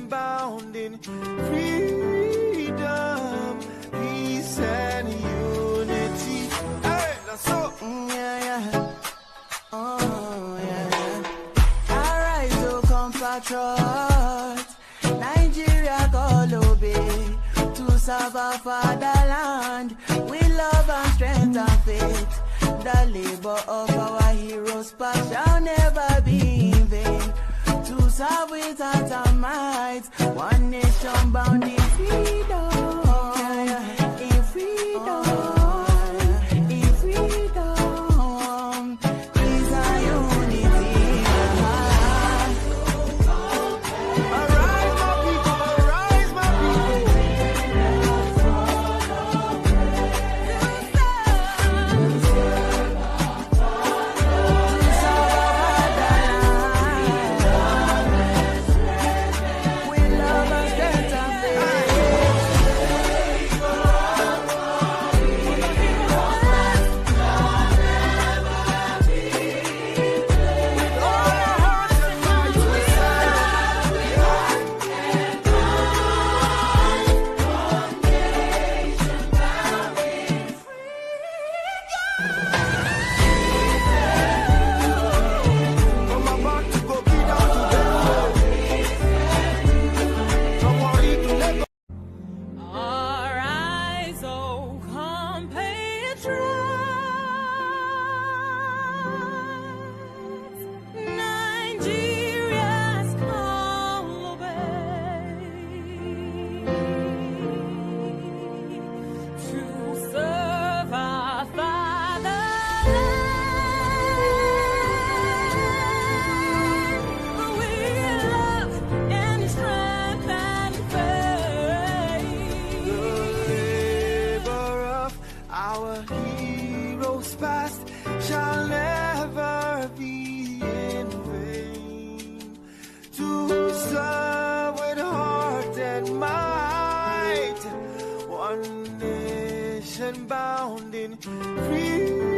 bound in freedom, peace and unity. Hey, that's all. Oh, yeah. Arise, O compatriots, Nigeria call obey, to serve our fatherland, with love and strength and faith. The labor of our heroes past shall never be in vain. To serve with heart and might, one nation bound in freedom, in freedom. Bound in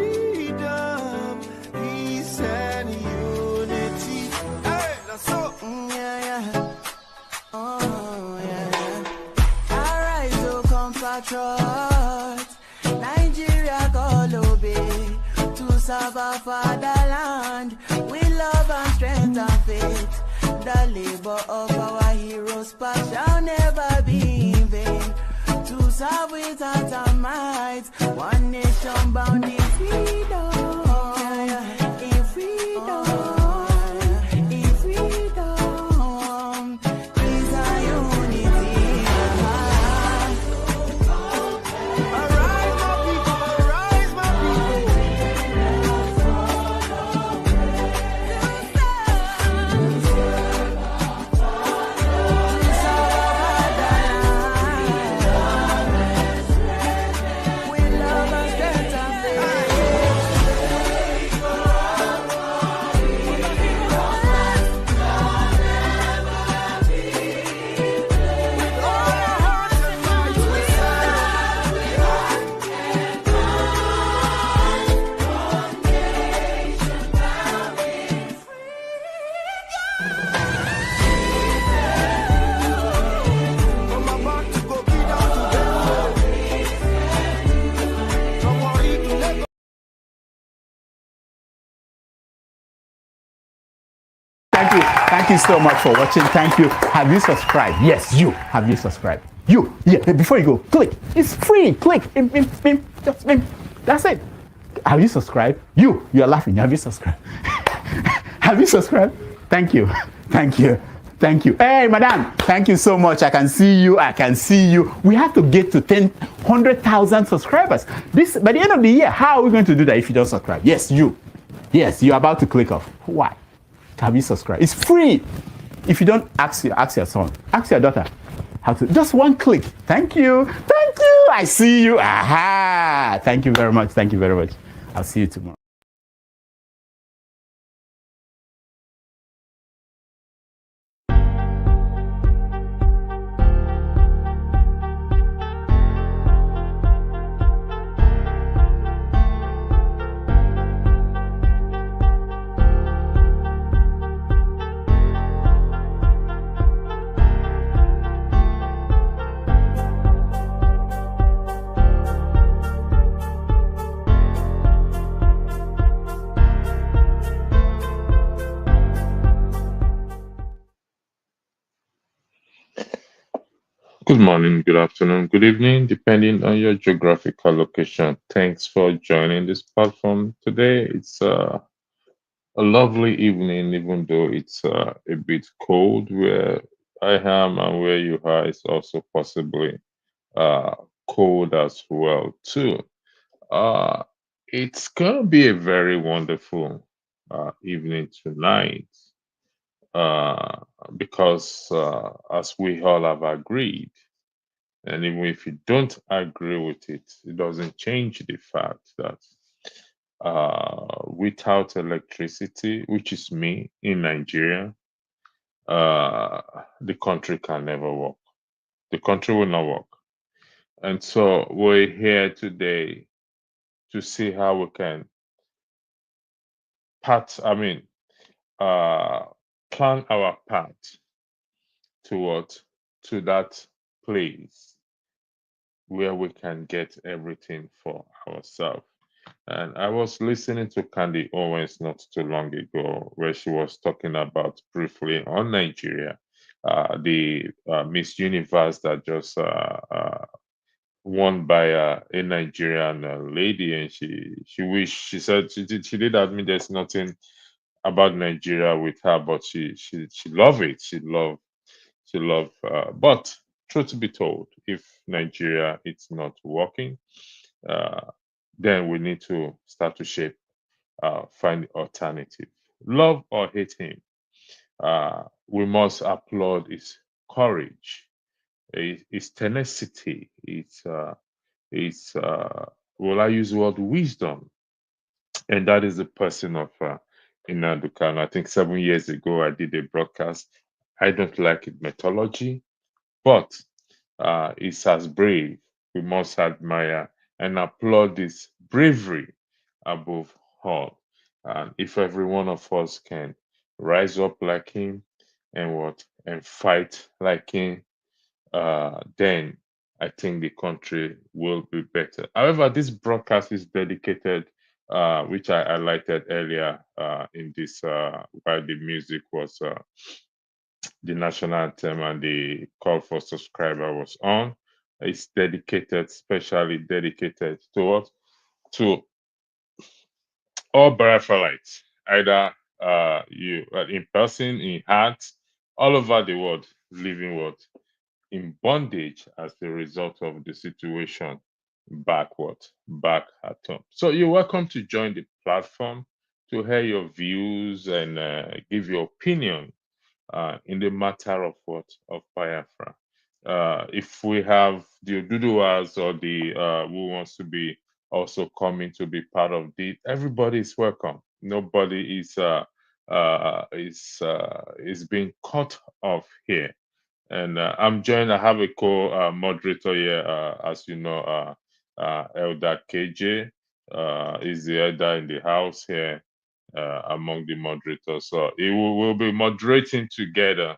freedom, peace and unity. Hey, that's all. Oh, yeah. Arise, O compatriots, Nigeria call obey, to serve our fatherland, with love and strength and faith. The labor of our heroes past shall never be in vain. To serve with heart and might, one nation bound in freedom, in freedom, in freedom, peace and unity. Arise, my people, arise, my Thank you so much for watching. Thank you. Have you subscribed? Yes, you. Have you subscribed? You. Yeah, before you go, click. It's free. Click. Just that's it. Have you subscribed? You are laughing. Have you subscribed? Have you subscribed? Thank you. Thank you. Thank you. Hey, madam. Thank you so much. I can see you. I can see you. We have to get to 100,000 subscribers. By the end of the year, how are we going to do that if you don't subscribe? Yes, you. Yes, you're about to click off. Why? Have you subscribed? It's free. If you don't, ask your son, ask your daughter how to. Just one click. Thank you. Thank you. I see you. Aha. Thank you very much. Thank you very much. I'll see you tomorrow. morning, good afternoon, good evening, depending on your geographical location. Thanks for joining this platform today. It's a lovely evening, even though it's a bit cold where I am and where you are. It's also possibly uh, cold as well too. Uh, it's gonna be a very wonderful evening tonight uh, because as we all have agreed. And even if you don't agree with it, it doesn't change the fact that without electricity, which is me in Nigeria, the country can never work. The country will not work. And so we're here today to see how we can part, I mean, uh, plan our path toward to that place where we can get everything for ourselves. And I was listening to Candy Owens not too long ago, where she was talking about briefly on Nigeria, the Miss Universe that just won by a Nigerian lady, and she said she did admit there's nothing about Nigeria with her, but she love it. She love. But truth be told, if Nigeria it's not working, uh, then we need to start to shape, find alternative. Love or hate him, we must applaud his courage, his tenacity, his will I use the word wisdom, and that is the person of Nnamdi Kanu. I think 7 years ago I did a broadcast. I don't like it methodology, but is as brave. We must admire and applaud his bravery above all. And if every one of us can rise up like him and what and fight like him, then I think the country will be better. However, this broadcast is dedicated, which I highlighted earlier in this, while the music was the national anthem and the call for subscriber was on. It's dedicated, specially dedicated to what? To all Biafralites, either you in person, in heart, all over the world, living what in bondage as a result of the situation back at home. So you're welcome to join the platform to hear your views and give your opinion in the matter of what of Biafra. If we have the Oduduwas or the who wants to be also coming to be part of it, everybody is welcome. Nobody is being cut off here. And I'm joined. I have a co-moderator here, as you know, Elder KJ is the elder in the house here among the moderators. So we'll be moderating together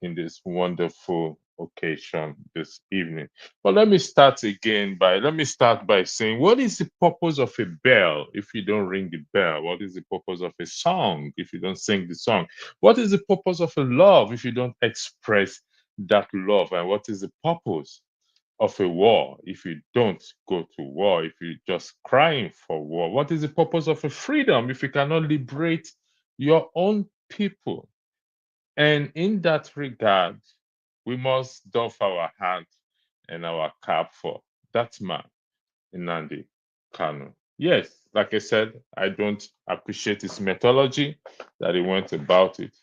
in this wonderful occasion this evening. But let me start by saying, what is the purpose of a bell if you don't ring the bell? What is the purpose of a song if you don't sing the song? What is the purpose of a love if you don't express that love? And what is the purpose of a war if you don't go to war, if you're just crying for war? What is the purpose of a freedom if you cannot liberate your own people? And in that regard, we must doff our hat and our cap for that man, Nnamdi Kanu. Yes, like I said, I don't appreciate his methodology that he went about it,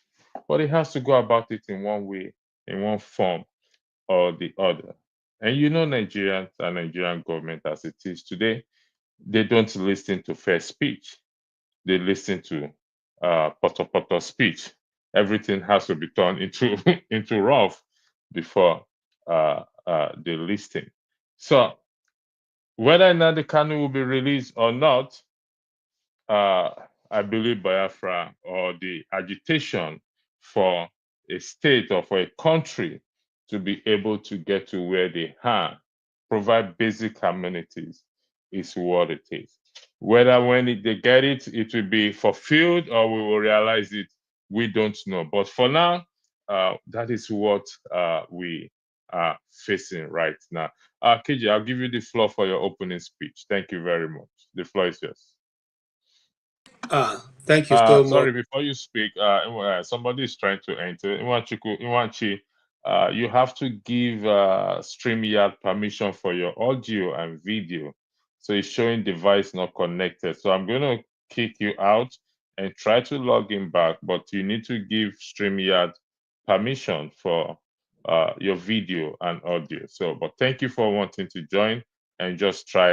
but he has to go about it in one way, in one form or the other. And you know, Nigerians and Nigerian government as it is today, they don't listen to fair speech. They listen to poto speech. Everything has to be turned into into rough before they listen. So whether Nnamdi Kanu will be released or not, uh, I believe Biafra or the agitation for a state or for a country to be able to get to where they are, provide basic amenities, is what it is. Whether they get it, it will be fulfilled or we will realize it, we don't know. But for now, that is what we are facing right now. KJ, I'll give you the floor for your opening speech. Thank you very much. The floor is yours. Thank you so much. Sorry, before you speak, somebody is trying to enter. Iwanchi, you have to give StreamYard permission for your audio and video. So it's showing device not connected. So I'm going to kick you out and try to log in back, but you need to give StreamYard permission for your video and audio. So, but thank you for wanting to join and just try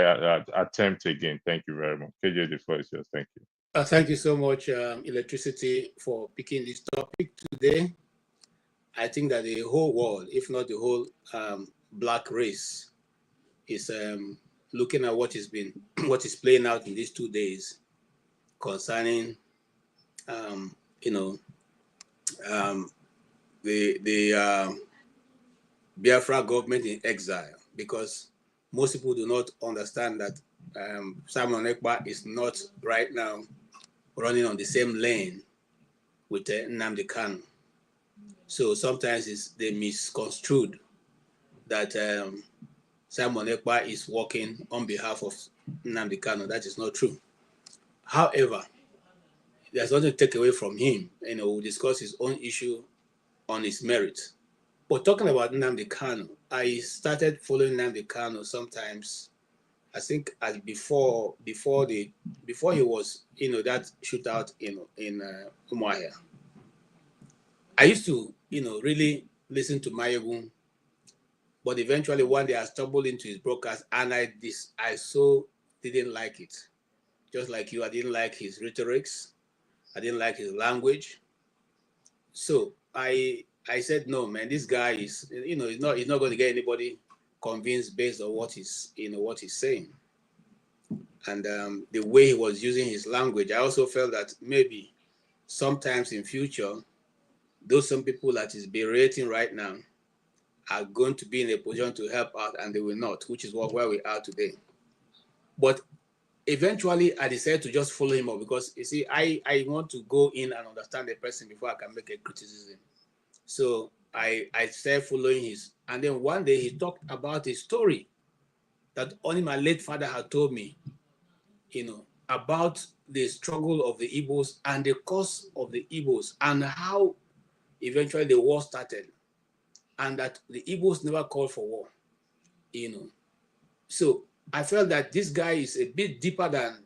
attempt again. Thank you very much. KJ, the floor is yours. Thank you. Thank you so much, Electricity, for picking this topic today. I think that the whole world, if not the whole black race, is looking at what is playing out in these 2 days concerning, the Biafra government in exile, because most people do not understand that Simon Ekpa is not right now running on the same lane with Nnamdi Kanu. So sometimes they misconstrued that Simon Ekpa is working on behalf of Nnamdi Kanu. That is not true. However, there's nothing to take away from him. We'll discuss his own issue on his merit. But talking about Nnamdi Kanu, I started following Nnamdi Kanu sometimes. I think as before he was that shootout in Umuahia. I used to really listen to Mayegun, but eventually one day I stumbled into his broadcast and I so didn't like it. Just like you, I didn't like his rhetorics. I didn't like his language. So I said, no, man, this guy is he's not going to get anybody convinced based on what he's saying. And the way he was using his language, I also felt that maybe sometimes in future, those some people that is berating right now are going to be in a position to help out, and they will not, which is where we are today. But eventually, I decided to just follow him up because, you see, I want to go in and understand the person before I can make a criticism. So I started following his, and then one day he talked about a story that only my late father had told me, about the struggle of the Igbos and the cause of the Igbos and how eventually the war started, and that the Igbos never called for war, So I felt that this guy is a bit deeper than,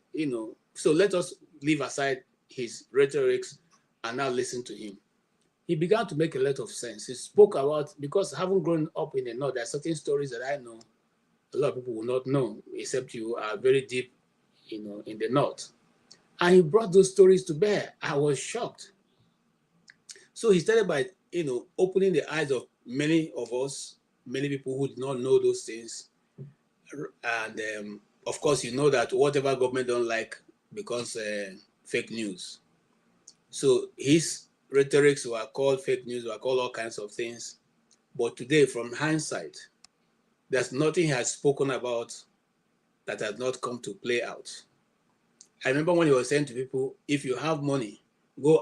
so let us leave aside his rhetorics and now listen to him. He began to make a lot of sense. He spoke about, because having grown up in the North, there are certain stories that I know a lot of people will not know, except you are very deep, in the North. And he brought those stories to bear. I was shocked. So he started by, opening the eyes of many of us, many people who did not know those things. And of course, that whatever government don't like becomes fake news. So his rhetorics were called fake news, were called all kinds of things. But today, from hindsight, there's nothing he has spoken about that has not come to play out. I remember when he was saying to people, if you have money, go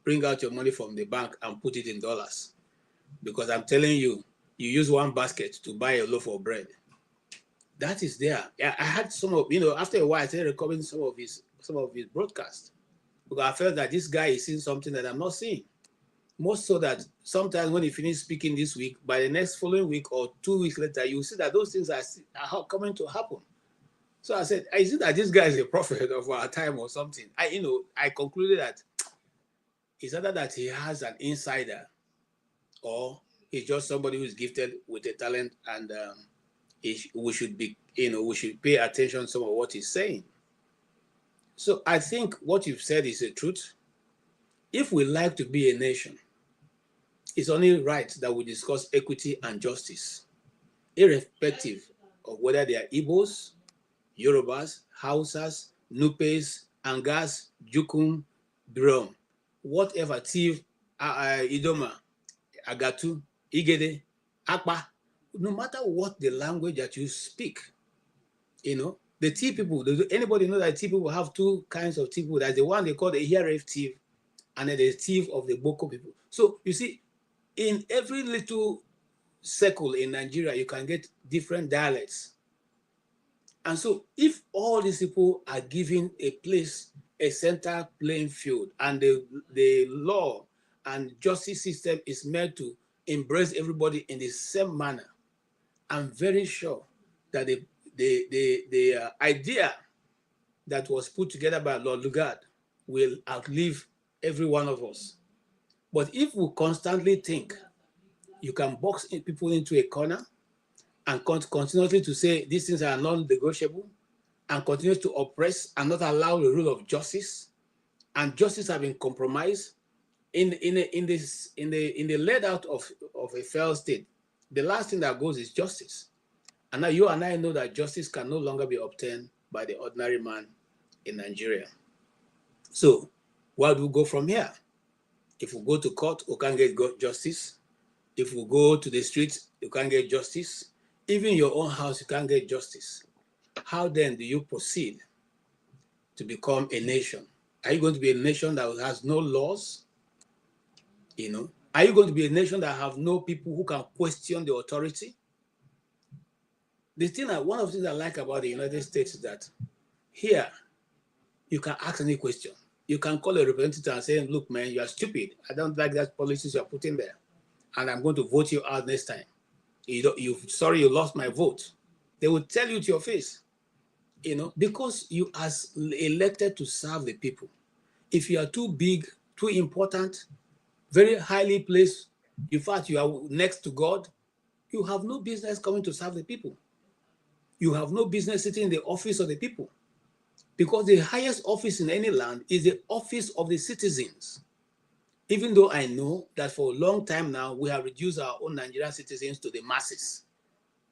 bring out your money from the bank and put it in dollars. Because I'm telling you, you use one basket to buy a loaf of bread. That is there. I had some of, after a while, I started recording some of his broadcasts. Because I felt that this guy is seeing something that I'm not seeing. Most so that sometimes when he finishes speaking this week, by the next following week or 2 weeks later, you see that those things are coming to happen. So I said, is it that this guy is a prophet of our time or something? I concluded that it's either that he has an insider or he's just somebody who is gifted with a talent, and we should pay attention to some of what he's saying. So I think what you've said is the truth. If we like to be a nation, it's only right that we discuss equity and justice, irrespective of whether they are Igbos, Yorubas, Hausas, Nupes, Angas, Jukum, Birom, whatever, Tiv, Idoma, Agatu, Igede, Akpa, no matter what the language that you speak, the Tiv people, anybody know that Tiv people have two kinds of Tiv people? That's the one they call the Hieref Tiv, and then the Tiv of the Boko people. So you see, in every little circle in Nigeria, you can get different dialects. And so if all these people are given a place, a center playing field, and the law and justice system is meant to embrace everybody in the same manner, I'm very sure that the idea that was put together by Lord Lugard will outlive every one of us. But if we constantly think you can box people into a corner and continuously to say these things are non-negotiable and continue to oppress and not allow the rule of justice, and justice have been compromised in the laid out of a failed state, the last thing that goes is justice. And now you and I know that justice can no longer be obtained by the ordinary man in Nigeria. So where do we go from here? If we go to court, we can't get justice. If we go to the streets, you can't get justice. Even your own house, you can't get justice. How then do you proceed to become a nation? Are you going to be a nation that has no laws? You know, are you going to be a nation that have no people who can question the authority? One of the things I like about the United States is that here you can ask any question. You can call a representative and say, look, man, you are stupid. I don't like that policies you are putting there. And I'm going to vote you out next time. Sorry, you lost my vote. They will tell you to your face, you know, because you are elected to serve the people. If you are too big, too important, very highly placed, in fact, you are next to God, you have no business coming to serve the people. You have no business sitting in the office of the people, because the highest office in any land is the office of the citizens. Even though I know that for a long time now, we have reduced our own Nigerian citizens to the masses.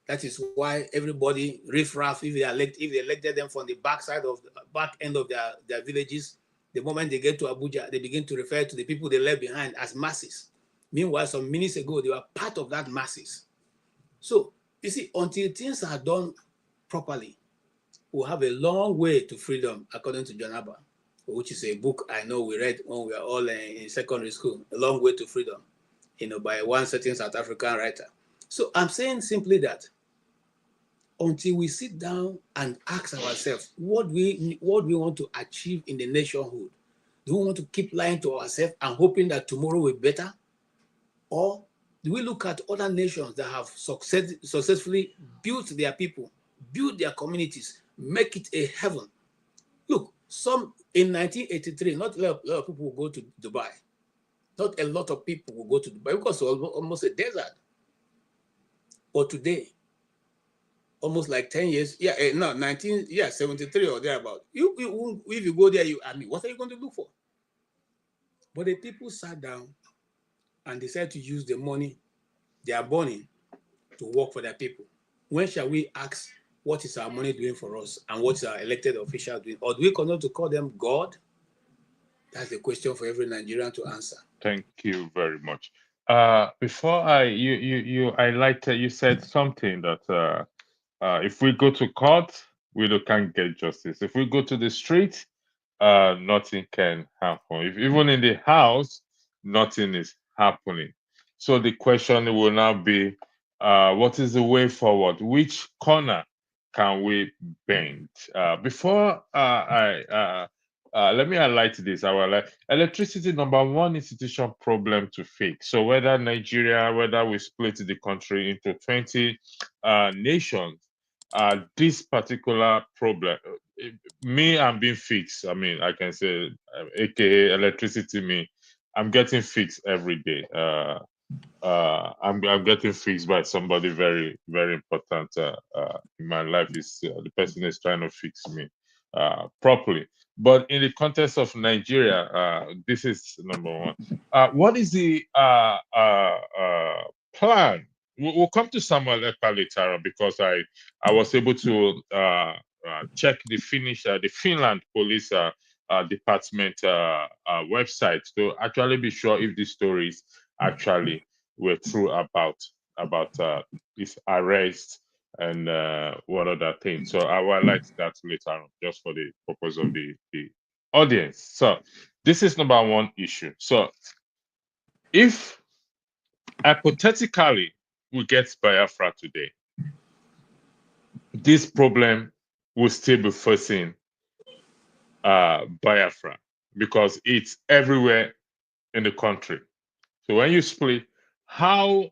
That is why everybody, riffraff, if they elected them from the back end of their villages, the moment they get to Abuja, they begin to refer to the people they left behind as masses. Meanwhile, some minutes ago, they were part of that masses. So, you see, until things are done properly, we'll have a long way to freedom, according to John Abba, which is a book I know we read when we were all in secondary school, A Long Way to Freedom, you know, by one certain South African writer. So I'm saying simply that until we sit down and ask ourselves what we want to achieve in the nationhood, do we want to keep lying to ourselves and hoping that tomorrow will be better? Or do we look at other nations that have successfully built their people, built their communities, make it a heaven? Look, in 1983, not a lot of people will go to Dubai. Not a lot of people will go to Dubai because it's almost a desert. But today, almost like 10 years, 73 or thereabout. If you go there, what are you going to look for? But the people sat down and decided to use the money they are burning to work for their people. When shall we ask, what is our money doing for us and what is our elected official doing? Or do we continue to call them God? That's the question for every Nigerian to answer. Thank you very much. Before you highlighted, you said something that if we go to court, we can't get justice. If we go to the street, nothing can happen. If even in the house, nothing is happening. So the question will now be, what is the way forward? Which corner can we bend? Before let me highlight this. Electricity, number one institution problem to fix. So whether we split the country into 20 nations, this particular problem, I'm being fixed. I mean, I can say, AKA electricity, I'm getting fixed every day. I'm getting fixed by somebody very, very important in my life. Is the person is trying to fix me properly. But in the context of Nigeria, this is number one. What is the plan? We'll come to Samuel Ekpa later because I was able to check the Finland police department website to actually be sure if the stories actually were true about this arrest and what other things. So I will highlight that later on, just for the purpose of the audience. So this is number one issue. So if hypothetically we get Biafra today, this problem will still be facing Biafra because it's everywhere in the country. So when you split, how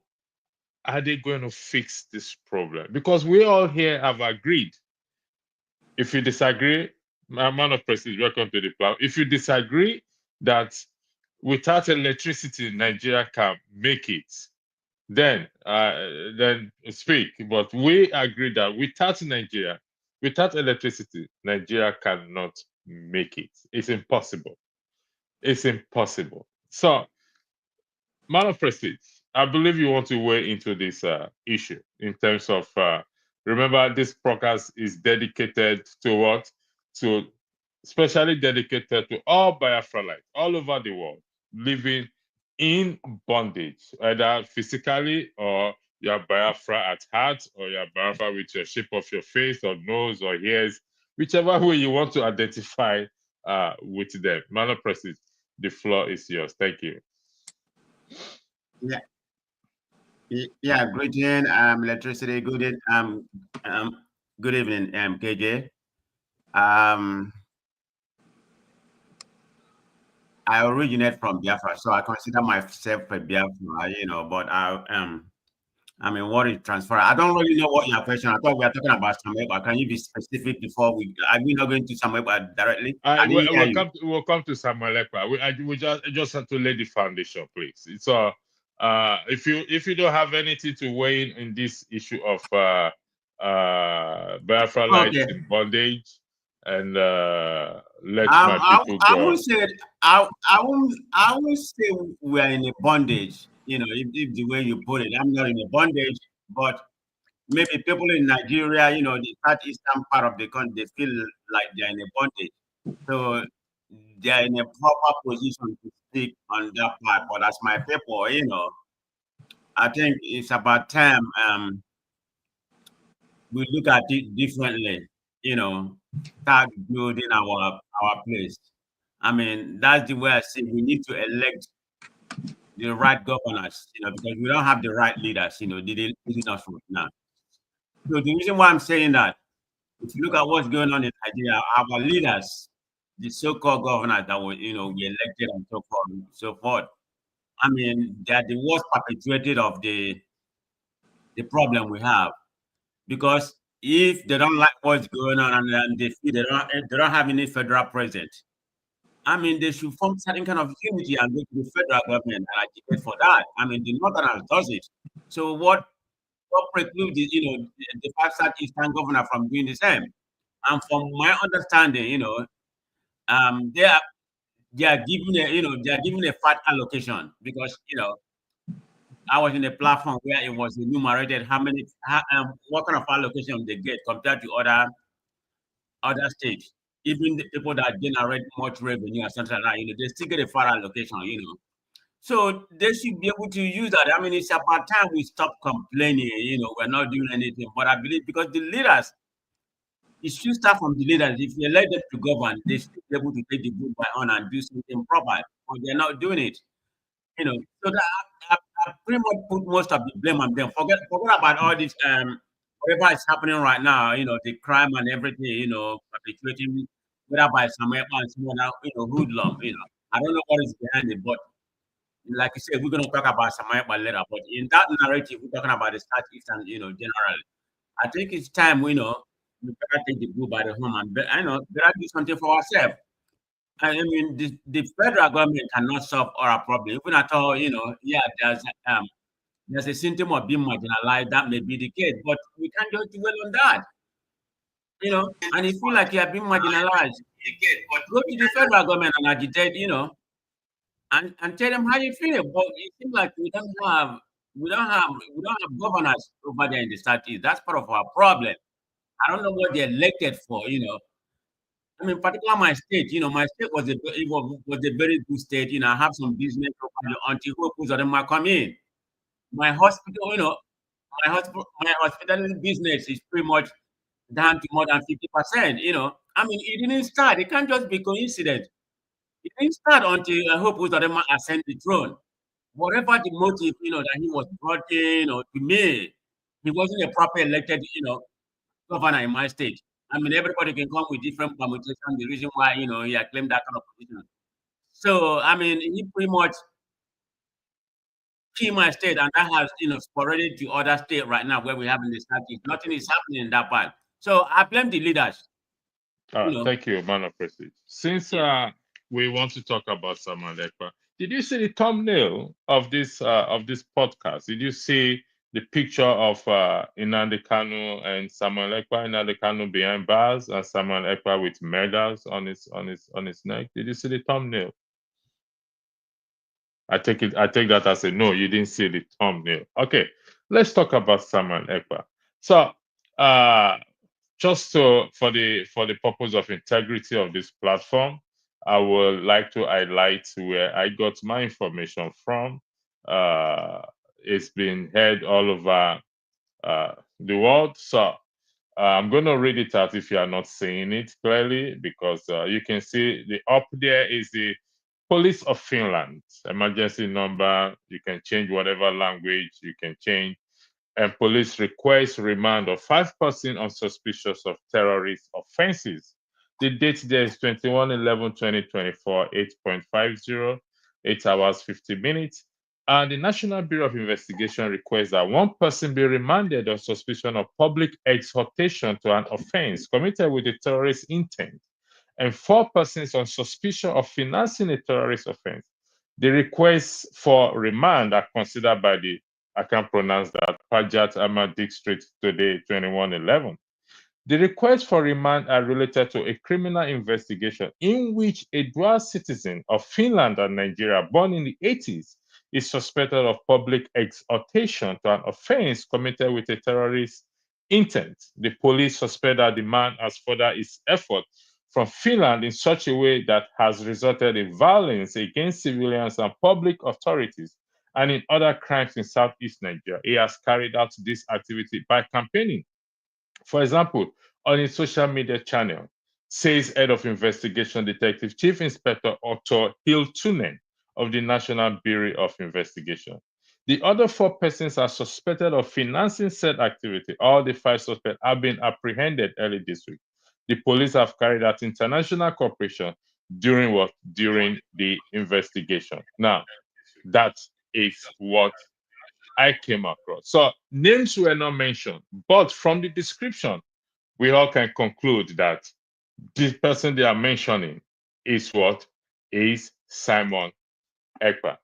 are they going to fix this problem? Because we all here have agreed. If you disagree, man of prestige, welcome to the plan. If you disagree that without electricity, Nigeria can make it, then speak. But we agree that without Nigeria, without electricity, Nigeria cannot make it. It's impossible. It's impossible. So, man of prestige, I believe you want to weigh into this issue in terms of remember this podcast is dedicated to what? To especially dedicated to all Biafralites all over the world living in bondage, either physically or you're Biafra at heart or you're Biafra with your shape of your face or nose or ears, whichever way you want to identify with them. Man of prestige, the floor is yours. Thank you. Yeah, yeah. Greeting, electricity. Good evening, KJ. I originate from Biafra, so I consider myself a Biafra, but what is transfer? I don't really know what your question. I thought we were talking about Sameba. Can you be specific before we? Are we not going to Sameba directly? I didn't hear you. We'll come to Simon Ekpa. We just have to lay the foundation, please. It's if you don't have anything to weigh in this issue of Biafralites in bondage, and let my people go. I won't say we are in a bondage. If the way you put it, I'm not in a bondage, but maybe people in Nigeria, the southeastern part of the country, they feel like they're in a bondage. So they're in a proper position to speak on that part. But as my people, I think it's about time we look at it differently, start building our place. I mean, that's the way I see we need to elect the right governors, because we don't have the right leaders, they're leading us right now. So the reason why I'm saying that, if you look at what's going on in Nigeria, our leaders, the so-called governors that were, we elected and so forth, I mean, they're the worst perpetuated of the problem we have. Because if they don't like what's going on and they feel they don't have any federal president, I mean, they should form certain kind of unity and go to the federal government and agitate for that. I mean, the Northerners does it. So what precludes the 5 Southeastern governor from doing the same? And from my understanding, they are giving a fat allocation because I was in a platform where it was enumerated what kind of allocation they get compared to other states. Even the people that generate much revenue or something like that, they still get a far allocation, So they should be able to use that. I mean, it's about time we stop complaining, we're not doing anything. But I believe because the leaders, it should start from the leaders. If you elect them to govern, they should be able to take the good by honor and do something proper. But they're not doing it. So that I pretty much put most of the blame on them. Forget about all this whatever is happening right now, the crime and everything, perpetuating whether by some and some other, hoodlum, I don't know what is behind it, but like you said, we're gonna talk about some later. But in that narrative, we're talking about the Southeast and generally. I think it's time we better take the bull by the horn and better do something for ourselves. I mean, the federal government cannot solve our problem. Even at all, there's a symptom of being marginalized. That may be the case, but we can't just dwell on that. And you feel like you have been marginalized, go to the federal government and agitate, and tell them how you feel. But it seems like we don't have governors over there in the Southeast. That's part of our problem. I don't know what they're elected for, I mean, particularly my state, my state was a very good state. I have some business until who might come in. My hospital, my hospitality business is pretty much down to more than 50%. I mean, it didn't start. It can't just be coincidence. It didn't start until I hope Uzodema ascend the throne. whatever the motive, that he was brought in, or to me, he wasn't a proper elected, governor in my state. I mean, everybody can come with different permutations, the reason why, he had claimed that kind of position. So, I mean, he pretty much key my state, and that has, sporadic to other states right now where we have in the Southeast. Nothing is happening in that part. So I blame the leaders. All right, thank you, man of prestige. Since Yeah. we want to talk about Simon Ekpa, did you see the thumbnail of this podcast? Did you see the picture of Nnamdi Kanu and Simon Ekpa? Nnamdi Kanu behind bars and Simon Ekpa with medals on his neck. Did you see the thumbnail? I take that as a no. You didn't see the thumbnail. Okay, let's talk about Simon Ekpa. So, just for the purpose of integrity of this platform, I would like to highlight where I got my information from. It's been heard all over the world, so I'm going to read it out if you are not seeing it clearly, because you can see the up there is the Police of Finland emergency number. You can change whatever language you can change. And police request remand of 5 persons on suspicious of terrorist offenses. The date there is 21/11/2024, 8:50, 8 hours 50 minutes. And the National Bureau of Investigation requests that 1 person be remanded on suspicion of public exhortation to an offense committed with a terrorist intent, and 4 persons on suspicion of financing a terrorist offense. The requests for remand are considered by the, I can't pronounce that, Pajat Ahmad District today, 21/11. The requests for remand are related to a criminal investigation in which a dual citizen of Finland and Nigeria born in the 80s is suspected of public exhortation to an offense committed with a terrorist intent. The police suspect that the man has furthered his effort from Finland in such a way that has resulted in violence against civilians and public authorities and in other crimes in Southeast Nigeria. He has carried out this activity by campaigning. For example, on his social media channel, says Head of Investigation Detective Chief Inspector Otto Hiltunen of the National Bureau of Investigation. The other 4 persons are suspected of financing said activity. All the 5 suspects have been apprehended early this week. The police have carried out international cooperation during the investigation. Now, that is what I came across. So names were not mentioned, but from the description, we all can conclude that the person they are mentioning is what? Is Simon Ekpa.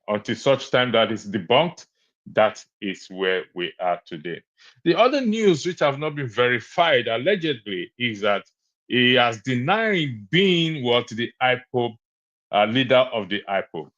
Until such time that is debunked, that is where we are today. The other news which have not been verified allegedly is that he has denied being what the IPOB leader of the IPOB.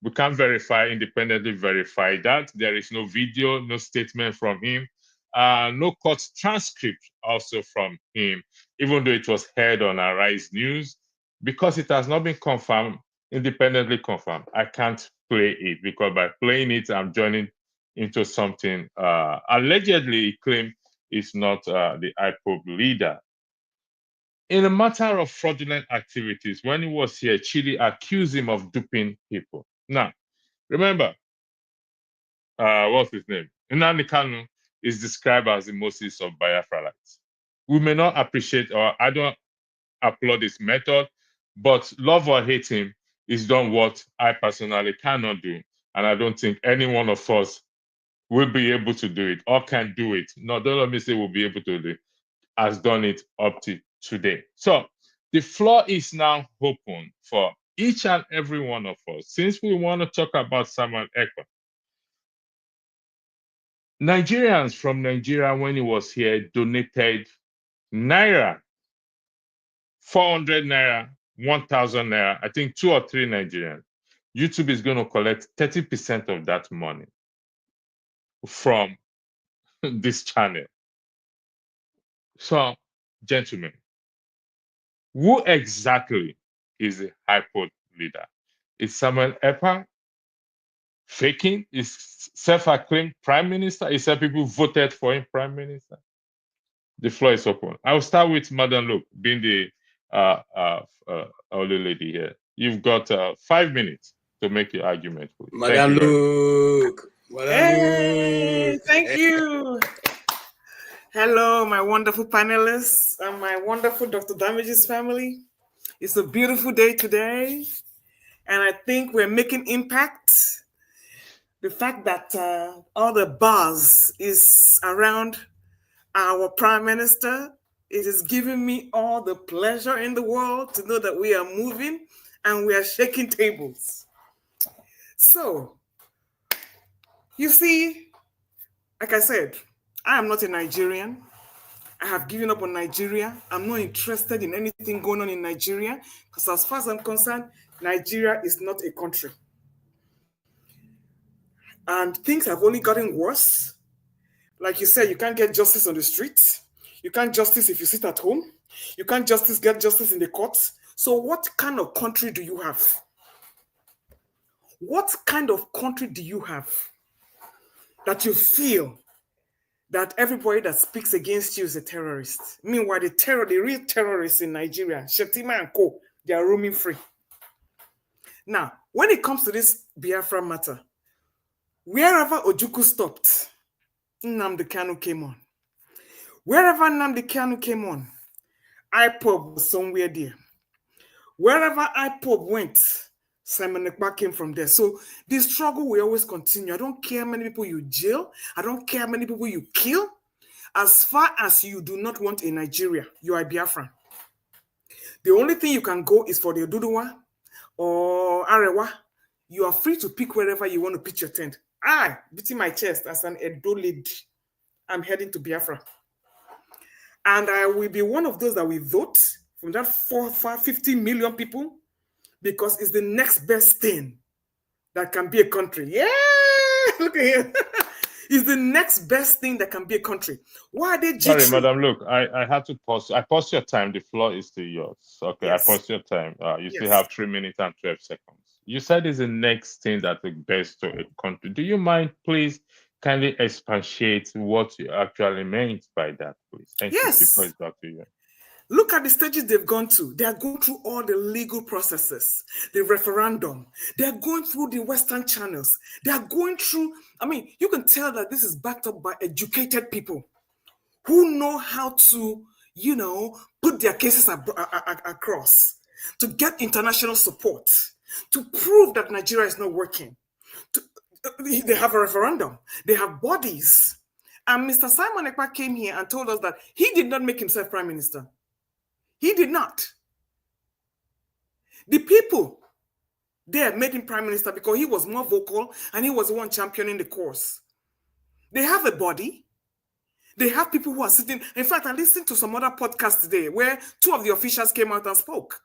We can't independently verify that. There is no video, no statement from him, no court transcript also from him, even though it was heard on Arise News. Because it has not been confirmed, independently confirmed, I can't play it, because by playing it, I'm joining into something allegedly he claimed is not the IPOB leader. In a matter of fraudulent activities, when he was here, Chile accused him of duping people. Now, remember, what's his name? Nnamdi Kanu is described as the Moses of Biafralites. We may not appreciate, or I don't applaud his method, but love or hate him, he's done what I personally cannot do. And I don't think any one of us will be able to do it or can do it. No, don't let me say we'll be able to do it, has done it up to today. So the floor is now open for each and every one of us. Since we want to talk about Simon Ekpa, Nigerians from Nigeria, when he was here, donated naira, 400 naira, 1,000 naira, I think 2 or 3 Nigerians. YouTube is going to collect 30% of that money from this channel. So, gentlemen, who exactly is the IPOB leader? Is Simon Ekpa faking? Is self-acclaimed prime minister? Is that people voted for him prime minister? The floor is open. I'll start with Madam Luke, being the older lady here. You've got 5 minutes to make your argument, please. Madam Thank you very much. Luke. Madam Hey, Luke. thank you. Hello, my wonderful panelists and my wonderful Dr. Damage's family. It's a beautiful day today, and I think we're making impact. The fact that all the buzz is around our Prime Minister, it is giving me all the pleasure in the world to know that we are moving and we are shaking tables. So, you see, like I said, I am not a Nigerian. I have given up on Nigeria. I'm not interested in anything going on in Nigeria because as far as I'm concerned, Nigeria is not a country. And things have only gotten worse. Like you said, you can't get justice on the street. You can't justice if you sit at home. You can't get justice in the courts. So what kind of country do you have? What kind of country do you have that you feel that everybody that speaks against you is a terrorist? Meanwhile, the real terrorists in Nigeria, Shetima and Co., they are roaming free. Now, when it comes to this Biafra matter, wherever Ojukwu stopped, Nnamdi Kanu came on. Wherever Nnamdi Kanu came on, IPOB was somewhere there. Wherever IPOB went, Simon Ekpa came from there. So this struggle will always continue. I don't care how many people you jail. I don't care how many people you kill. As far as you do not want a Nigeria, you are a Biafran. The only thing you can go is for the Oduduwa or Arewa. You are free to pick wherever you want to pitch your tent. I, beating my chest as an Edo lady, I'm heading to Biafra. And I will be one of those that will vote from that 50 million people because it's the next best thing that can be a country. Yeah, look at here. It's the next best thing that can be a country. Why are they jittery? Sorry, Madam, look, I had to pause. I paused your time. The floor is still yours. Okay, Yes. I paused your time. You still Yes. have 3 minutes and 12 seconds. You said it's the next thing that the best to a country. Do you mind, please, kindly expatiate what you actually meant by that, please? Thank Yes. you. Before it's back to you. Look at the stages they've gone to. They are going through all the legal processes, the referendum. They are going through the Western channels. They are going through, I mean, you can tell that this is backed up by educated people who know how to, put their cases across, to get international support, to prove that Nigeria is not working. They have a referendum. They have bodies. And Mr. Simon Ekpa came here and told us that he did not make himself prime minister. He did not. The people there made him prime minister because he was more vocal and he was the one championing the cause. They have a body. They have people who are sitting. In fact, I listened to some other podcast today where 2 of the officials came out and spoke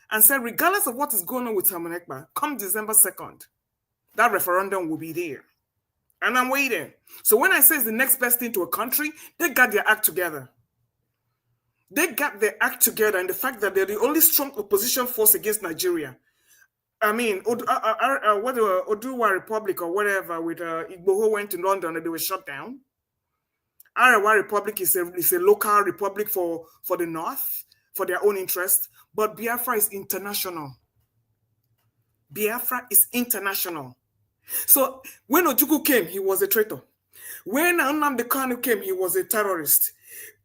and said, regardless of what is going on with Simon Ekpa, come December 2nd, that referendum will be there. And I'm waiting. So when I say it's the next best thing to a country, they got their act together. They got their act together in the fact that they're the only strong opposition force against Nigeria. I mean, Oduwa Republic or whatever with Igboho went to London and they were shut down. Arewa Republic is a local republic for the North, for their own interest. But Biafra is international. Biafra is international. So when Ojukwu came, he was a traitor. When Nnamdi Kanu came, he was a terrorist.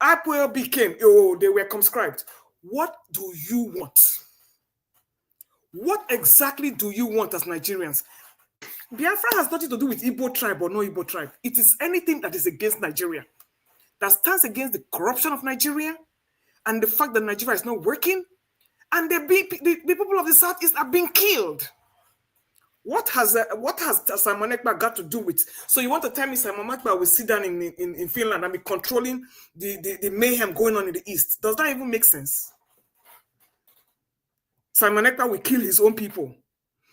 IPOB came, they were conscribed. What do you want? What exactly do you want as Nigerians? Biafra has nothing to do with Igbo tribe or no Igbo tribe. It is anything that is against Nigeria, that stands against the corruption of Nigeria and the fact that Nigeria is not working and the people of the Southeast are being killed. What has Simon Ekpa got to do with? So you want to tell me Simon Ekpa will sit down in Finland and be controlling the mayhem going on in the East? Does that even make sense? Simon Ekpa will kill his own people.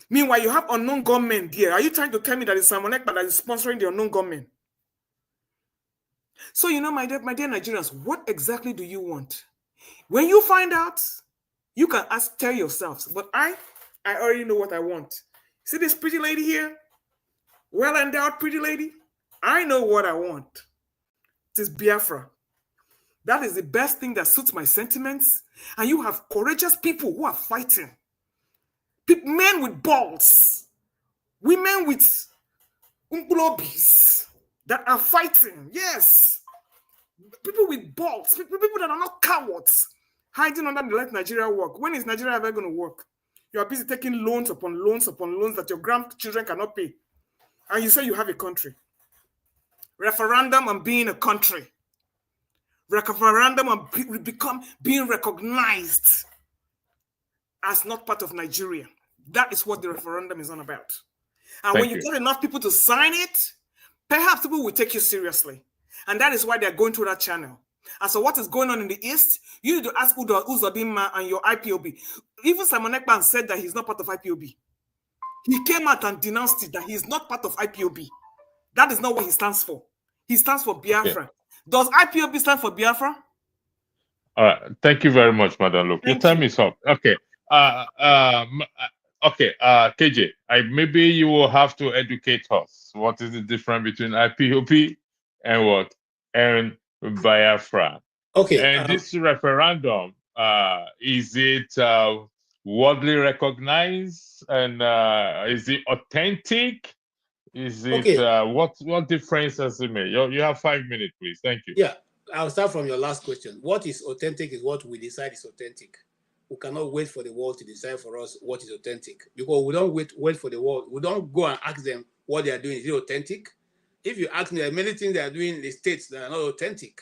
Meanwhile, you have unknown gunmen there. Are you trying to tell me that it's Simon Ekpa that is sponsoring the unknown gunmen? So, my dear Nigerians, what exactly do you want? When you find out, you can tell yourselves. But I already know what I want. See this pretty lady here? Well-endowed pretty lady? I know what I want. It is Biafra. That is the best thing that suits my sentiments. And you have courageous people who are fighting. Men with balls. Women with umplobis that are fighting. Yes. People with balls, people that are not cowards, hiding under the let Nigeria work. When is Nigeria ever going to work? You are busy taking loans upon loans upon loans that your grandchildren cannot pay. And you say you have a country. Referendum on being a country. Referendum on being recognized as not part of Nigeria. That is what the referendum is on about. And when you get enough people to sign it, perhaps people will take you seriously. And that is why they're going through that channel. And so what is going on in the East, you need to ask Uzodinma and your IPOB. Even Simon Ekpa said that he's not part of IPOB. He came out and denounced it, that he is not part of IPOB. That is not what he stands for. He stands for Biafra. Okay. Does IPOB stand for Biafra? All right. Thank you very much, Madam Luke. Your time is up. Okay. KJ, maybe you will have to educate us. What is the difference between IPOB and what? And Biafra. Okay. And this referendum, is it widely recognized? And is it authentic? Is it what difference does it make? You have 5 minutes, please. Thank you. Yeah, I'll start from your last question. What is authentic is what we decide is authentic. We cannot wait for the world to decide for us what is authentic, because we don't wait for the world. We don't go and ask them what they are doing. Is it authentic? If you ask me, there are many things they are doing in the states that are not authentic.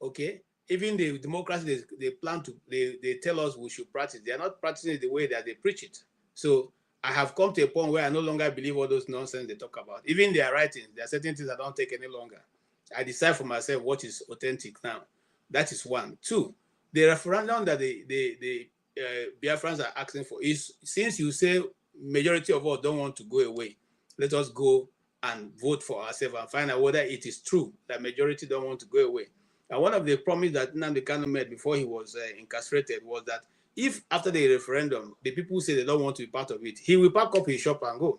Okay, even the democracy they plan to they tell us we should practice. They are not practicing it the way that they preach it. So I have come to a point where I no longer believe all those nonsense they talk about. Even their writings, there are certain things I don't take any longer. I decide for myself what is authentic now. That is one. Two, the referendum that the Biafrans are asking for is, since you say majority of us don't want to go away, let us go and vote for ourselves and find out whether it is true that majority don't want to go away. And one of the promises that Nnamdi Kanu made before he was incarcerated was that if after the referendum, the people say they don't want to be part of it, he will pack up his shop and go.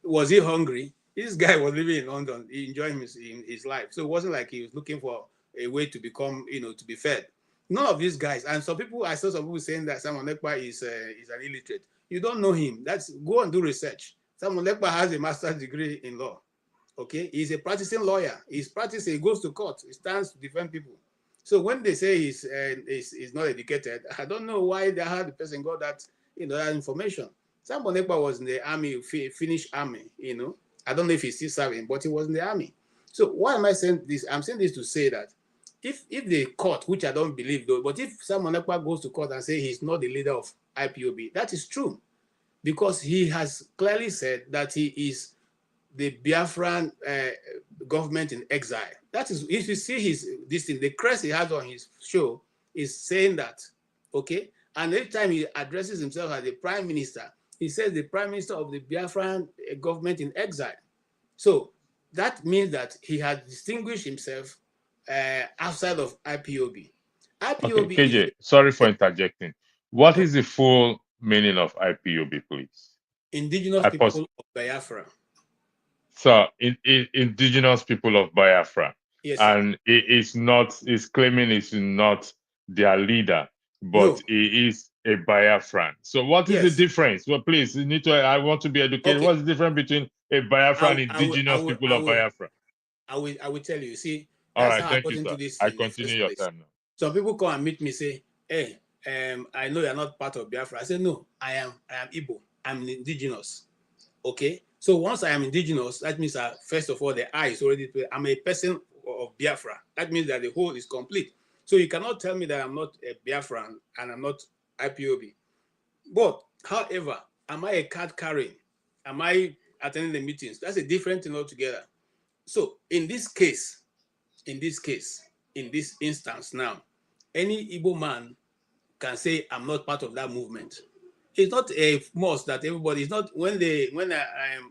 Was he hungry? This guy was living in London, enjoying his life. So it wasn't like he was looking for a way to become, to be fed. None of these guys, and some people, I saw some people saying that Simon Ekpa is an illiterate. You don't know him. Go and do research. Simon Ekpa has a master's degree in law. Okay, he's a practicing lawyer. He's practicing. He goes to court. He stands to defend people. So when they say he's not educated, I don't know why the person got that that information. Simon Ekpa was in the army, Finnish army. I don't know if he's still serving, but he was in the army. So why am I saying this? I'm saying this to say that if the court, which I don't believe though, but if Simon Ekpa goes to court and say he's not the leader of IPOB, that is true, because he has clearly said that he is the Biafran government in exile. That is, if you see the crest he has on his show is saying that, okay? And every time he addresses himself as the prime minister, he says the prime minister of the Biafran government in exile. So that means that he has distinguished himself outside of IPOB. Okay, KJ, sorry for interjecting. What is the full meaning of IPOB, please? Indigenous people of Biafra. So, indigenous people of Biafra. Yes, and it's claiming it's not their leader, but he is a Biafran. So what is the difference? Well, please, I want to be educated. Okay. What's the difference between a Biafra and indigenous people of Biafra? I will tell you. See, all right, thank you, sir. I continue your time now. Some people come and meet me, say, hey, I know you're not part of Biafra. I say, no, I am Igbo. I'm indigenous. Okay? So once I am indigenous, that means that first of all, the I is already, I'm a person of Biafra. That means that the whole is complete. So you cannot tell me that I'm not a Biafran and I'm not IPOB. But, however, am I a card carrying? Am I attending the meetings? That's a different thing altogether. So in this instance now, any Igbo man can say, I'm not part of that movement. It's not a must that everybody is not. When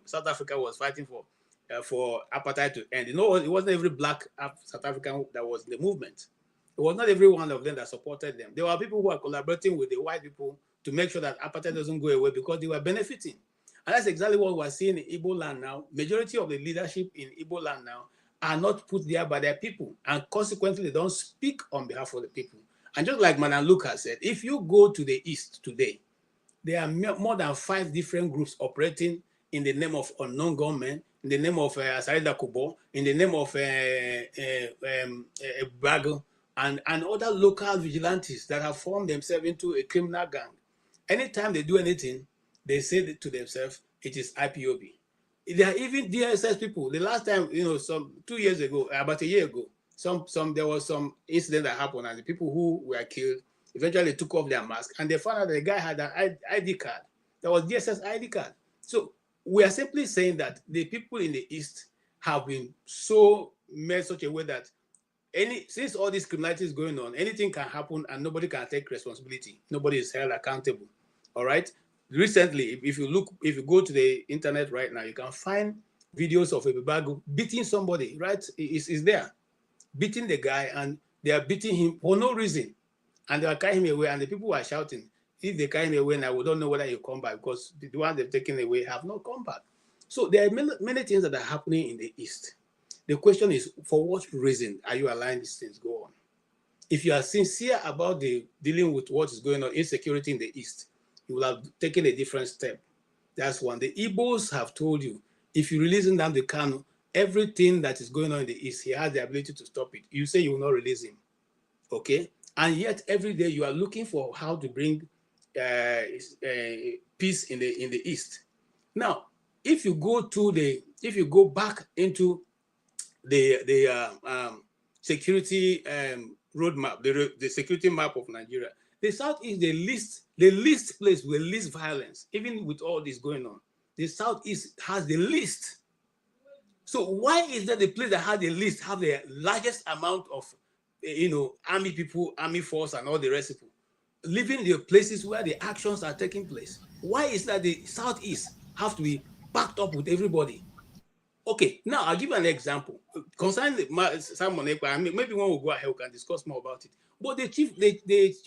South Africa was fighting for apartheid to end, it wasn't every black South African that was in the movement. It was not every one of them that supported them. There were people who are collaborating with the white people to make sure that apartheid doesn't go away because they were benefiting. And that's exactly what we're seeing in Igbo land now. Majority of the leadership in Igbo land now are not put there by their people, and consequently, they don't speak on behalf of the people. And just like Madam Luke has said, if you go to the East today, there are more than 5 different groups operating in the name of unknown gunmen, in the name of Asarida Kubo, in the name of Bago, and other local vigilantes that have formed themselves into a criminal gang. Anytime they do anything, they say to themselves, it is IPOB. There are even DSS people. The last time, some 2 years ago, about a year ago, there was some incident that happened, and the people who were killed eventually took off their mask, and they found out the guy had an ID card. That was DSS ID card. So we are simply saying that the people in the East have been so made such a way that since all this criminality is going on, anything can happen and nobody can take responsibility. Nobody is held accountable. All right. Recently, if you go to the internet right now, you can find videos of a Bibago beating somebody, right? Is there, beating the guy, and they are beating him for no reason. And they are carrying him away, and the people are shouting, if they carry him away now, we don't know whether he'll come back, because the ones they've taken away have not come back. So there are many things that are happening in the East. The question is, for what reason are you allowing these things go on? If you are sincere about dealing with what is going on, insecurity in the East, you will have taken a different step. That's one. The Igbos have told you, if you release Nnamdi Kanu, everything that is going on in the East, he has the ability to stop it. You say you will not release him, okay? And yet every day you are looking for how to bring peace in the East. Now, if you go back into the security roadmap, the security map of Nigeria, the South is the least place with least violence. Even with all this going on, the Southeast has the least. So why is that the place that has the least have the largest amount of army people, army force, and all the rest of people living in the places where the actions are taking place? Why is that the Southeast have to be backed up with everybody? Okay, now I'll give you an example concerning Simon Ekpa. Maybe one will go ahead, we can discuss more about it. But the chief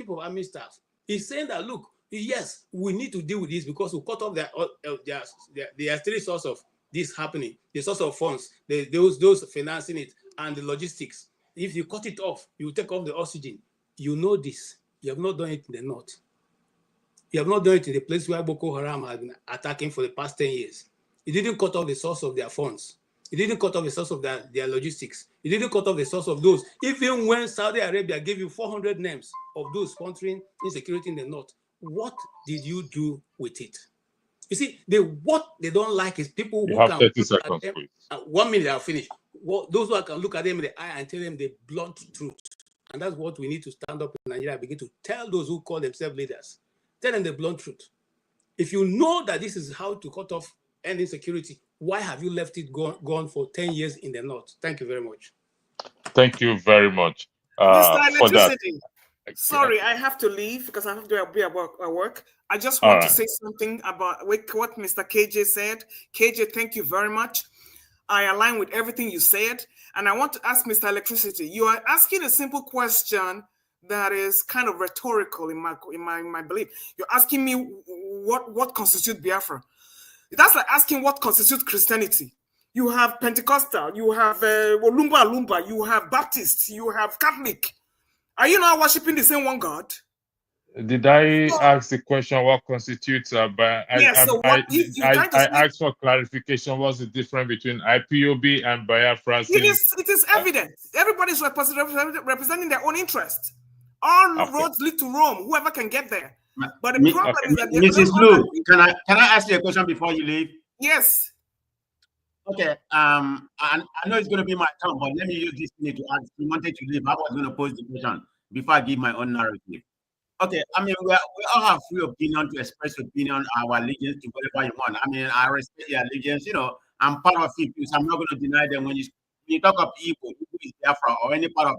of army staff is saying that, look, yes, we need to deal with this because we cut off their three source of this happening, the source of funds, those financing it, and the logistics. If you cut it off, you take off the oxygen. You know this. You have not done it in the north. You have not done it in the place where Boko Haram has been attacking for the past 10 years. It didn't cut off the source of their funds. It didn't cut off the source of their logistics. It didn't cut off the source of those. Even when Saudi Arabia gave you 400 names of those sponsoring insecurity in the north, what did you do with it? You see, what they don't like is people who have can 30 look seconds, at them. please. 1 minute, I'll finish. Those who can look at them in the eye and tell them the blunt truth. And that's what we need to stand up in Nigeria and begin to tell those who call themselves leaders. Tell them the blunt truth. If you know that this is how to cut off any insecurity, why have you left it gone for 10 years in the north? Thank you very much. Thank you very much Mr. for that. Electricity. Sorry, I have to leave because I have to be at work. I just All want to right. say something about what Mr. KJ said. KJ, thank you very much. I align with everything you said. And I want to ask Mr. Electricity, you are asking a simple question that is kind of rhetorical in my belief. You're asking me what constitutes Biafra. That's like asking what constitutes Christianity. You have Pentecostal, you have Olumba, you have Baptist, you have Catholic. Are you not worshiping the same one God? Did I ask the question what constitutes I asked for clarification. What's the difference between IPOB and Biafra? It is evident. Everybody's representing their own interest. All roads lead to Rome, whoever can get there. But the problem is that Mrs. Lu, can I ask you a question before you leave? Yes. Okay. I know it's going to be my turn, but let me use this minute to ask. You wanted to leave. I was going to pose the question before I give my own narrative. Okay. I mean, we all have free opinion to express opinion, our allegiance to whatever you want. I mean, I respect your allegiance. I'm part of it, so I'm not going to deny them. When you talk of Igbo, who is Biafra, or any part of,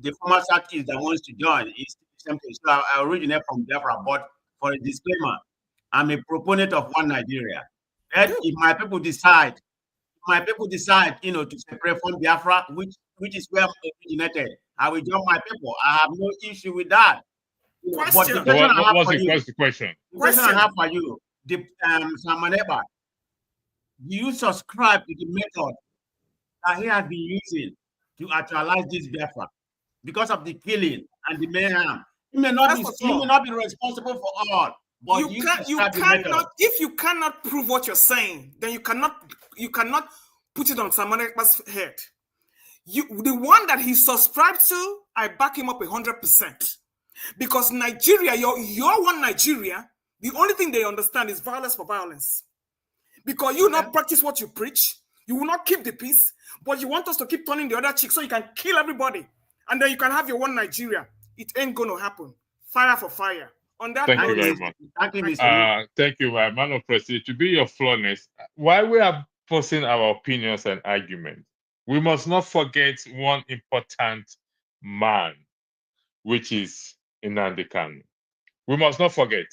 the former Southeast that wants to join, is something. So I originate from Biafra, but for a disclaimer, I'm a proponent of one Nigeria. And if my people decide, to separate from Biafra, which is where I'm originated, I will join my people. I have no issue with that. But the question What's the question? The question I have for you, Simon Ekpa, do you subscribe to the method that he has been using to actualize this Biafra? Because of the killing and the mayhem, he may not be responsible for all, But you cannot, if you cannot prove what you're saying, then you cannot put it on Simon Ekpa's head. The one that he subscribed to, I back him up 100%. Because Nigeria, your one Nigeria, the only thing they understand is violence for violence. Because you not practice what you preach, you will not keep the peace, but you want us to keep turning the other cheek so you can kill everybody. And then you can have your one Nigeria. It ain't going to happen. Fire for fire. On that Thank note, you very much. Thank Thank you, my man of president. To be your flawness, while we are posting our opinions and arguments, we must not forget one important man, which is Nnamdi Kanu. We must not forget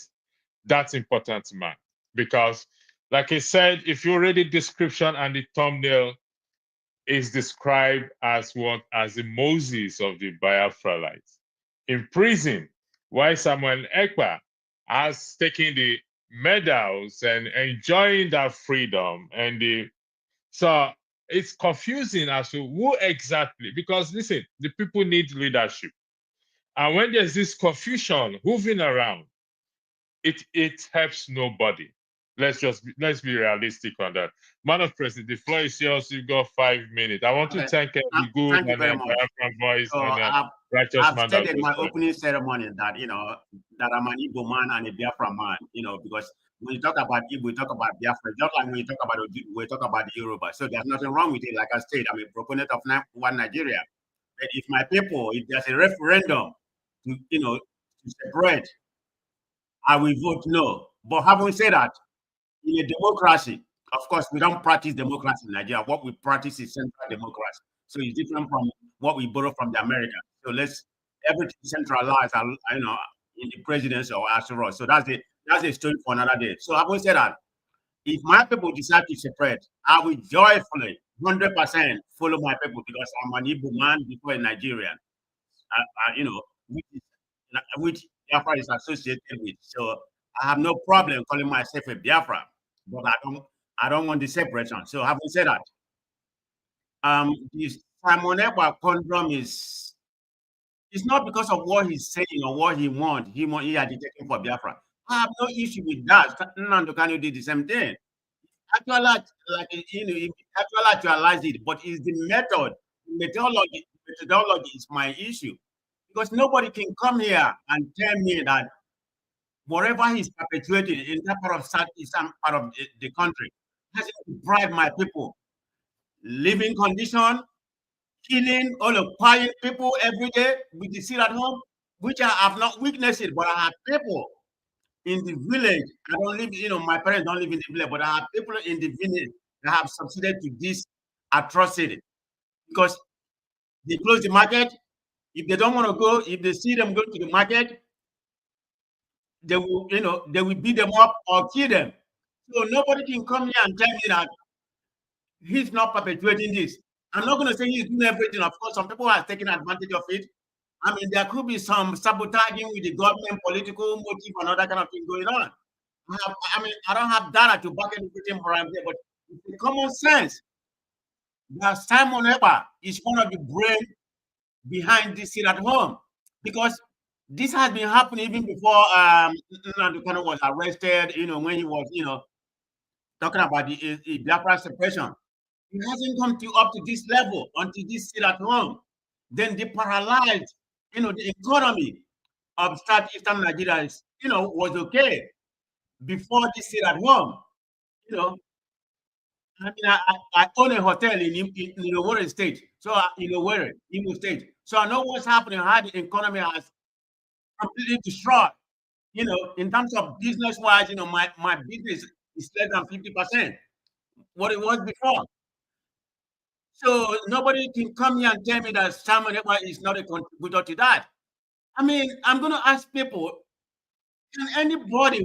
that important man, because, like I said, if you read the description and the thumbnail, is described as what? As the Moses of the Biafralites in prison, while Simon Ekpa has taken the medals and enjoying that freedom. So it's confusing as to who exactly, because listen, the people need leadership. And when there's this confusion moving around, it helps nobody. Let's be realistic on that. Man of President, the floor is yours. You've got 5 minutes. I want to thank the good Thank you very and much. Biafran voice So and righteous I've man. stated in my opening ceremony that that I'm an Igbo man and a Biafra man. Because when you talk about Igbo, we talk about Biafra. Just like when you talk about we talk about the Yoruba. So there's nothing wrong with it. Like I said, I'm a proponent of one Nigeria. But if my people, if there's a referendum to separate, I will vote no. But having said that, in a democracy, of course, we don't practice democracy in Nigeria. What we practice is central democracy. So it's different from what we borrow from the Americans. So everything centralized, in the presidency or asteroid. So that's a story for another day. So having said that, if my people decide to separate, I will joyfully 100% follow my people, because I'm an Igbo man before a Nigerian, which Biafra is associated with. So I have no problem calling myself a Biafra, but I don't want the separation. So having said that, this Simon Ekpa conundrum is not because of what he's saying or what he wants. He agitating for Biafra. I have no issue with that. Nnamdi Kanu did the same thing. Actually actualize it, but it's the methodology is my issue, because nobody can come here and tell me that whatever he's perpetuating in that part of southeastern part of the country has deprived my people living condition, killing, occupying people every day with the seat at home, which I have not witnessed it, but I have people in the village. I don't live, my parents don't live in the village, but I have people in the village that have succeeded to this atrocity, because they close the market. If they don't want to go, if they see them go to the market, they will beat them up or kill them. So nobody can come here and tell me that he's not perpetuating this. I'm not going to say he's doing everything. Of course, some people are taking advantage of it. I mean, there could be some sabotaging with the government, political motive, and other kind of thing going on. I don't have data to back everything for there, but the common sense that Simon Ekpa is one of the brain behind this sit at home, because this has been happening even before Nnamdi Kanu was arrested. When he was talking about the Biafra separation, it hasn't come up to this level until this sit at home. Then they paralyzed, the economy of southeastern Nigeria, was okay before this sit at home. I own a hotel in Owerri State, so Imo State. So I know what's happening, how the economy has completely destroyed. In terms of business-wise, my business is less than 50% what it was before. So nobody can come here and tell me that Simon Ekpa is not a contributor to that. I mean, I'm going to ask people, can anybody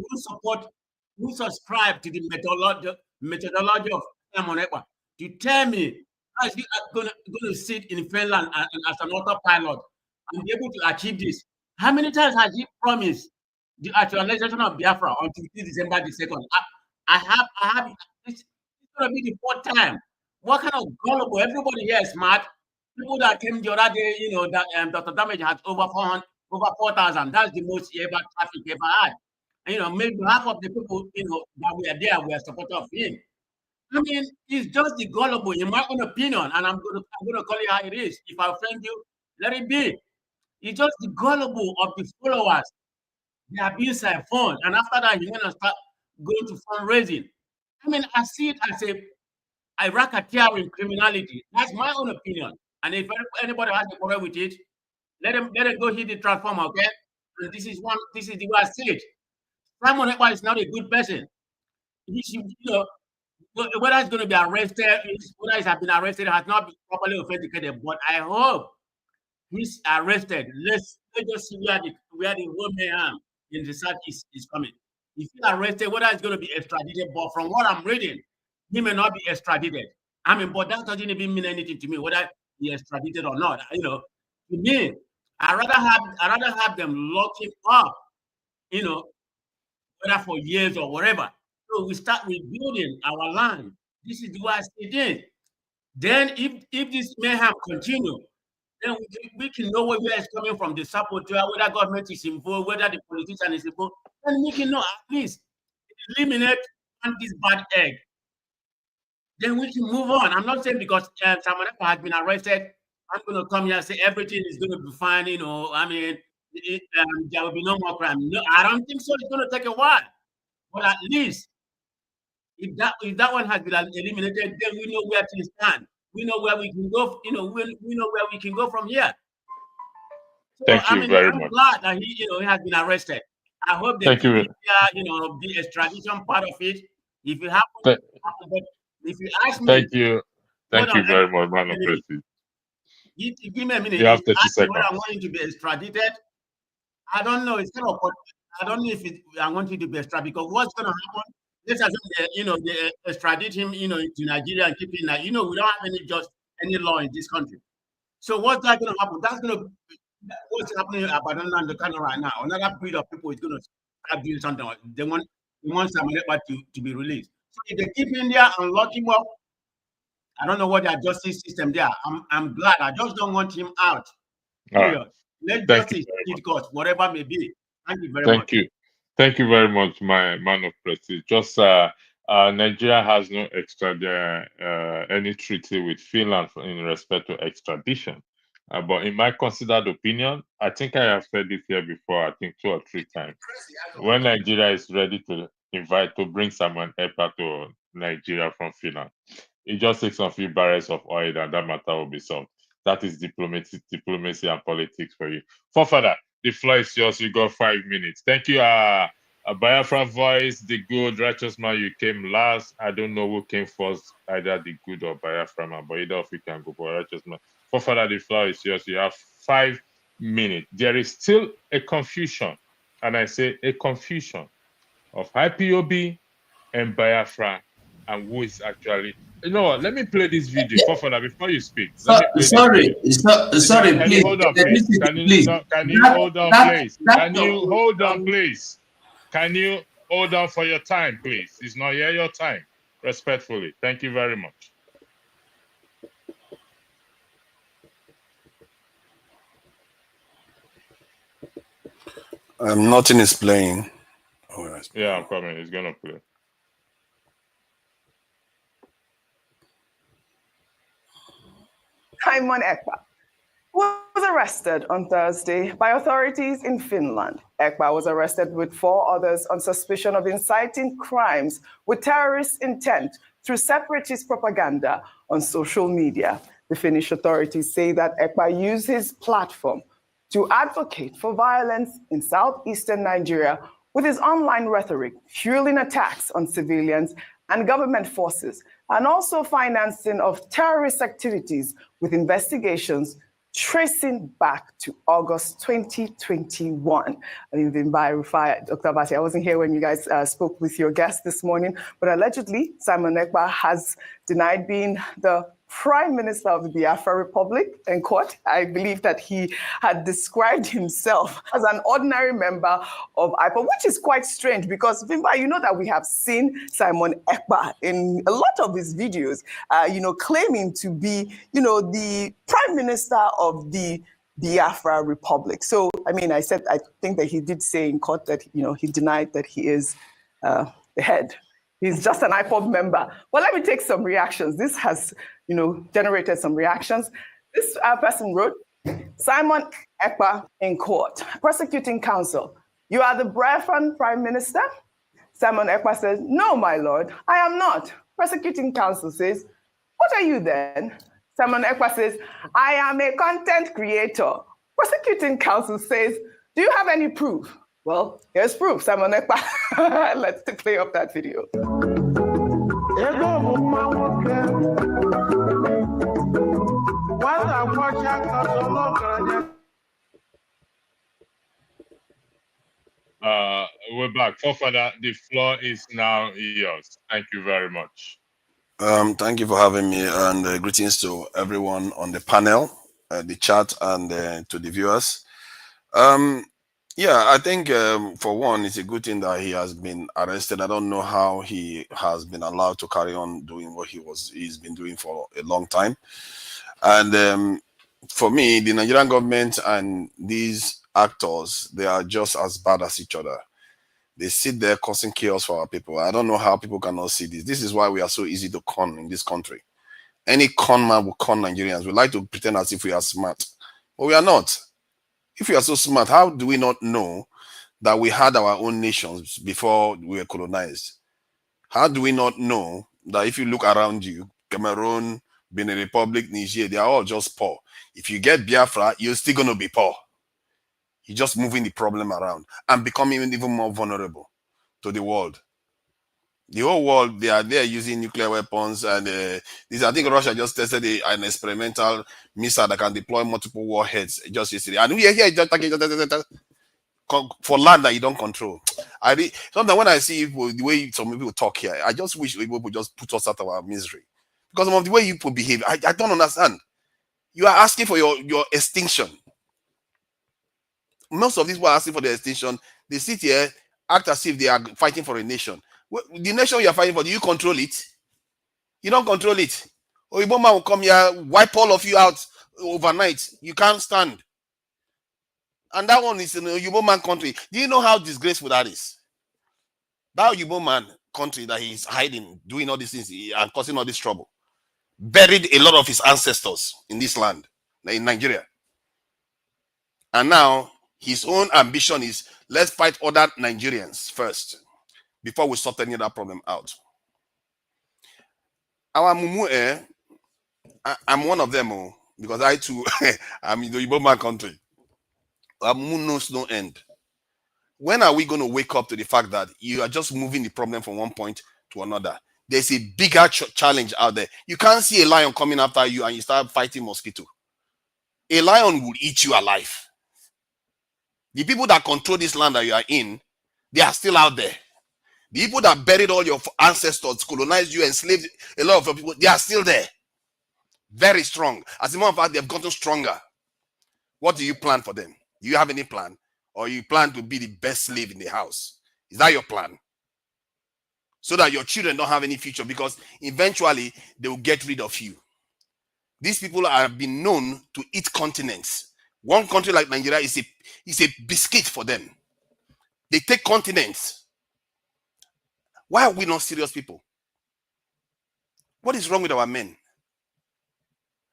who subscribe to the methodology of Simon Ekpa to tell me how is he going to sit in Finland as an autopilot and be able to achieve this? How many times has he promised the actualization of Biafra until December the 2nd? I have. It's going to be the 4th time. What kind of gullible? Everybody here is smart. People that came the other day, that Dr. Damage has over 4,000. That's the most traffic ever had. you know, maybe half of the people, you know, that were there were supporters of him. I mean, it's just the gullible, in my own opinion, and I'm gonna call it how it is. If I offend you, let it be. It's just the gullible of the followers. They are being siphoned, and after that, you're gonna start going to fundraising. I mean, I see it as a racketeering criminality. That's my own opinion. And if anybody has a problem with it, let them go hit the transformer, okay? And this is the way I see it. Simon Ekpa is not a good person. He should, you know, whether he's going to be arrested, whether he's been arrested, has not been properly authenticated. But I hope he's arrested. Let's just see where the whole mayhem in the southeast is coming. If he's arrested, whether he's going to be extradited, but from what I'm reading, he may not be extradited. I mean, but that doesn't even mean anything to me, whether he extradited or not. You know, to me, I'd rather have them lock him up, you know, whether for years or whatever. So we start rebuilding our land. This is the way I see it. Then if this mayhem continue, then we can know where it's coming from, the saboteur, whether government is involved, whether the politician is involved, and we can know at least eliminate this bad egg. Then we can move on. I'm not saying because Simon Ekpa has been arrested, I'm going to come here and say everything is going to be fine. You know, I mean, there will be no more crime. No, I don't think so. It's going to take a while. But at least if that one has been eliminated, then we know where to stand. We know where we can go. You know, we know where we can go from here. So, Thank you very much. I'm glad that he has been arrested. I hope they the extradition part of it. If you happen, but if you ask me, thank you very much, man of Prestige. Give me a minute. You have 30 seconds. When I'm going to be extradited, I don't know. It's kind of, I don't know if I want you to be extradited, because what's going to happen? Let's assume they extradite him, to Nigeria and keep him. We don't have any law in this country. So what's that going to happen? That's going to what's happening about Nnamdi Kanu right now. Another breed of people is going to start doing something. They want Simon Ekpa to be released. So if they keep him there and lock him up, I don't know what their justice system there. I'm glad. I just don't want him out. Right. Let justice take course, whatever may be. Thank you very much. Thank you very much, my man of Prestige. Just Nigeria has no any treaty with Finland in respect to extradition. But in my considered opinion, I think I have said it here before, I think 2 or 3 times. When Nigeria is ready to bring Simon Ekpa to Nigeria from Finland, it just takes a few barrels of oil and that matter will be solved. That is diplomacy and politics for you. Forefather, the floor is yours. You got 5 minutes. Thank you. A Biafra voice, the good, righteous man, you came last. I don't know who came first, either the good or Biafra man, but either of you can go for righteous man. Forefather, the floor is yours. You have 5 minutes. There is still a confusion, and I say a confusion of IPOB and Biafra, and who is actually. You know what? Let me play this video, Forefather, before you speak. Sorry, please. Can you hold on, please? Can you hold on, please? Can you hold on, please? Can you hold on for your time, please? It's not here your time. Respectfully. Thank you very much. Nothing is playing. Yeah, I'm coming. It's gonna play. Simon Ekpa was arrested on Thursday by authorities in Finland. Ekpa was arrested with 4 others on suspicion of inciting crimes with terrorist intent through separatist propaganda on social media. The Finnish authorities say that Ekpa used his platform to advocate for violence in southeastern Nigeria with his online rhetoric, fueling attacks on civilians and government forces, and also financing of terrorist activities with investigations tracing back to August 2021. Dr. Abati, I wasn't here when you guys spoke with your guest this morning, but allegedly Simon Ekpa has denied being the Prime Minister of the Biafra Republic in court. I believe that he had described himself as an ordinary member of IPOB, which is quite strange because, Vimba, you know that we have seen Simon Ekpa in a lot of his videos, claiming to be, the Prime Minister of the Biafra Republic. So, I mean, I think that he did say in court that, he denied that he is the head. He's just an IPOB member. Well, let me take some reactions. This has, generated some reactions. This person wrote, Simon Ekpa in court, prosecuting counsel. You are the Biafran Prime Minister? Simon Ekpa says, no, my lord, I am not. Prosecuting counsel says, what are you then? Simon Ekpa says, I am a content creator. Prosecuting counsel says, do you have any proof? Well, here's proof, Simon Ekpa. Let's play up that video. We're back. Father, the floor is now yours. Thank you very much. Thank you for having me, and greetings to everyone on the panel, the chat, and to the viewers. Yeah, I think for one, it's a good thing that he has been arrested. I don't know how he has been allowed to carry on doing what he's been doing for a long time. And for me, the Nigerian government and these actors, they are just as bad as each other. They sit there causing chaos for our people. I don't know how people cannot see this. This is why we are so easy to con in this country. Any con man will con Nigerians. We like to pretend as if we are smart, but we are not. If we are so smart, how do we not know that we had our own nations before we were colonized? How do we not know that if you look around you, Cameroon, Benin Republic, Niger, they are all just poor. If you get Biafra, you're still going to be poor. You're just moving the problem around and becoming even more vulnerable to the world. The whole world, they are there using nuclear weapons, and I think Russia just tested an experimental missile that can deploy multiple warheads just yesterday. And we are here just for land that you don't control. Sometimes when I see people, the way some people talk here, I just wish people would just put us out of our misery because of the way people behave. I don't understand. You are asking for your extinction. Most of these people are asking for their extinction. They sit here, act as if they are fighting for a nation. The nation you are fighting for, do you control it? You don't control it. Oyibo man will come here, wipe all of you out overnight. You can't stand. And that one is in a Oyibo man country. Do you know how disgraceful that is? That Oyibo man country that he is hiding, doing all these things and causing all this trouble, buried a lot of his ancestors in this land, in Nigeria. And now his own ambition is, let's fight other Nigerians first before we sort any other problem out. Our mumu, I'm one of them, because I too, I'm in the Igbo man country. Our mumu knows no end. When are we going to wake up to the fact that you are just moving the problem from one point to another? There's a bigger challenge out there. You can't see a lion coming after you and you start fighting mosquito. A lion will eat you alive. The people that control this land that you are in, they are still out there. The people that buried all your ancestors, colonized you, enslaved a lot of your people, they are still there. Very strong. As a matter of fact, they have gotten stronger. What do you plan for them? Do you have any plan? Or you plan to be the best slave in the house? Is that your plan? So that your children don't have any future, because eventually they will get rid of you. These people have been known to eat continents. One country like Nigeria is a biscuit for them. They take continents. Why are we not serious people? What is wrong with our men?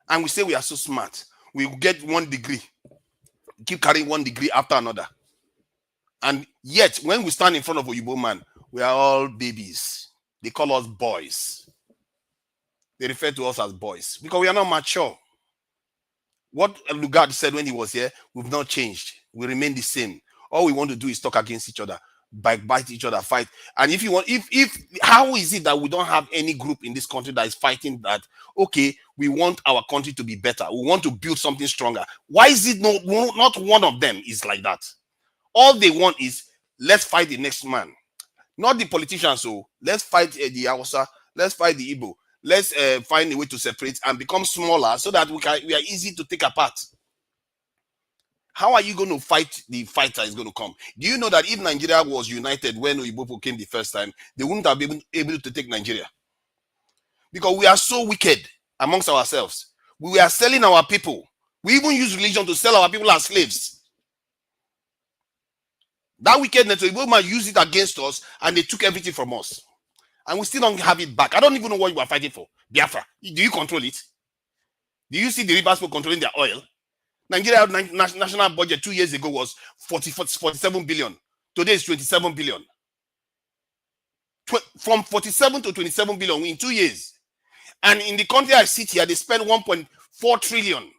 And we say we are so smart. We get 1 degree. Keep carrying 1 degree after another. And yet, when we stand in front of Oyibo man, we are all babies. They call us boys. They refer to us as boys because we are not mature. What Lugard said when he was here, we've not changed. We remain the same. All we want to do is talk against each other, bite each other, fight. And if you want, how is it that we don't have any group in this country that is fighting that, okay, we want our country to be better. We want to build something stronger. Why is it not one of them is like that? All they want is, let's fight the next man. Not the politicians. So let's fight the Hausa. Let's fight the Igbo. Let's find a way to separate and become smaller so that we are easy to take apart. How are you going to fight the fight that is going to come? Do you know that if Nigeria was united when Oyibo came the first time, they wouldn't have been able to take Nigeria? Because we are so wicked amongst ourselves. We are selling our people We even use religion to sell our people as slaves. That wickedness, the Igbo man used it against us, and they took everything from us. And we still don't have it back. I don't even know what you are fighting for. Biafra. Do you control it? Do you see the rivers for controlling their oil? Nigeria national budget 2 years ago was 47 billion. Today is 27 billion. From 47 to 27 billion in 2 years. And in the country I sit here, they spend 1.4 trillion.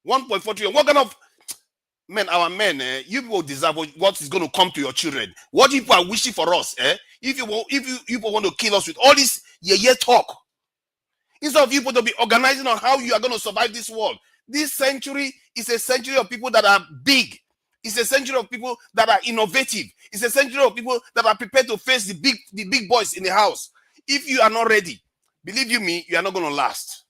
1.4 trillion. What kind of men, our men, you people deserve what is going to come to your children. What people are wishing for us, if you want to kill us with all this talk, instead of you people to be organizing on how you are going to survive this world. This century is a century of people that are big. It's a century of people that are innovative. It's a century of people that are prepared to face the big boys in the house. If you are not ready, believe you me, you are not going to last.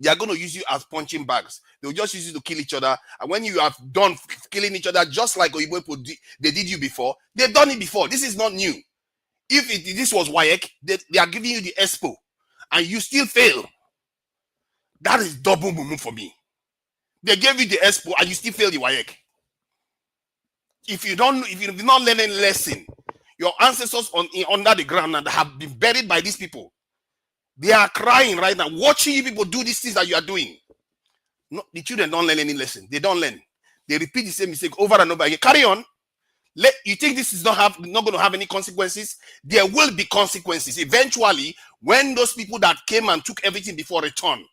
They are going to use you as punching bags. They will just use you to kill each other. And when you have done killing each other, just like Oyibo people they did you before, they've done it before. This is not new. If this was WAEC, they are giving you the expo, and you still fail. That is double mumu for me. They gave you the expo, and you still fail the WAEC. If you did not learn any lesson, your ancestors under the ground and have been buried by these people. They are crying right now, watching you people do these things that you are doing. No, the children don't learn any lesson. They don't learn. They repeat the same mistake over and over again. Carry on. You think this is not going to have any consequences? There will be consequences. Eventually, when those people that came and took everything before return,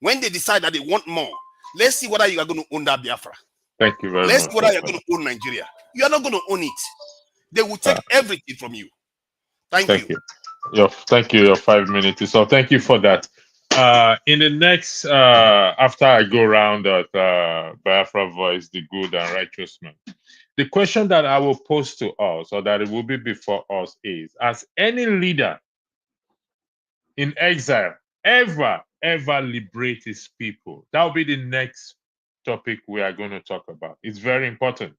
when they decide that they want more, let's see whether you are going to own that Biafra. Thank you very much. Let's see whether you are going to own Nigeria. You are not going to own it. They will take everything from you. Thank you. Thank you. Your 5 minutes. So thank you for that. In the next, after I go around at Biafra Voice, the good and righteous man, the question that I will pose to us, or that it will be before us, is: as any leader in exile ever liberate his people? That will be the next topic we are going to talk about. It's very important.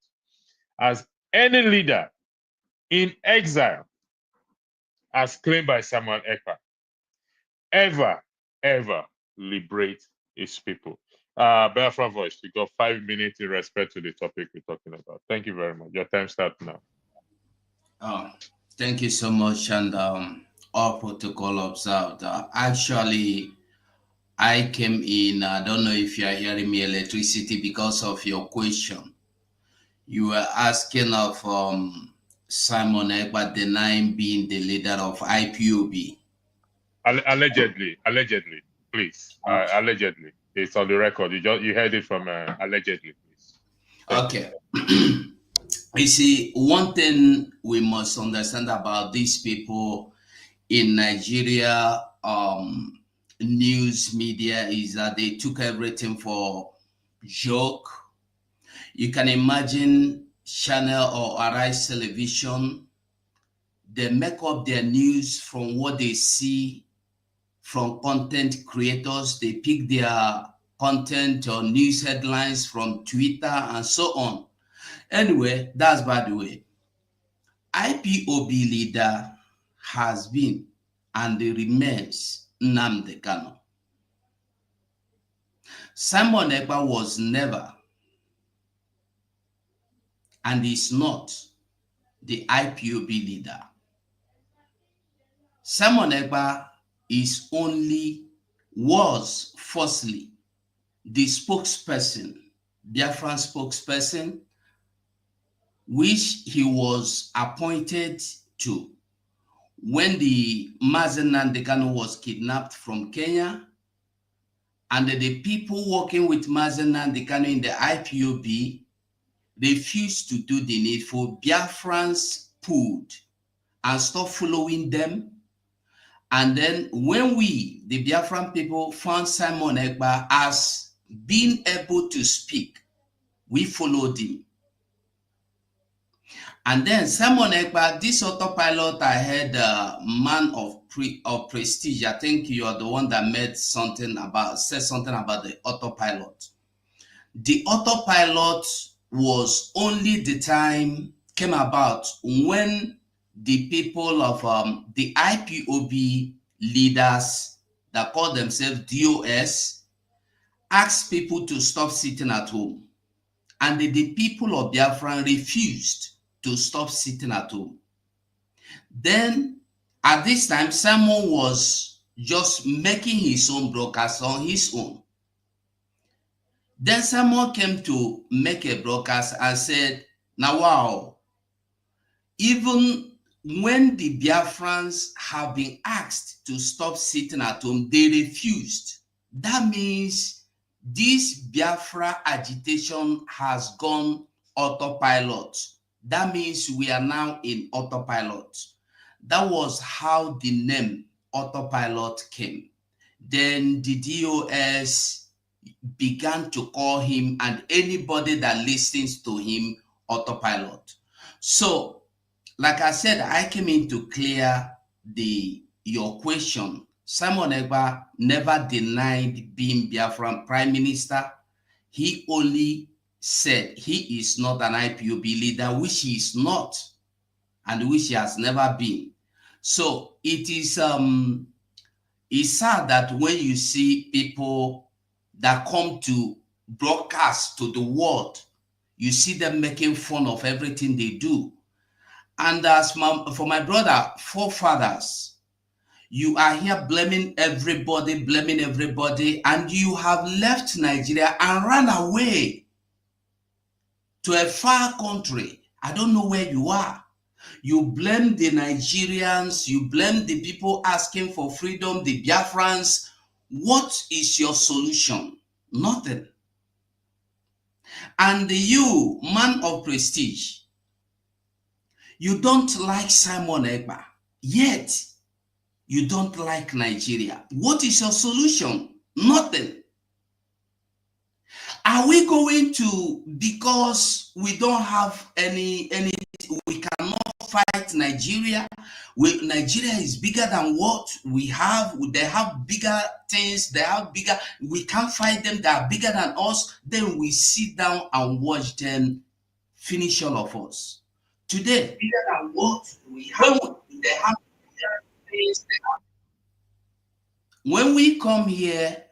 As any leader in exile, as claimed by Simon Ekpa, ever liberate his people? Biafra Voice, you got 5 minutes in respect to the topic we're talking about. Thank you very much. Your time starts now. Thank you so much, and all protocol observed. Actually, I came in, I don't know if you are hearing me, electricity, because of your question. You were asking of Simon Ekpa denying being the leader of IPOB. Allegedly, please. Allegedly. It's on the record. You heard it from allegedly, please. Okay. You see, one thing we must understand about these people in Nigeria, news media, is that they took everything for joke. You can imagine Channel or Arise Television, they make up their news from what they see from content creators. They pick their content or news headlines from Twitter and so on. Anyway, that's by the way. IPOB leader has been and remains Nnamdi Kanu. Simon Ekpa was never and is not the IPOB leader. Simon Ekpa was firstly the spokesperson, Biafran spokesperson, which he was appointed to when the Nnamdi Kanu was kidnapped from Kenya, and the people working with Nnamdi Kanu in the IPOB refused to do the needful. Biafrans pulled and stopped following them. And then when the Biafran people, found Simon Ekpa as being able to speak, we followed him. And then Simon Ekpa, this autopilot, I heard man of prestige. I think you are the one that said something about the autopilot. The autopilot was only the time came about when the people of the IPOB leaders that call themselves DOS asked people to stop sitting at home. And the people of Biafra refused to stop sitting at home. Then, at this time, Simon was just making his own broadcast on his own. Then Simon came to make a broadcast and said, now wow, even when the Biafrans have been asked to stop sitting at home, they refused. That means this Biafra agitation has gone autopilot. That means we are now in autopilot. That was how the name autopilot came. Then the DOS began to call him and anybody that listens to him autopilot. So, like I said, I came in to clear your question. Simon Ekpa never denied being Biafran Prime Minister. He only said he is not an IPOB leader, which he is not, and which he has never been. So it is it's sad that when you see people that come to broadcast to the world, you see them making fun of everything they do. And as for my brother, forefathers, you are here blaming everybody, and you have left Nigeria and ran away to a far country. I don't know where you are. You blame the Nigerians, you blame the people asking for freedom, the Biafrans. What is your solution? Nothing. And you, man of prestige, you don't like Simon Ekpa, yet you don't like Nigeria. What is your solution? Nothing. Are we going to, because we don't have any we cannot fight Nigeria? Nigeria is bigger than what we have. They have bigger things. They have bigger. We can't fight them. They are bigger than us. Then we sit down and watch them finish all of us. Today, bigger than what we have. They have bigger things. When we come here,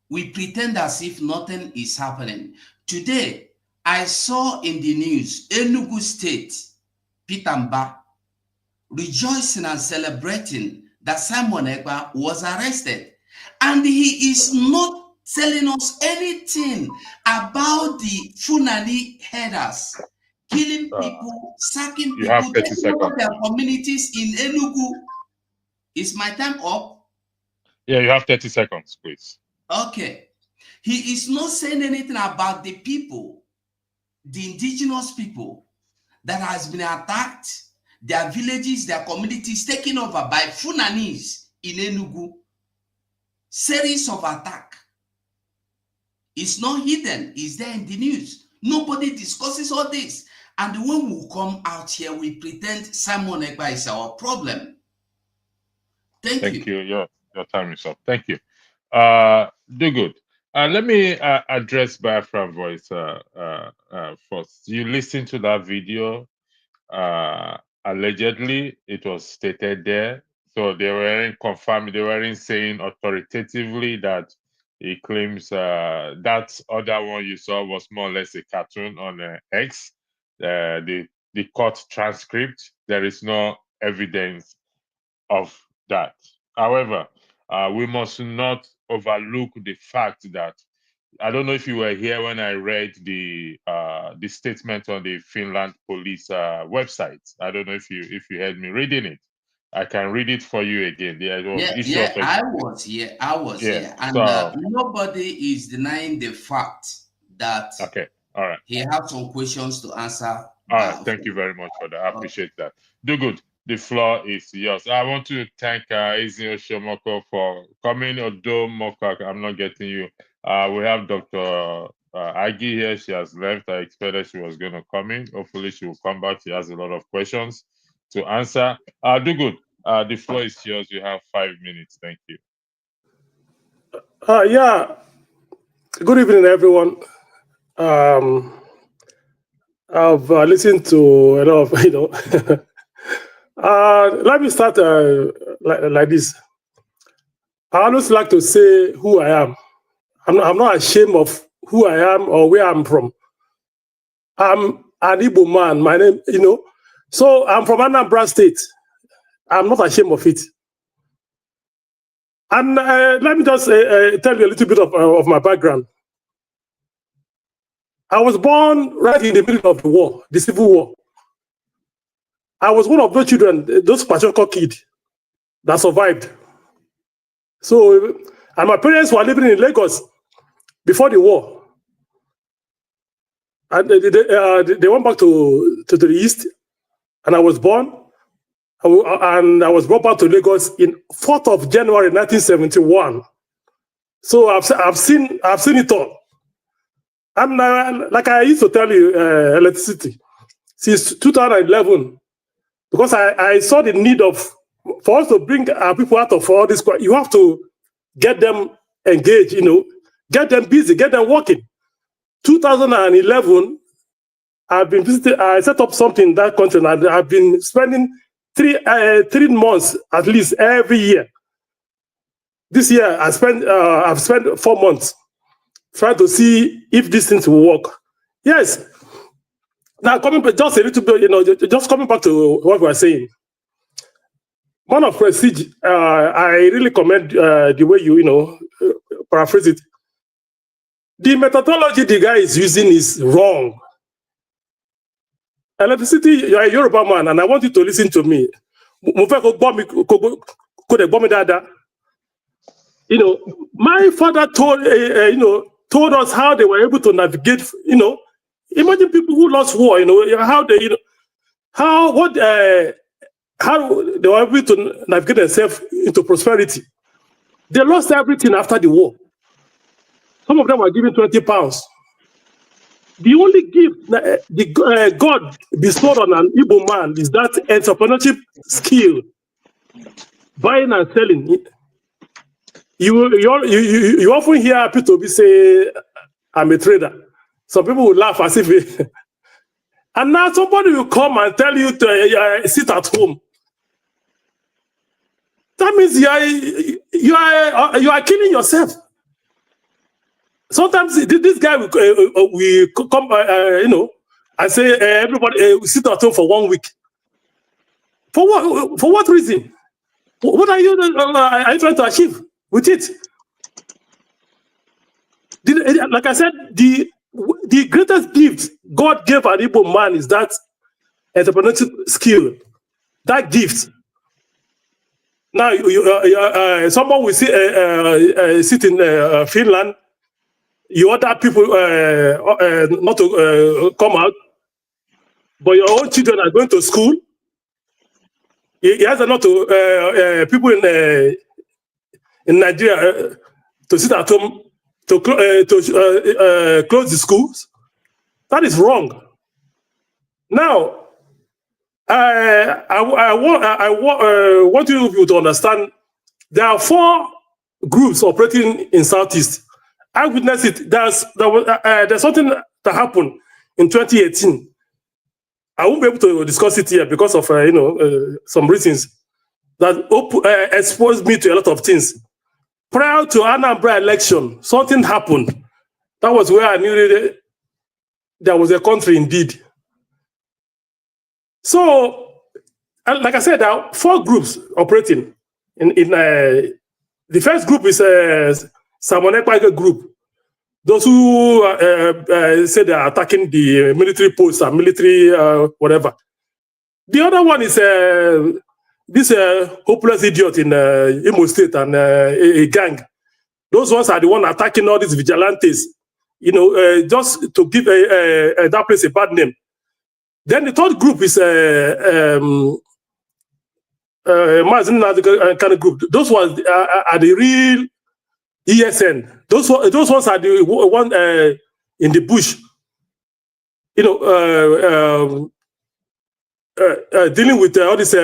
we pretend as if nothing is happening. Today, I saw in the news, Enugu State, Pitamba, rejoicing and celebrating that Simon Ekpa was arrested. And he is not telling us anything about the Fulani headers, killing people, sacking You have people, 30 taking over seconds. their communities in Enugu. Is my time up? Yeah, you have 30 seconds, please. Okay. He is not saying anything about the people, the indigenous people that has been attacked, their villages, their communities taken over by Funanis in Enugu. Series of attack. It's not hidden. It's there in the news. Nobody discusses all this. And when we come out here, we pretend Simon Ekpa is our problem. Thank you. Your time is up. Thank you. Do good. Let me address Biafra voice first. You listened to that video. Allegedly, it was stated there. So they weren't confirming, they weren't saying authoritatively that he claims that other one you saw was more or less a cartoon on X. The court transcript, there is no evidence of that. However, we must not overlook the fact that I don't know if you were here when I read the statement on the Finland police website. I don't know if you heard me reading it. I can read it for you again. I was here. And so, nobody is denying the fact that all right. He has some questions to answer. All right. Thank you very much for that. I appreciate that. Do good. The floor is yours. I want to thank Ezio Shomoko for coming. Although Mokak, I'm not getting you. We have Dr. Agi here. She has left. I expected she was going to come in. Hopefully, she will come back. She has a lot of questions to answer. Do good. The floor is yours. You have 5 minutes. Thank you. Yeah. Good evening, everyone. I've listened to a lot of, let me start like this. I always like to say who I am. I'm not ashamed of who I am or where I'm from. I'm an Igbo man. My name, so I'm from Anambra State. I'm not ashamed of it. And let me just tell you a little bit of my background. I was born right in the middle of the war, the Civil War. I was one of those children, those Pachoko kids that survived. So, and my parents were living in Lagos before the war. And they went back to the east, and I was born, and I was brought back to Lagos in 4th of January 1971. So I've seen it all. And like I used to tell you, electricity, since 2011, because I saw the need for us to bring our people out of all this. You have to get them engaged, get them busy, get them working. 2011, I've been visiting. I set up something in that country, and I've been spending 3 months at least every year. This year, I've spent 4 months trying to see if these things will work. Yes. Now, coming back just a little bit, just coming back to what we were saying. Man of Prestige, I really commend the way you paraphrase it. The methodology the guy is using is wrong. Electricity, you're a Yoruba man, and I want you to listen to me. My father told us how they were able to navigate. Imagine people who lost war. How they were able to navigate themselves into prosperity. They lost everything after the war. Some of them were given 20 pounds. The only gift God bestowed on an Igbo man is that entrepreneurship skill, buying and selling. You often hear people say, "I'm a trader." Some people will laugh as if, and now somebody will come and tell you to sit at home. That means you are killing yourself. Sometimes this guy will come, and say everybody sit at home for 1 week. For what? For what reason? What are you trying to achieve with it? Like I said, the greatest gift God gave an Igbo man is that entrepreneurship skill. That gift. Now, someone will sit in Finland. You order people not to come out, but your own children are going to school. He has a lot of people in Nigeria to sit at home to close the schools. That is wrong. Now, I want you to understand there are 4 groups operating in Southeast. I witnessed it. There's something that happened in 2018. I won't be able to discuss it here because of some reasons that exposed me to a lot of things. Prior to Anambra election, something happened. That was where I knew there was a country indeed. So, like I said, there are 4 groups operating. The first group is Simon Ekpa group. Those who say they are attacking the military posts and military whatever. The other one is this hopeless idiot in Imo State and a gang. Those ones are the one attacking all these vigilantes, just to give that place a bad name. Then the third group is Nnamdi Kanu group. Those ones are the real ESN. Those ones are the one in the bush, dealing with all these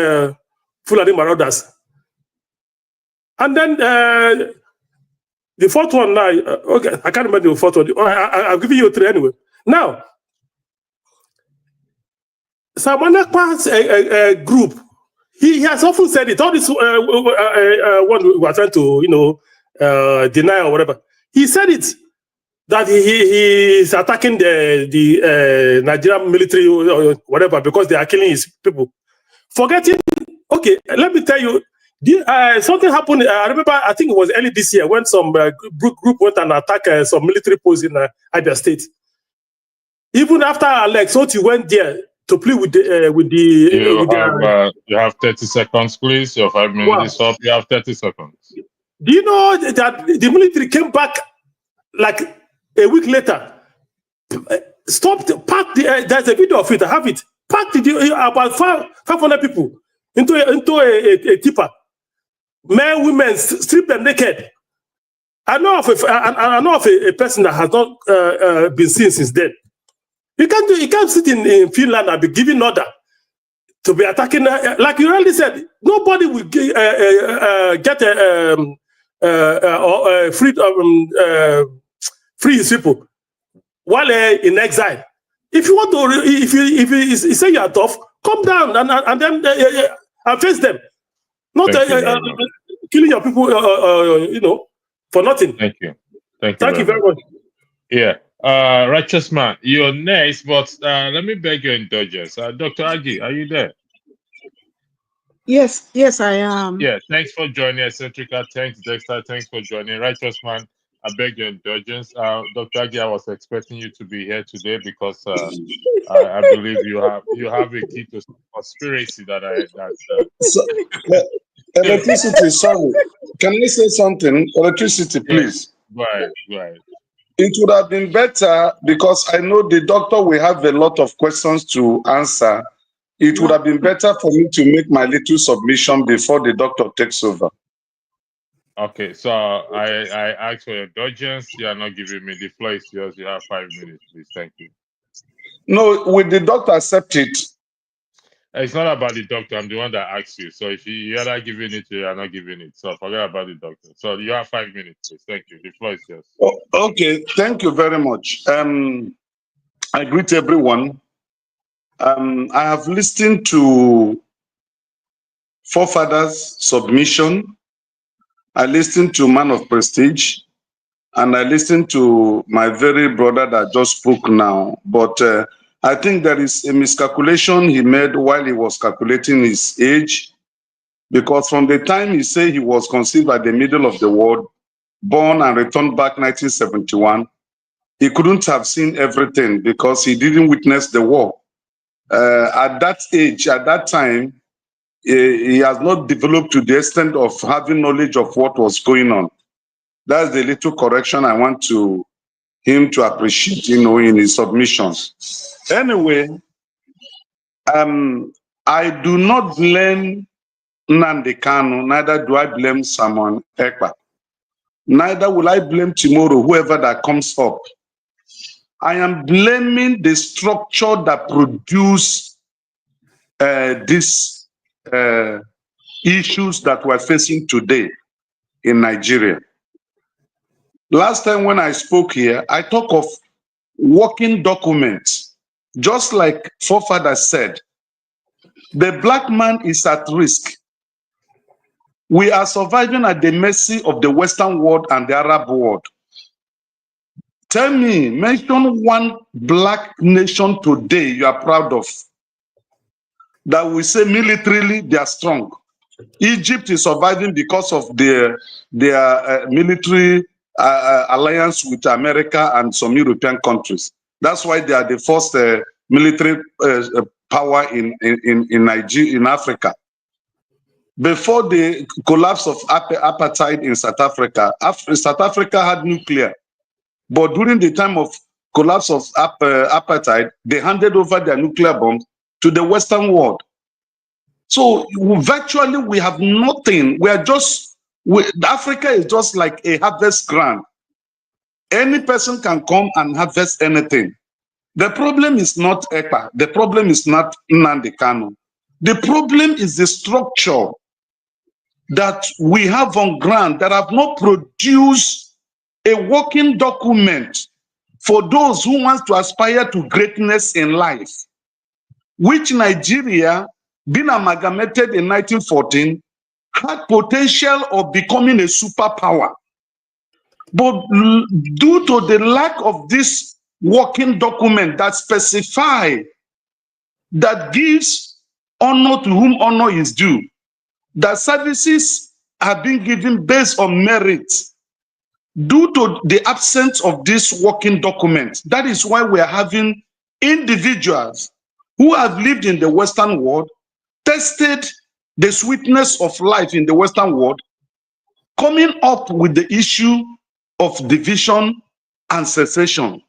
Fulani marauders. And then the fourth one now, okay, I can't remember the fourth one. I'll give you 3 anyway. Now, Simon Ekpa's group, he has often said it. All this one we are trying to, deny or whatever. He said it that he is attacking the Nigerian military or whatever because they are killing his people. Forgetting, okay, let me tell you, something happened. I remember, I think it was early this year when some group went and attacked some military posts in Abia State. Even after Alex Oti went there to plead with the. You have 30 seconds, please. Your 5 minutes is up. You have 30 seconds. Do you know that the military came back like a week later? Stopped, packed there's a video of it. I have it. Packed about 500 people into a tipper. Men, women, strip them naked. I know of a person that has not been seen since then. You can't sit in Finland and be giving order to be attacking. Like you already said, nobody will get free his people while in exile. If you want to, if you say you are tough, come down and then and face them. Not killing your people, for nothing. Thank you. Thank you very much. Yeah. Righteous man, you're next, but let me beg your indulgence. Dr. Agi, are you there? Yes, I am. Yeah, thanks for joining, Eccentrica. Thanks, Dexter. Thanks for joining. Righteous man, I beg your indulgence. Dr. Agi, I was expecting you to be here today because I believe you have a key to conspiracy electricity, sorry. Can I say something? Electricity, please. Right. It would have been better because I know the doctor will have a lot of questions to answer. It would have been better for me to make my little submission before the doctor takes over. Okay, so I ask for your indulgence. You are not giving me the floor. Is yours. You have 5 minutes, please. Thank you. No, will the doctor accept it? It's not about the doctor. I'm the one that asks you. So if you're not giving it, you are not giving it. So forget about the doctor. So you have 5 minutes, please. Thank you. The floor is yours. Oh, okay, thank you very much. I greet everyone. I have listened to forefathers' submission. I listened to Man of Prestige, and I listened to my very brother that just spoke now. But I think there is a miscalculation he made while he was calculating his age, because from the time he said he was conceived by the middle of the world, born and returned back 1971, he couldn't have seen everything because he didn't witness the war. At that age, at that time, he has not developed to the extent of having knowledge of what was going on. That's the little correction I want him to appreciate, in his submissions. Anyway, I do not blame Nnamdi Kanu, neither do I blame Simon Ekpa. Neither will I blame tomorrow whoever that comes up. I am blaming the structure that produced these issues that we're facing today in Nigeria. Last time when I spoke here, I talk of working documents. Just like forefathers said, the black man is at risk. We are surviving at the mercy of the Western world and the Arab world. Tell me, mention one black nation today you are proud of that we say militarily they are strong. Egypt is surviving because of their military alliance with America and some European countries. That's why they are the first military power in Nigeria, in Africa. Before the collapse of apartheid in South Africa, South Africa had nuclear. But during the time of collapse of apartheid, they handed over their nuclear bombs to the Western world. So virtually we have nothing. Africa is just like a harvest ground. Any person can come and harvest anything. The problem is not Ekpa. The problem is not Nnamdi Kanu. The problem is the structure that we have on ground that have not produced a working document for those who want to aspire to greatness in life, which Nigeria, being amalgamated in 1914, had potential of becoming a superpower. But due to the lack of this working document that specify, that gives honor to whom honor is due, that services are being given based on merit, due to the absence of this working document, that is why we are having individuals who have lived in the Western world, tested the sweetness of life in the Western world, coming up with the issue of division and secession.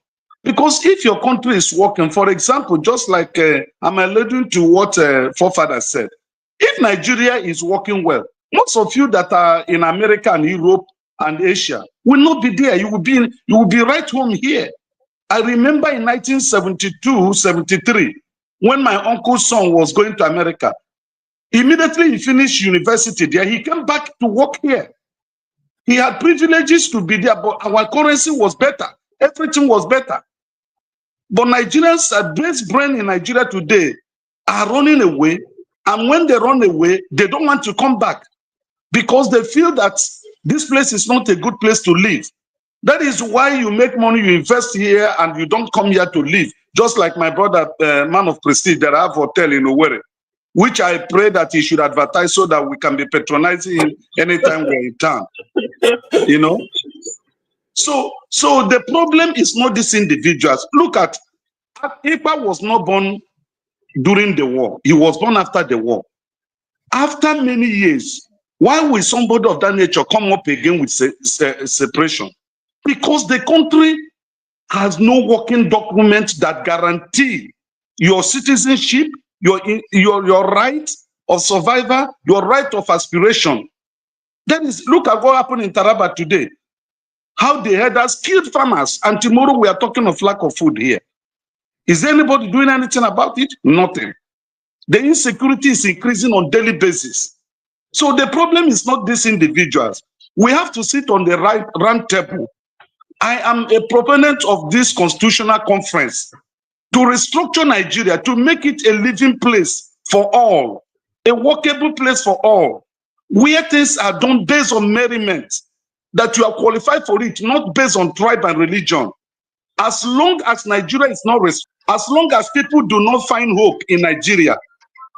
Because if your country is working, for example, just like I'm alluding to what forefathers said, if Nigeria is working well, most of you that are in America and Europe and Asia will not be there. You will be right home here. I remember in 1972, 73, when my uncle's son was going to America, immediately he finished university there, he came back to work here. He had privileges to be there, but our currency was better. Everything was better. But Nigerians, best brain in Nigeria today are running away. And when they run away, they don't want to come back because they feel that this place is not a good place to live. That is why you make money, you invest here, and you don't come here to live. Just like my brother, man of prestige, that I have hotel in Owerri, which I pray that he should advertise so that we can be patronizing him anytime we're in town. You know? So the problem is not these individuals. Look at Ekpa was not born during the war. He was born after the war. After many years, why will somebody of that nature come up again with separation? Because the country has no working document that guarantee your citizenship, your right of survival, your right of aspiration. That is, look at what happened in Taraba today. How they had us killed farmers, and tomorrow we are talking of lack of food here. Is anybody doing anything about it? Nothing. The insecurity is increasing on daily basis. So the problem is not these individuals. We have to sit on the right round table. I am a proponent of this constitutional conference to restructure Nigeria, to make it a living place for all, a workable place for all, where things are done based on merriment, that you are qualified for it, not based on tribe and religion. As long as Nigeria is not, as long as people do not find hope in Nigeria,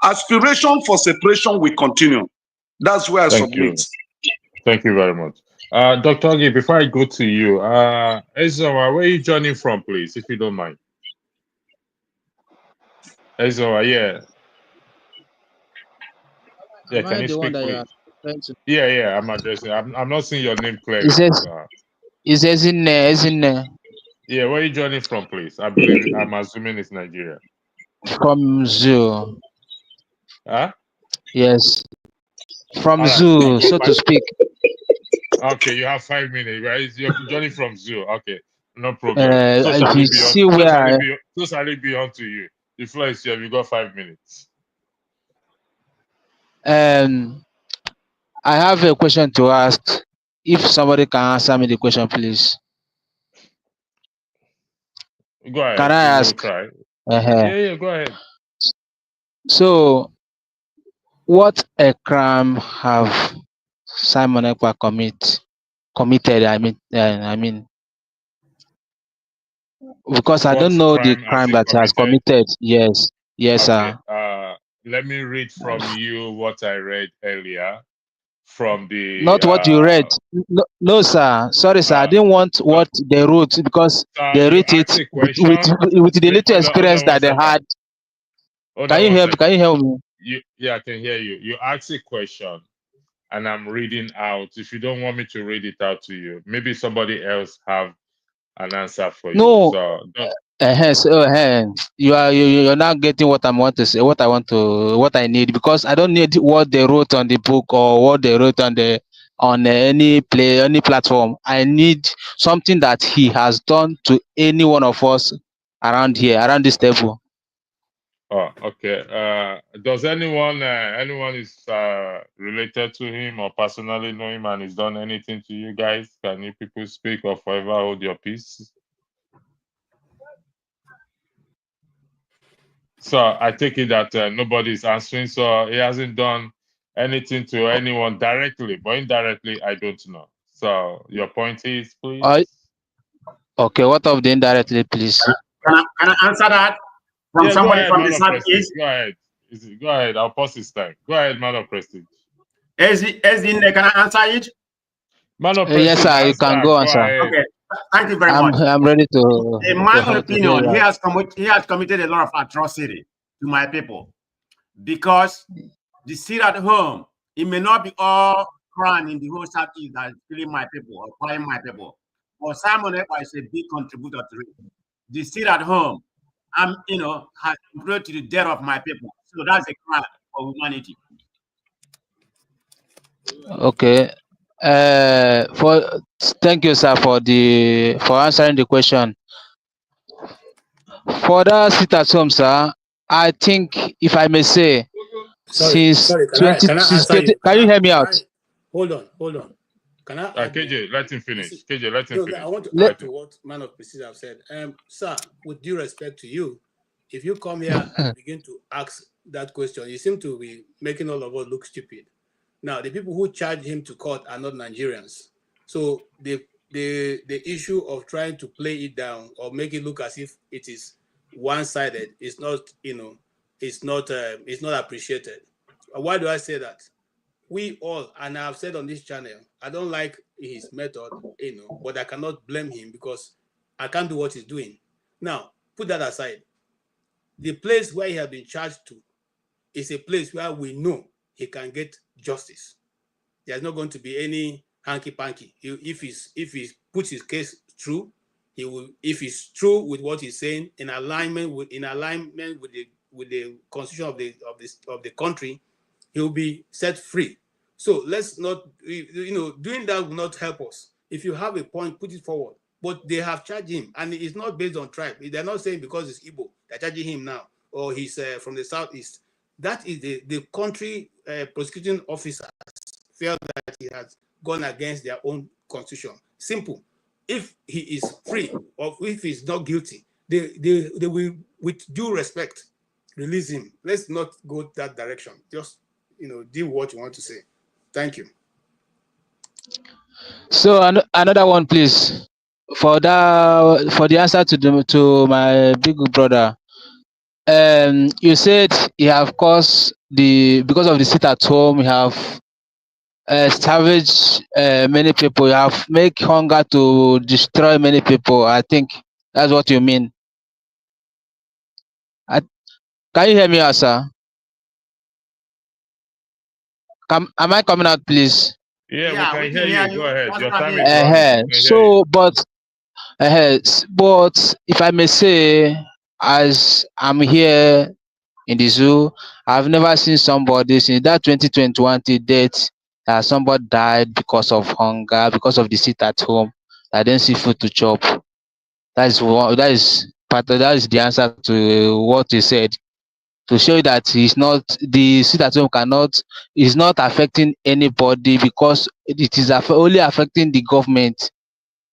aspiration for separation will continue. That's where I submit. Thank you very much. Dr. Ogi, before I go to you, Ezowa, where are you joining from, please, if you don't mind? Ezowa, yeah. Yeah, can you speak, please? Yeah, I'm addressing. I'm not seeing your name clearly. It says in yeah, where are you joining from, please? I'm assuming it's Nigeria. From Zoo. Huh? Yes. From All right. Zoo, so to speak. Okay, you have 5 minutes, right? You're joining from Zoo. Okay, no problem. So If you see where so shall it be on to you. The floor is here. You got 5 minutes. I have a question to ask. If somebody can answer me the question, please. Go ahead. Can I ask? Try. Uh-huh. Yeah, go ahead. So, what a crime have Simon Ekpa committed? I mean, because I don't know the crime that he has committed. Yes, okay. Sir. Let me read from you what I read earlier from the. Not what you read. No, sir. Sorry, sir. I didn't want what they wrote because they wrote it with the little experience that they had. Can you help me? Yeah, I can hear you. You asked a question, and I'm reading out. If you don't want me to read it out to you, maybe somebody else have an answer for No. you. So you're not getting what I want to say. What I need, because I don't need what they wrote on the book or what they wrote on any platform. I need something that he has done to any one of us around this table. Oh, okay. Does anyone is related to him or personally know him and he's done anything to you guys? Can you people speak or forever hold your peace? So I take it that nobody is answering. So he hasn't done anything to anyone directly, but indirectly, I don't know. So your point is, please. Okay, what of the indirectly, please? Can I answer that from Yeah, go somebody ahead, from the man of prestige. southeast? Go ahead. Go ahead. I'll pause this time. Go ahead, man of prestige. Can I answer it? Man of Yes, prestige, sir. You can answer. go Go on, sir. ahead. Okay, thank you very much. I'm ready to In my own to hear opinion, you he out. has committed a lot of atrocity to my people, because the seat at home, it may not be all crime in the whole southeast that is killing my people or killing my people, but Simon Ekpa is a big contributor to it. The seat at home, has contributed to the death of my people. So that's a crime for humanity. Okay. Thank you, sir, for answering the question. For that sit at home, sir, I think, if I may say, Sorry, since can I since answer 20, you? can you hear me out? Hold on. Can I add KJ, let him finish. KJ, let him No, finish. I want to Let- add to what Man of Precision have said. Sir, with due respect to you, if you come here and begin to ask that question, you seem to be making all of us look stupid. Now, the people who charge him to court are not Nigerians. So the issue of trying to play it down or make it look as if it is one-sided is not, it's not appreciated. Why do I say that? We all, and I've said on this channel, I don't like his method, but I cannot blame him because I can't do what he's doing. Now, put that aside. The place where he has been charged to is a place where we know he can get justice. There's not going to be any hanky-panky. If he puts his case through, he will. If he's true with what he's saying, in alignment with the constitution of the country, he will be set free. So let's not, doing that will not help us. If you have a point, put it forward. But they have charged him, and it's not based on tribe. They're not saying because it's Igbo, they're charging him now, or he's from the southeast. That is the country prosecuting officer felt that he has gone against their own constitution. Simple. If he is free, or if he's not guilty, they will, with due respect, release him. Let's not go that direction. Just do what you want to say. Thank you. So another one, please, for the answer to my big brother. You said you have caused because of the sit at home, you have savaged many people. You have make hunger to destroy many people. I think that's what you mean. Can you hear me, out, sir? Am I coming out, please? Yeah, Yeah, we we can can hear hear you. you. Go ahead. That's Your what I time mean. is running. We can hear you. So, but if I may say, as I'm here in the zoo, I've never seen somebody since that 2021 till date that somebody died because of hunger, because of the sit at home. I didn't see food to chop. That is the answer to what you said. To show you that it's not the sit at home is not affecting anybody, because it is only affecting the government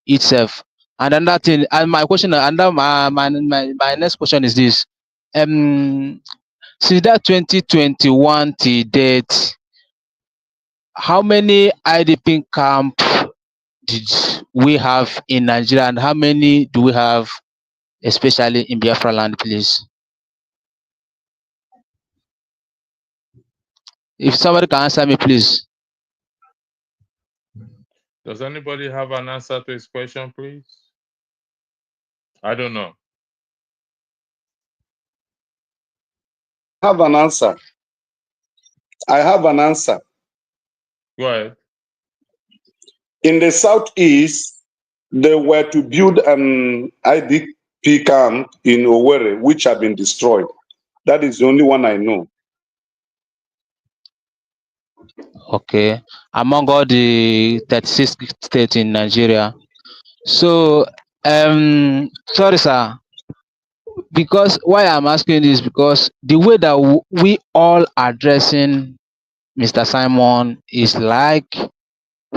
itself. And another thing, and my question, and my next question is this: since that 2021 till date, how many IDP camp did we have in Nigeria, and how many do we have, especially in Biafra land, please? If somebody can answer me, please. Does anybody have an answer to his question, please? I don't know. Have an answer. I have an answer. Go ahead. In the southeast, they were to build an IDP camp in Owerri, which have been destroyed. That is the only one I know. Okay, among all the 36 states in Nigeria. So, sorry, sir. Because why I'm asking this, because the way that we all addressing Mr. Simon is like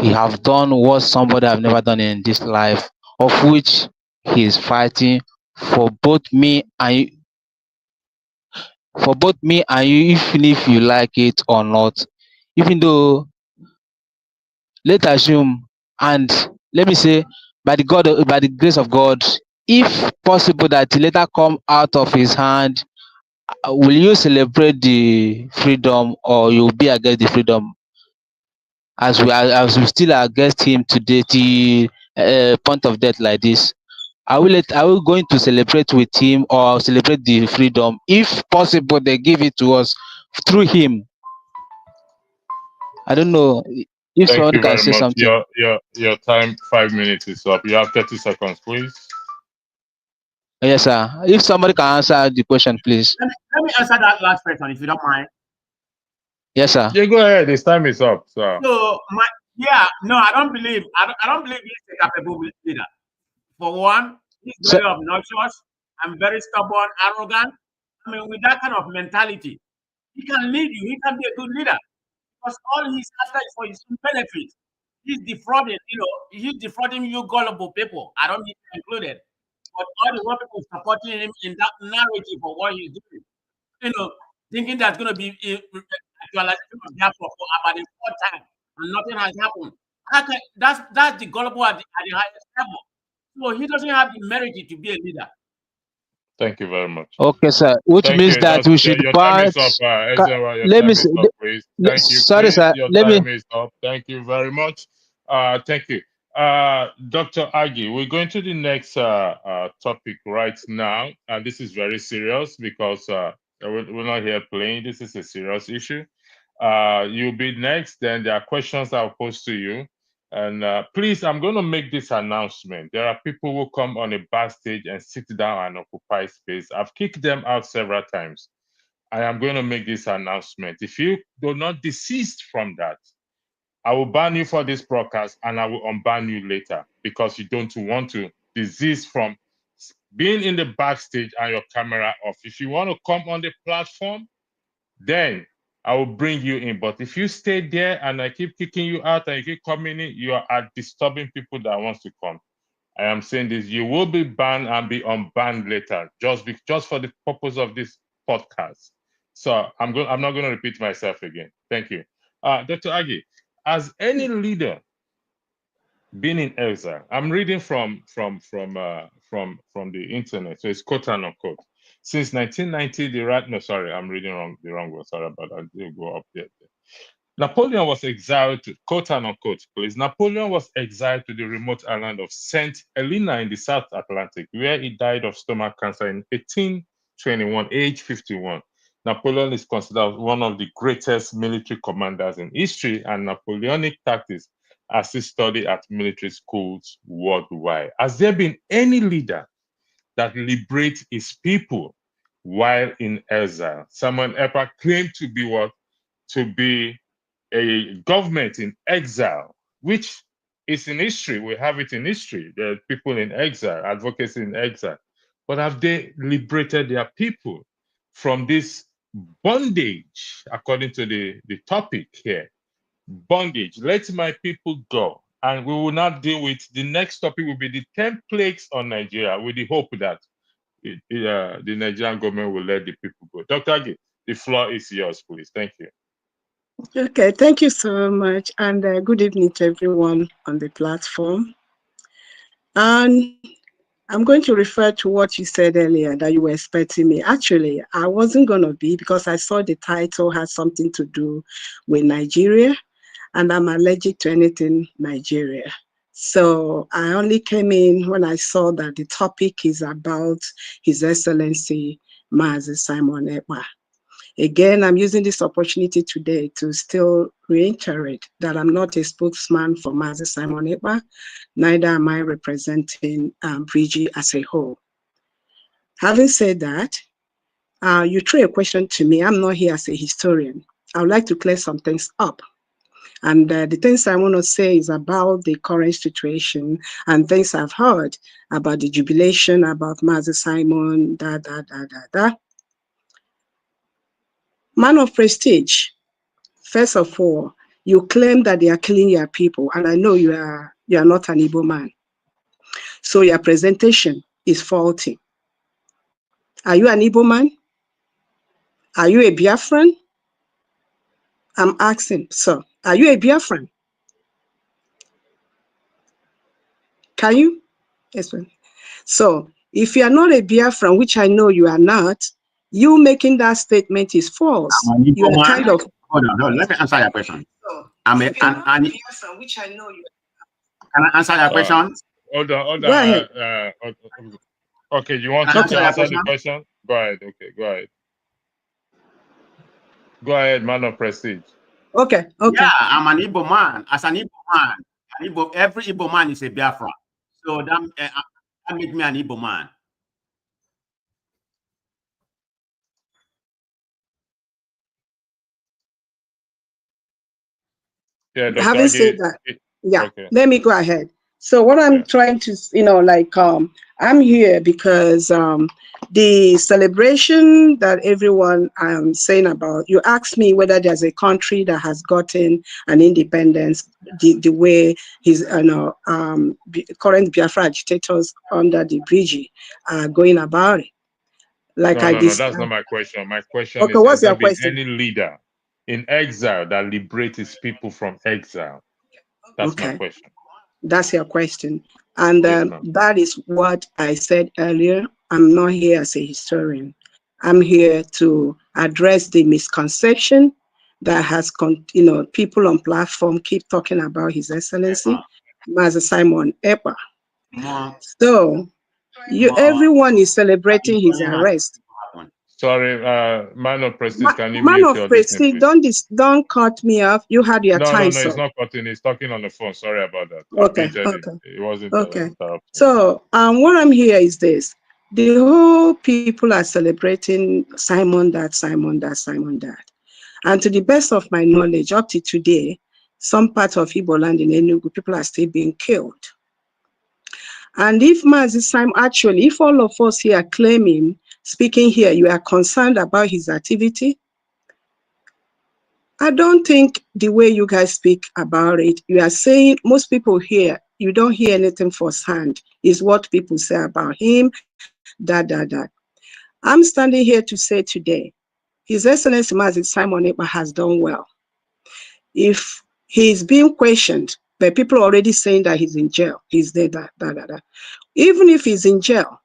he have done what somebody have never done in this life, of which he is fighting for both me and you, even if you like it or not. Even though, let's assume And let me say, by the grace of God, if possible that it later come out of his hand, will you celebrate the freedom or you'll be against the freedom? As we still are against him today, the point of death like this. Are we going to celebrate with him or celebrate the freedom? If possible, they give it to us through him. I don't know if Thank someone you can very say much. something. Your time, 5 minutes is up. You have 30 seconds, please. Yes, sir. If somebody can answer the question, please. Let me answer that last question if you don't mind. Yes, sir. Yeah, go ahead. His time is up. So So I don't believe he's a capable leader. For one, he's So, very obnoxious and very stubborn, arrogant. I mean, with that kind of mentality, he can lead you. He can be a good leader because all he's after is for his own benefit. He's defrauding you gullible people. I don't need to include it. But all the one people supporting him in that narrative of what he's doing, thinking that's going to be actualization of Biafra for about the fourth time and nothing has happened. That's the gullible at the highest level. So he doesn't have the merit to be a leader. thank you very much. okay, sir. Which Thank means you. that we should Your time ban. is up, Ezra. Your Let me. time is up, please. Thank you. Sorry, Please, sir. your Let me. time is up. Thank you very much. Thank you. Dr. Agi, we're going to the next topic right now. And this is very serious because we're not here playing. This is a serious issue. You'll be next. Then there are questions I'll pose to you. And please, I'm going to make this announcement. There are people who come on a backstage and sit down and occupy space. I've kicked them out several times. I am going to make this announcement. If you do not desist from that, I will ban you for this broadcast and I will unban you later because you don't want to desist from being in the backstage and your camera off. If you want to come on the platform, then I will bring you in. But if you stay there and I keep kicking you out and you keep coming in, you are disturbing people that wants to come. I am saying this, you will be banned and be unbanned later, just for the purpose of this podcast. So I'm not going to repeat myself again. Thank you. Dr. Agi, as any leader been in exile, I'm reading from the internet, so it's quote and unquote. Since 1990, I'm reading the wrong word. Sorry about that. I'll go up there. Napoleon was exiled to, quote and unquote, please. Napoleon was exiled to the remote island of St. Helena in the South Atlantic, where he died of stomach cancer in 1821, age 51. Napoleon is considered one of the greatest military commanders in history, and Napoleonic tactics are still studied at military schools worldwide. Has there been any leader that liberates his people while in exile? Simon Ekpa claimed to be what? To be a government in exile, which is in history. We have it in history. There are people in exile, advocacy in exile. But have they liberated their people from this bondage, according to the topic here? Bondage. Let my people go. And we will not deal with the next topic will be the 10 plagues on Nigeria with the hope that the Nigerian government will let the people go. Dr. Agi, the floor is yours, please. Thank you. Okay, thank you so much, and good evening to everyone on the platform. And I'm going to refer to what you said earlier that you were expecting me. Actually, I wasn't going to be because I saw the title has something to do with Nigeria, and I'm allergic to anything Nigeria. So I only came in when I saw that the topic is about His Excellency Mazi Simon Ekpa. Again, I'm using this opportunity today to still reiterate that I'm not a spokesman for Mazi Simon Ekpa, neither am I representing Bridgie as a whole. Having said that, you threw a question to me. I'm not here as a historian. I would like to clear some things up. And the things I want to say is about the current situation and things I've heard about the jubilation, about Mazi Simon, Man of prestige, first of all, you claim that they are killing your people, and I know you are not an Igbo man. So your presentation is faulty. Are you an Igbo man? Are you a Biafran? I'm asking, sir, are you a Biafran? Can you explain? So if you are not a Biafran, which I know you are not, you making that statement is false. I'm an You Igbo are man. kind of Hold on. Let me answer your question. I'm a, Biafran, which I know you can I answer your question? Hold on. Go ahead. Okay, you want Can I him answer to your answer the question? question? Go ahead. Okay, go ahead. Go ahead, man of prestige. Okay. Yeah, I'm an Igbo man. As an Igbo man, every Igbo man is a Biafra. So that makes me an Igbo man. Yeah, Dr. Having said that, yeah, Okay. let me go ahead. So what I'm trying to, I'm here because the celebration that everyone saying about, you asked me whether there's a country that has gotten an independence the way his current Biafra agitators under the bridge are going about it. Like No, I that's not my question. My question Okay, is, what's has there your been question? any leader in exile that liberates his people from exile? That's my Okay. question. That's your question. And Yes, ma'am. that is what I said earlier. I'm not here as a historian. I'm here to address the misconception that has, people on platform keep talking about His Excellency, Master Simon Ekpa. So everyone is celebrating his arrest. Sorry, man of prestige, can you Man mute of your listening, prestige, please? don't cut me off. You had your No, time, it's sir. not cutting. He's talking on the phone. Sorry about that. I Okay, muted okay. it. It wasn't Okay. interrupting. So what I'm here is this. The whole people are celebrating Simon that. And to the best of my knowledge, up to today, some part of Igbo land in Enugu, people are still being killed. And if Mazi Simon, actually, if all of us here are claiming, speaking here, you are concerned about his activity, I don't think the way you guys speak about it, you are saying, most people here, you don't hear anything firsthand, is what people say about him, that. I'm standing here to say today, His Excellency Mazi Simon Ekpa has done well. If he's being questioned, but people are already saying that he's in jail, he's there, that. Even if he's in jail,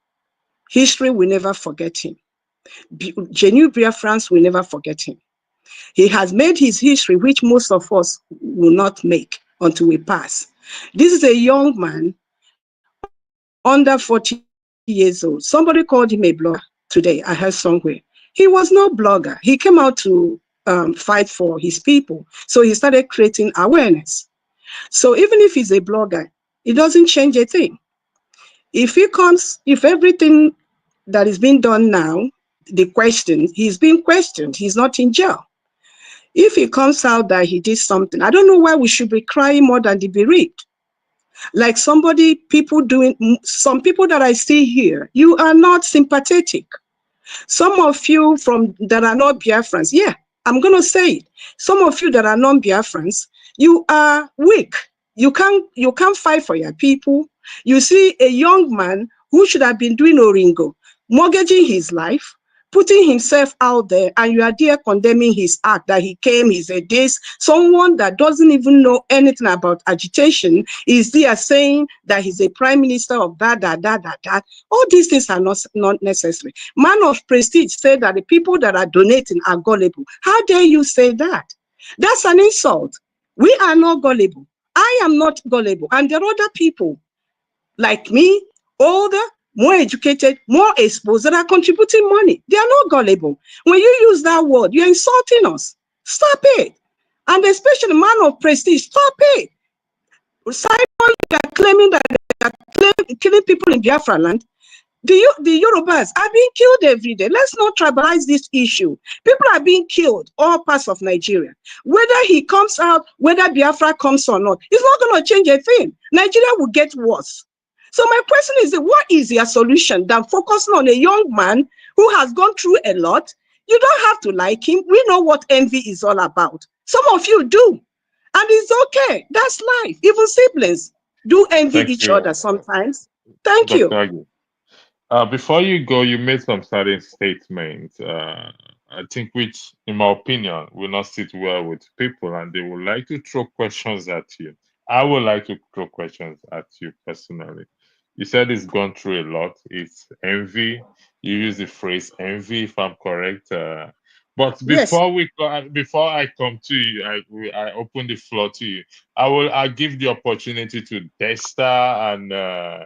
history will never forget him. Genuine Biafrans will never forget him. He has made his history, which most of us will not make until we pass. This is a young man, under 40 years old. Somebody called him a blogger today, I heard somewhere. He was no blogger. He came out to fight for his people. So he started creating awareness. So even if he's a blogger, it doesn't change a thing. If everything that is being done now, he's being questioned, he's not in jail. If it comes out that he did something, I don't know why we should be crying more than the bereaved. Like some people that I see here, you are not sympathetic. Some of you that are not Biafrans, yeah, I'm going to say it. Some of you that are non-Biafrans, you are weak. You can't fight for your people. You see a young man who should have been doing Oringo, mortgaging his life, putting himself out there, and you are there condemning his act, that he came, he's a this. Someone that doesn't even know anything about agitation is there saying that he's a prime minister of that. All these things are not necessary. Man of prestige said that the people that are donating are gullible. How dare you say that? That's an insult. We are not gullible. I am not gullible. And there are other people like me, older, more educated, more exposed, that are contributing money. They are not gullible. When you use that word, you're insulting us. Stop it. And especially man of prestige, stop it. Simon, you are claiming that they are killing people in Biafra land. The Yorubas are being killed every day. Let's not tribalize this issue. People are being killed all parts of Nigeria. Whether he comes out, whether Biafra comes or not, it's not going to change a thing. Nigeria will get worse. So my question is, what is your solution than focusing on a young man who has gone through a lot? You don't have to like him. We know what envy is all about. Some of you do. And it's okay. That's life. Even siblings do envy each other sometimes. Thank you. Dr. Agi. Before you go, you made some certain statements, I think, which, in my opinion, will not sit well with people, and they would like to throw questions at you. I would like to throw questions at you personally. You said it's gone through a lot. It's envy. You use the phrase envy, if I'm correct. But Yes. before I come to you, I open the floor to you. I'll give the opportunity to Dexter and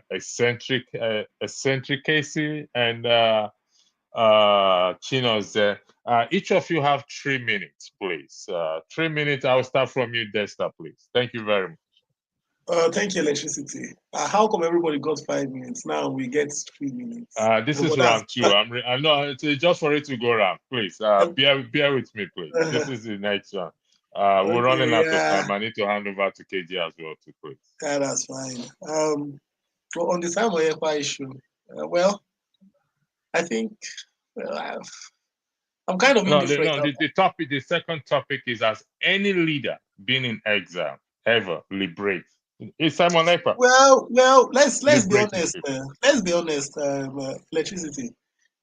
eccentric Casey and Chinos there. Each of you have 3 minutes, please. 3 minutes. I'll start from you, Dexter, please. Thank you very much. Thank you, Electricity. How come everybody got 5 minutes? Now we get 3 minutes. This No, is but round two. I know it's just for it to go round. Please, bear with me, please. This is the next one. We're running okay, out of yeah, time. I need to hand over to KG as well, too, please. yeah, that's fine. On the Simon Ekpa issue, well, I think I'm kind of indifferent. The second topic is, has any leader been in exile ever liberate? It's Simon Ekpa. Well, let's be Liberating honest. people. Let's be honest. Electricity.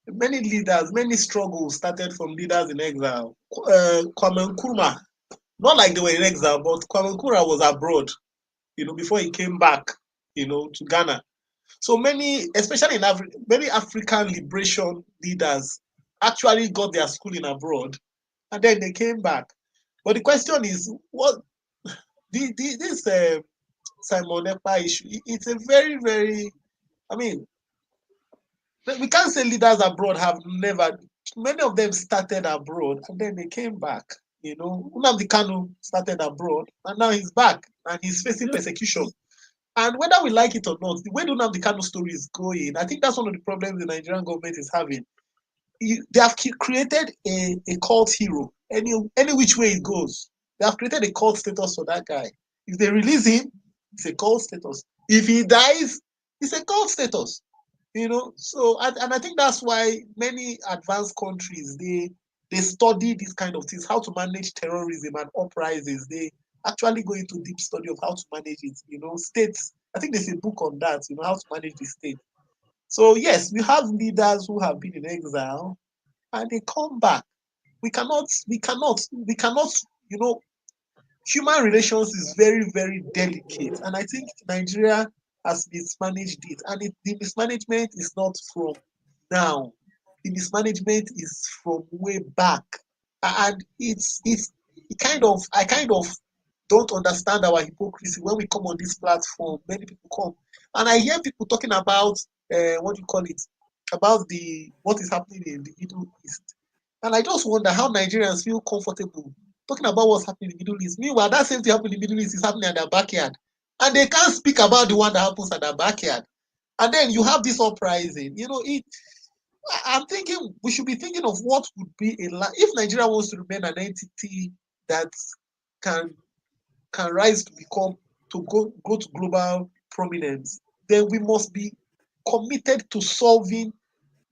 Many leaders, many struggles started from leaders in exile. Kwame Nkrumah, not like they were in exile, but Kwame Nkrumah was abroad, before he came back, to Ghana. So many, especially in Africa, many African liberation leaders actually got their schooling abroad, and then they came back. But the question is, what this Simon Ekpa issue? It's a very, very. I mean, we can't say leaders abroad have never. Many of them started abroad and then they came back. Nnamdi Kanu started abroad and now he's back and he's facing persecution. And whether we like it or not, the way the Nnamdi Kanu story is going, I think that's one of the problems the Nigerian government is having. They have created a cult hero, any which way it goes. They have created a cult status for that guy. If they release him, it's a cult status. If he dies, it's a cult status. So and I think that's why many advanced countries they study these kind of things, how to manage terrorism and uprisings. They actually go into deep study of how to manage it. States. I think there's a book on that. How to manage the state. So yes, we have leaders who have been in exile, and they come back. We cannot. Human relations is very, very delicate, and I think Nigeria has mismanaged it. And the mismanagement is not from now. The mismanagement is from way back, and I kind of don't understand our hypocrisy when we come on this platform. Many people come, and I hear people talking about what do you call it, about what is happening in the Middle East, and I just wonder how Nigerians feel comfortable talking about what's happening in the Middle East. Meanwhile, that same thing happening in the Middle East is happening at their backyard. And they can't speak about the one that happens at their backyard. And then you have this uprising. I'm thinking we should be thinking of what would be if Nigeria wants to remain an entity that can rise to go to global prominence, then we must be committed to solving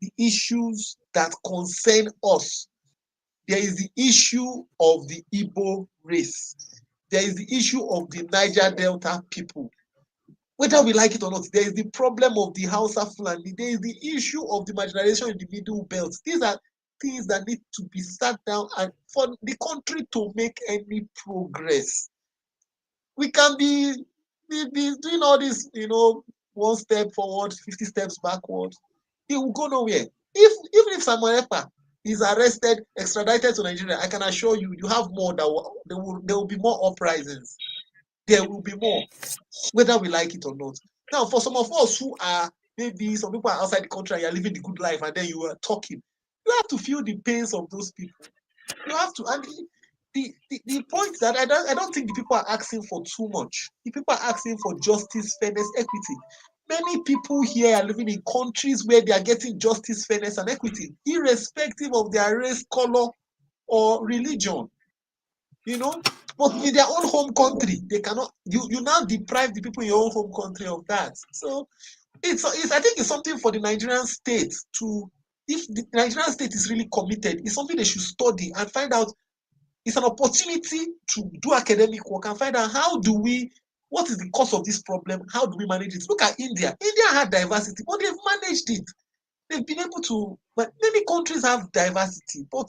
the issues that concern us. There is the issue of the Igbo race. There is the issue of the Niger Delta people. Whether we like it or not, there is the problem of the Hausa Fulani. There is the issue of the marginalization in the Middle Belt. These are things that need to be sat down and for the country to make any progress. We can be doing all this, 1 step forward, 50 steps backward. It will go nowhere. Even if Simon Ekpa is arrested, extradited to Nigeria, I can assure you, you have more there will be more uprisings. There will be more, whether we like it or not. Now, for some of us who are maybe some people are outside the country and you're living the good life, and then you are talking, you have to feel the pains of those people. You have to, and the point that I don't think the people are asking for too much. The people are asking for justice, fairness, equity. Many people here are living in countries where they are getting justice, fairness, and equity, irrespective of their race, color, or religion. But in their own home country, they cannot. You now deprive the people in your own home country of that. So I think it's something for the Nigerian state to. If the Nigerian state is really committed, it's something they should study and find out. It's an opportunity to do academic work and find out what is the cause of this problem? How do we manage it? Look at India. India had diversity, but they've managed it. They've been able to. But many countries have diversity, but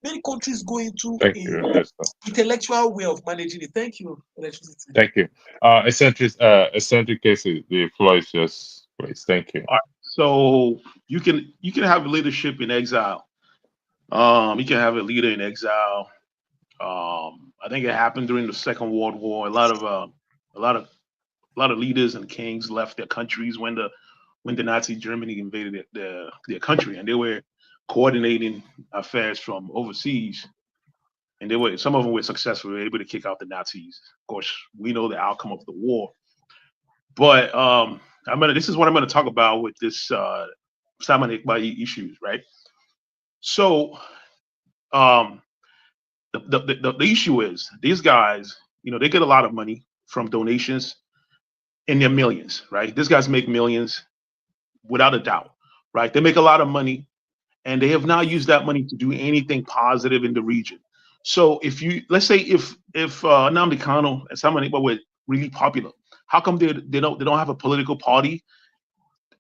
Many countries go into Thank a you, Esther. intellectual way of managing it. Thank you, electricity. Thank you. Eccentric cases, the floor is just please. Thank you. All right. So you can have leadership in exile. You can have a leader in exile. I think it happened during the Second World War. A lot of leaders and kings left their countries when the Nazi Germany invaded their country, and they were coordinating affairs from overseas. And some of them were successful, they were able to kick out the Nazis. Of course, we know the outcome of the war. But this is what I'm gonna talk about with this Simon Ekpa issues, right? So the issue is these guys, they get a lot of money from donations in their millions, right? These guys make millions without a doubt, right? They make a lot of money, and they have not used that money to do anything positive in the region. So let's say if Nnamdi Kanu and Simon Ekpa were really popular, how come they don't have a political party,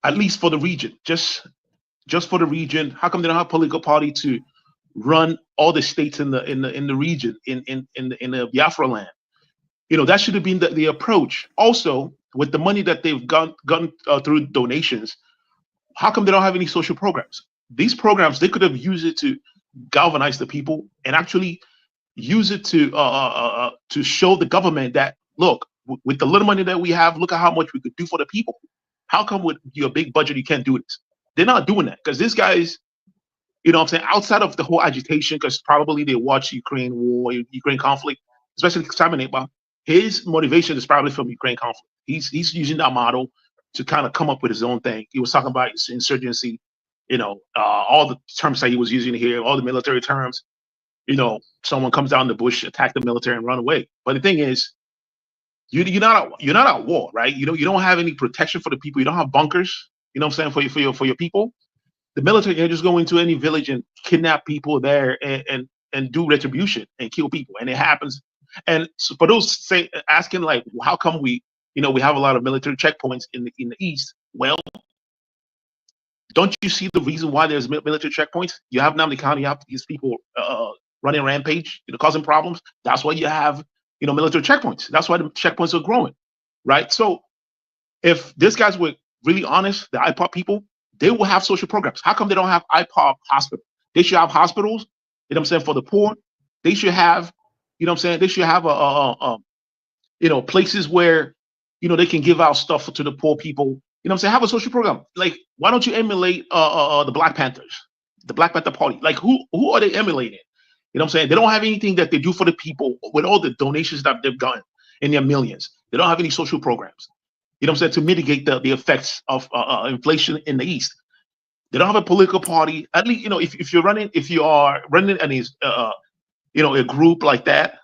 at least for the region, just for the region? How come they don't have a political party to run all the states in the region in the Biafra land? That should have been the approach. Also, with the money that they've gotten through donations, how come they don't have any social programs? These programs, they could have used it to galvanize the people and actually use it to show the government that, look, with the little money that we have, look at how much we could do for the people. How come with your big budget you can't do this? They're not doing that because these guys, what I'm saying, outside of the whole agitation, because probably they watch Ukraine war, Ukraine conflict, especially Simon Ekpa, his motivation is probably from Ukraine conflict. He's using that model to kind of come up with his own thing. He was talking about insurgency, all the terms that he was using here, all the military terms. Someone comes out in the bush, attack the military, and run away. But the thing is, you're not at war, right? You don't have any protection for the people. You don't have bunkers. You know what I'm saying, for your people. The military can just go into any village and kidnap people there and do retribution and kill people, and it happens. And so for those asking like, how come we have a lot of military checkpoints in the east? Well, don't you see the reason why there's military checkpoints? You have Nnamdi Kanu, you have these people running rampage, causing problems. That's why you have military checkpoints. That's why the checkpoints are growing, right? So if these guys were really honest, the IPOB people, they will have social programs. How come they don't have IPOB hospital? They should have hospitals, for the poor. They should have, they should have places where, they can give out stuff to the poor people. Have a social program. Like, why don't you emulate the Black Panthers, the Black Panther Party? Like, who are they emulating? They don't have anything that they do for the people with all the donations that they've gotten in their millions. They don't have any social programs. To mitigate the effects of inflation in the East. They don't have a political party. At least, if you are running any, a group like that,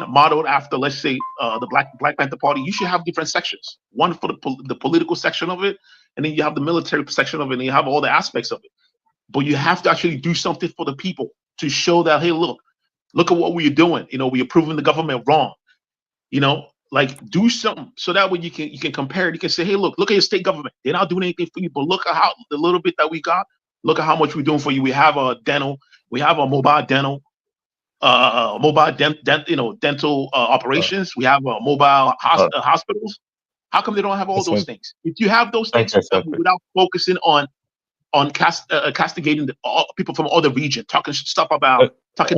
modeled after, let's say, the Black Panther Party, you should have different sections. One for the political section of it, and then you have the military section of it, and you have all the aspects of it. But you have to actually do something for the people to show that, hey, look at what we're doing. We're proving the government wrong. Like, do something so that way you can compare it. You can say, hey, look at your state government. They're not doing anything for you, but look at how the little bit that we got. Look at how much we're doing for you. We have a dental, we have a mobile dental, dental operations. We have mobile hospitals. How come they don't have all those things? If you have those things without focusing on castigating people from other regions, talking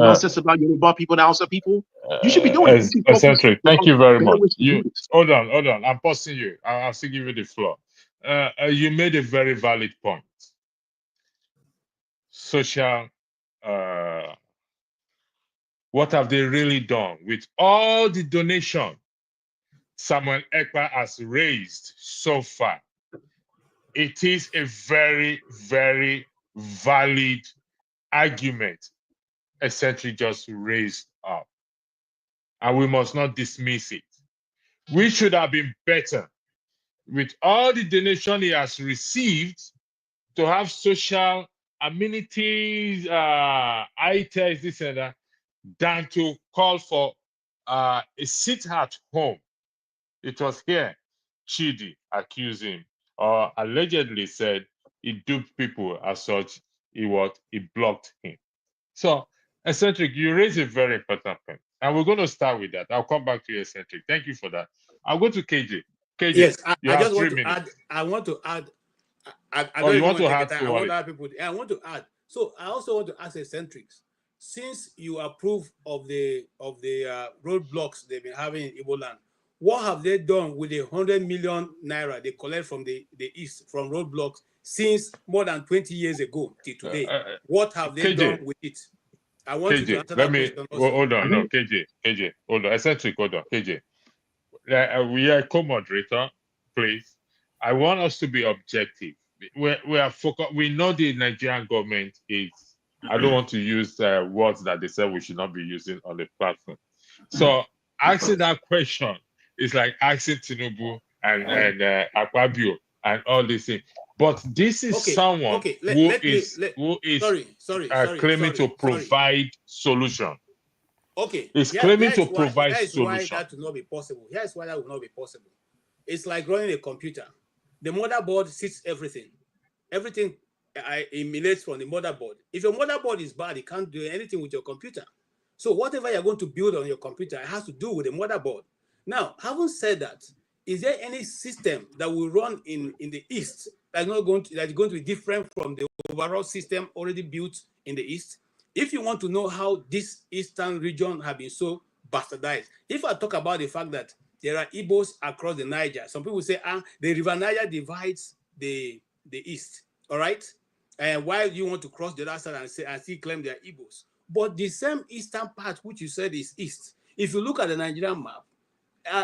nonsense about Yoruba people and Hausa people, you should be doing it. Eccentric, thank you very much. Hold on. I'm pausing you. I'll still give you the floor. You made a very valid point. Social, what have they really done with all the donation Simon Ekpa has raised so far? It is a very, very valid argument Eccentric just raised up. And we must not dismiss it. We should have been better with all the donation he has received to have social amenities, items, this and that, than to call for a sit at home. It was here Chidi accused him, or allegedly said he duped people as such, he blocked him. So Eccentric, you raise a very important point. And we're going to start with that. I'll come back to you, Eccentric. Thank you for that. I'll go to KJ. KJ, Yes, you I have just want 3 to minutes. add. I want to add. I Oh, don't you even want want to to take add the time. to I want it? other people. I want to add. So I also want to ask eccentrics. Since you approve of the roadblocks they've been having in Igbo land, what have they done with the 100 million naira they collect from the east from roadblocks since more than 20 years ago till today? What have they KJ, done with it? I want you to KJ, answer let that me question also. hold on. No, KJ, hold on. Eccentric, hold on. KJ, we are co-moderator, please. I want us to be objective. We are focused. We know the Nigerian government is. I don't want to use words that they said we should not be using on the platform. So asking that question is like asking Tinubu and Akpabio and all these things. But this is someone who is claiming to provide solution. Okay, Is claiming to provide here is why solution. that will not be possible. Here is why that will not be possible. It's like running a computer. The motherboard sees everything. Everything emanates from the motherboard. If your motherboard is bad, you can't do anything with your computer. So whatever you're going to build on your computer, it has to do with the motherboard. Now, having said that, is there any system that will run in the East that's going to be different from the overall system already built in the East? If you want to know how this Eastern region have been so bastardized, if I talk about the fact that there are Igbos across the Niger, some people say, the River Niger divides the East, all right? And why do you want to cross the other side and still claim they are Igbos? But the same eastern part, which you said is East, if you look at the Nigerian map,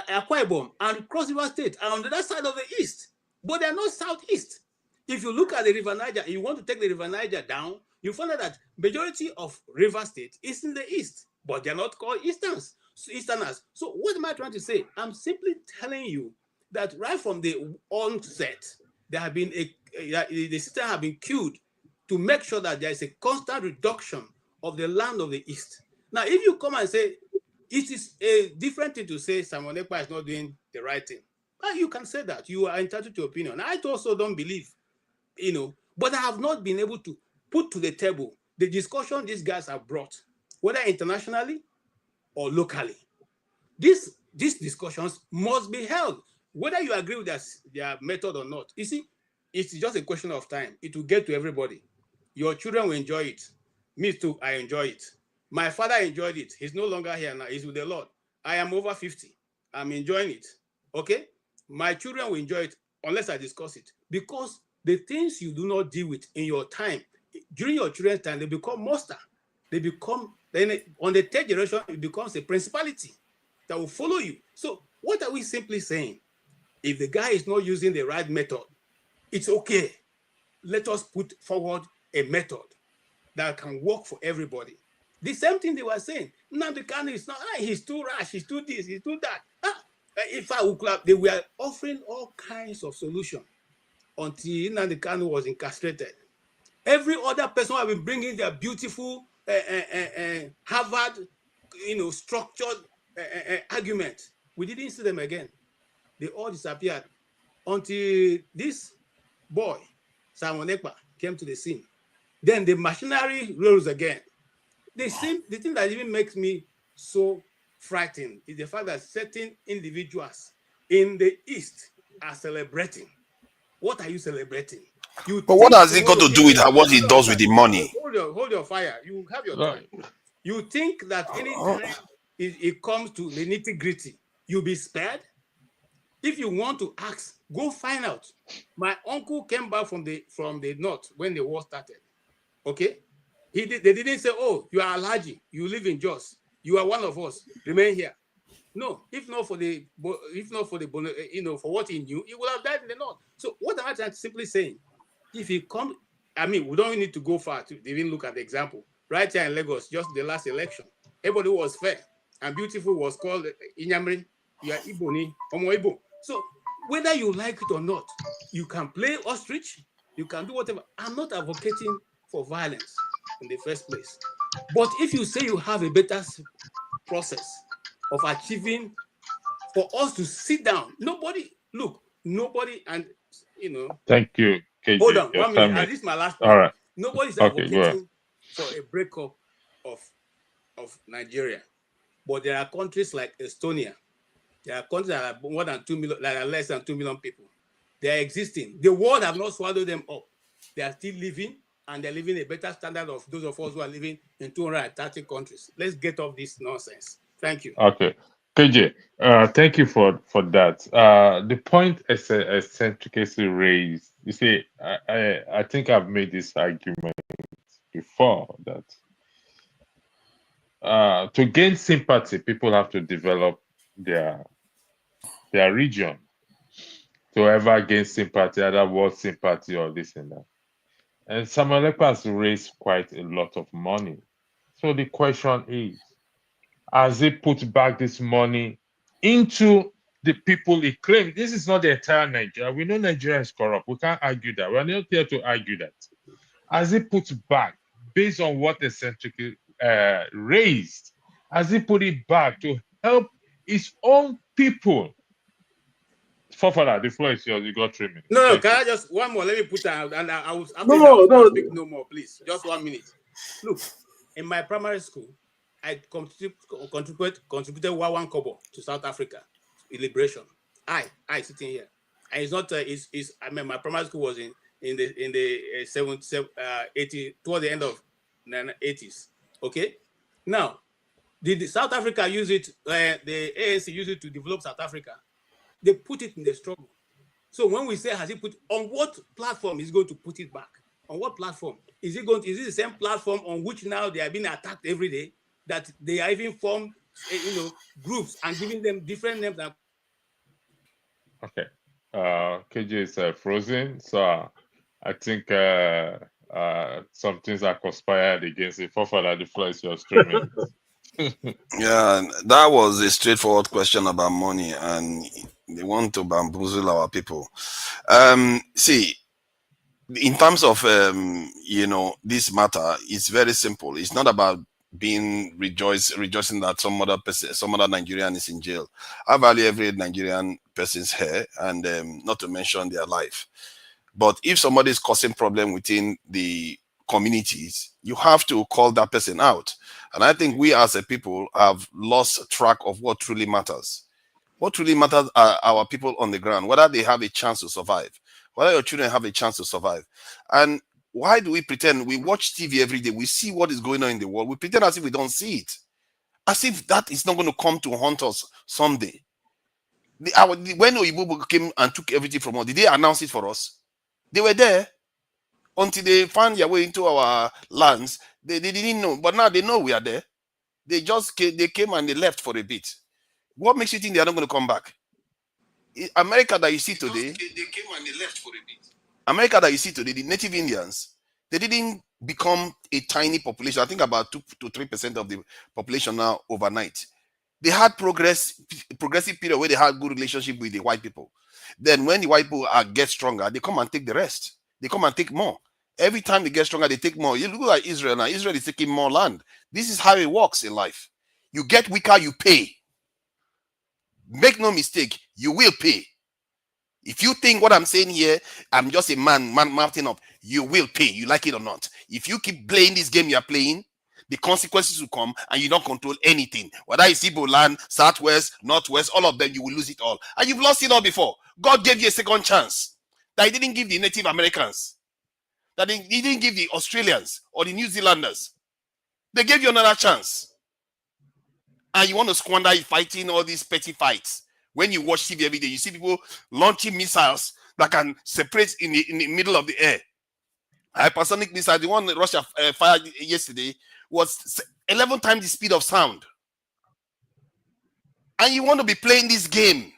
Akwa Ibom and Cross River State are on the other side of the East, but they're not Southeast. If you look at the River Niger, you want to take the River Niger down, you find out that majority of River State is in the East, but they're not called Easterners. So what am I trying to say? I'm simply telling you that right from the onset, there have been the system have been queued to make sure that there is a constant reduction of the land of the East. Now, if you come and say it is a different thing to say Simon Ekpa is not doing the right thing, you can say that. You are entitled to opinion. I also don't believe, but I have not been able to put to the table the discussion these guys have brought, whether internationally or locally. These discussions must be held, whether you agree with their method or not. You see, it's just a question of time. It will get to everybody. Your children will enjoy it. Me too, I enjoy it. My father enjoyed it. He's no longer here now. He's with the Lord. I am over 50. I'm enjoying it. Okay? My children will enjoy it unless I discuss it. Because the things you do not deal with in your time, during your children's time, they become monster. They become, then on the third generation, it becomes a principality that will follow you. So what are we simply saying? If the guy is not using the right method, it's okay. Let us put forward a method that can work for everybody. The same thing they were saying. Nnamdi Kanu is not, he's too rash, he's too this, he's too that. If I would clap, they were offering all kinds of solutions until Nnamdi Kanu was incarcerated. Every other person have been bringing their beautiful Harvard, structured argument. We didn't see them again. They all disappeared until this boy, Simon Ekpa, came to the scene. Then the machinery rose again. The thing that even makes me so frightened is the fact that certain individuals in the East are celebrating. What are you celebrating? But what has it got to do with what he does with the money? Hold your fire. You have your time. You think that anytime it comes to the nitty-gritty, you'll be spared? If you want to ask, go find out. My uncle came back from the north when the war started. Okay? They didn't say, oh, you are Alhaji, you live in Jos, you are one of us, remain here. No, if not for what he knew, he would have died in the north. So what am I simply saying? If he come, we don't need to go far to even look at the example. Right here in Lagos, just the last election, everybody was fair and beautiful was called Inyamri, you are Iboni, Omo Ibo. So whether you like it or not, you can play ostrich, you can do whatever. I'm not advocating for violence in the first place. But if you say you have a better process of achieving, for us to sit down, nobody, and Thank you, KJ. Hold on, 1 minute. This is my last point. All right. Nobody's Okay, advocating for a breakup of of Nigeria. But there are countries like Estonia. There are countries that are more than 2 million, that are less than 2 million people. They are existing. The world have not swallowed them up. They are still living, and they're living a better standard of those of us who are living in 230 countries. Let's get off this nonsense. Thank you. Okay. KJ, thank you for that. The point eccentrically raised, you see, I think I've made this argument before that to gain sympathy, people have to develop their region to ever gain sympathy, either world sympathy or this and that. And Simon Ekpa has raised quite a lot of money. So the question is, has he put back this money into the people he claimed? This is not the entire Nigeria. We know Nigeria is corrupt. We can't argue that. We're not here to argue that. Has he put back, based on what eccentrically raised, has he put it back to help his own people? Fofana, the floor is yours. You got 3 minutes. No, Thank can you. I just one more? Let me put that, and I will after No, that, I'll no. speak no more, please. Just 1 minute. Look, in my primary school, I contributed 1 kobo to South Africa in liberation. I sitting here, and it's not. I mean, my primary school was in the 80 toward the end of 80s. Okay, now did South Africa use it? The ANC used it to develop South Africa. They put it in the struggle. So when we say has he put on what platform is going to put it back? On what platform is it going? Is it the same platform on which now they are being attacked every day? That they are even formed, groups and giving them different names. Okay. KJ is frozen, so I think some things are conspired against it. Fofana, the floor is yours. 3 minutes. Yeah, that was a straightforward question about money, and they want to bamboozle our people. See, in terms of this matter, it's very simple. It's not about being rejoicing that some other person, some other Nigerian is in jail. I value every Nigerian person's hair, and not to mention their life. But if somebody is causing problem within the communities, you have to call that person out. And I think we as a people have lost track of what truly matters. What truly matters are our people on the ground, whether they have a chance to survive, whether your children have a chance to survive. And why do we pretend? We watch TV every day. We see what is going on in the world. We pretend as if we don't see it. As if that is not going to come to haunt us someday. When Oyibo came and took everything from us, did they announce it for us? They were there until they found their way into our lands. They didn't know, but now they know we are there. They came and they left for a bit. What makes you think they are not going to come back? America that you see today, they came and they left for a bit. America that you see today, the native Indians, they didn't become a tiny population. I think about 2 to 3% of the population now overnight. They had progressive period where they had good relationship with the white people. Then when the white people get stronger, they come and take the rest. They come and take more. Every time they get stronger, they take more. You look at Israel now. Israel is taking more land. This is how it works in life. You get weaker, you pay. Make no mistake, you will pay. If you think what I'm saying here, I'm just a man mounting up, you will pay, you like it or not. If you keep playing this game you're playing, the consequences will come and you don't control anything. Whether it's Igbo land, Southwest, Northwest, all of them, you will lose it all. And you've lost it all before. God gave you a second chance that he didn't give the Native Americans, that he didn't give the Australians or the New Zealanders. They gave you another chance. And you want to squander it fighting all these petty fights. When you watch TV every day, you see people launching missiles that can separate in the middle of the air. Hypersonic missile, the one that Russia fired yesterday, was 11 times the speed of sound. And you want to be playing this game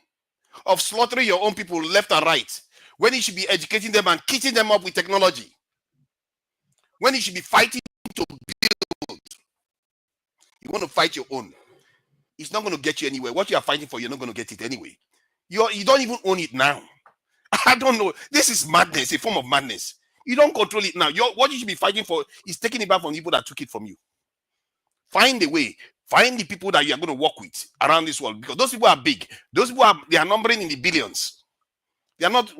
of slaughtering your own people left and right, when you should be educating them and kitting them up with technology. When you should be fighting to build. You want to fight your own. It's not going to get you anywhere. What you are fighting for, you're not going to get it anyway. You don't even own it now. I don't know. This is madness, a form of madness. You don't control it now. What you should be fighting for is taking it back from people that took it from you. Find a way. Find the people that you are going to work with around this world, because those people are big. Those people they are numbering in the billions. They are not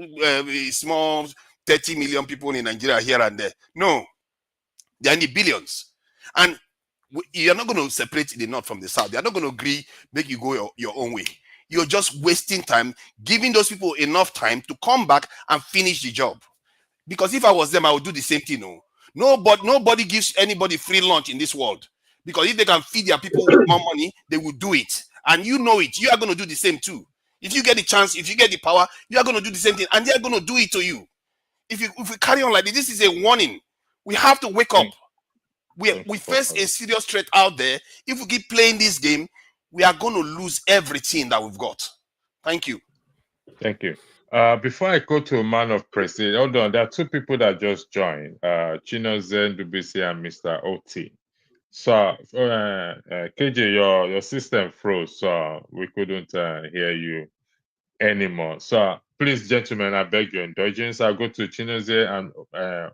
small 30 million people in Nigeria here and there. No, they are in the billions. And You're not going to separate the North from the South. They're not going to agree, make you go your own way. You're just wasting time, giving those people enough time to come back and finish the job. Because if I was them, I would do the same thing. No, nobody gives anybody free lunch in this world. Because if they can feed their people with more money, they will do it. And you know it. You are going to do the same too. If you get the chance, if you get the power, you are going to do the same thing. And they are going to do it to you. If we carry on like this is a warning. We have to wake up. We face a serious threat out there. If we keep playing this game, we are going to lose everything that we've got. Thank you. Thank you. Before I go to man of prestige, hold on. There are two people that just joined. Chinoze Ndubisi and Mr. OT. So, KJ, your system froze, so we couldn't hear you anymore. So, please, gentlemen, I beg your indulgence. I'll go to Chinoze and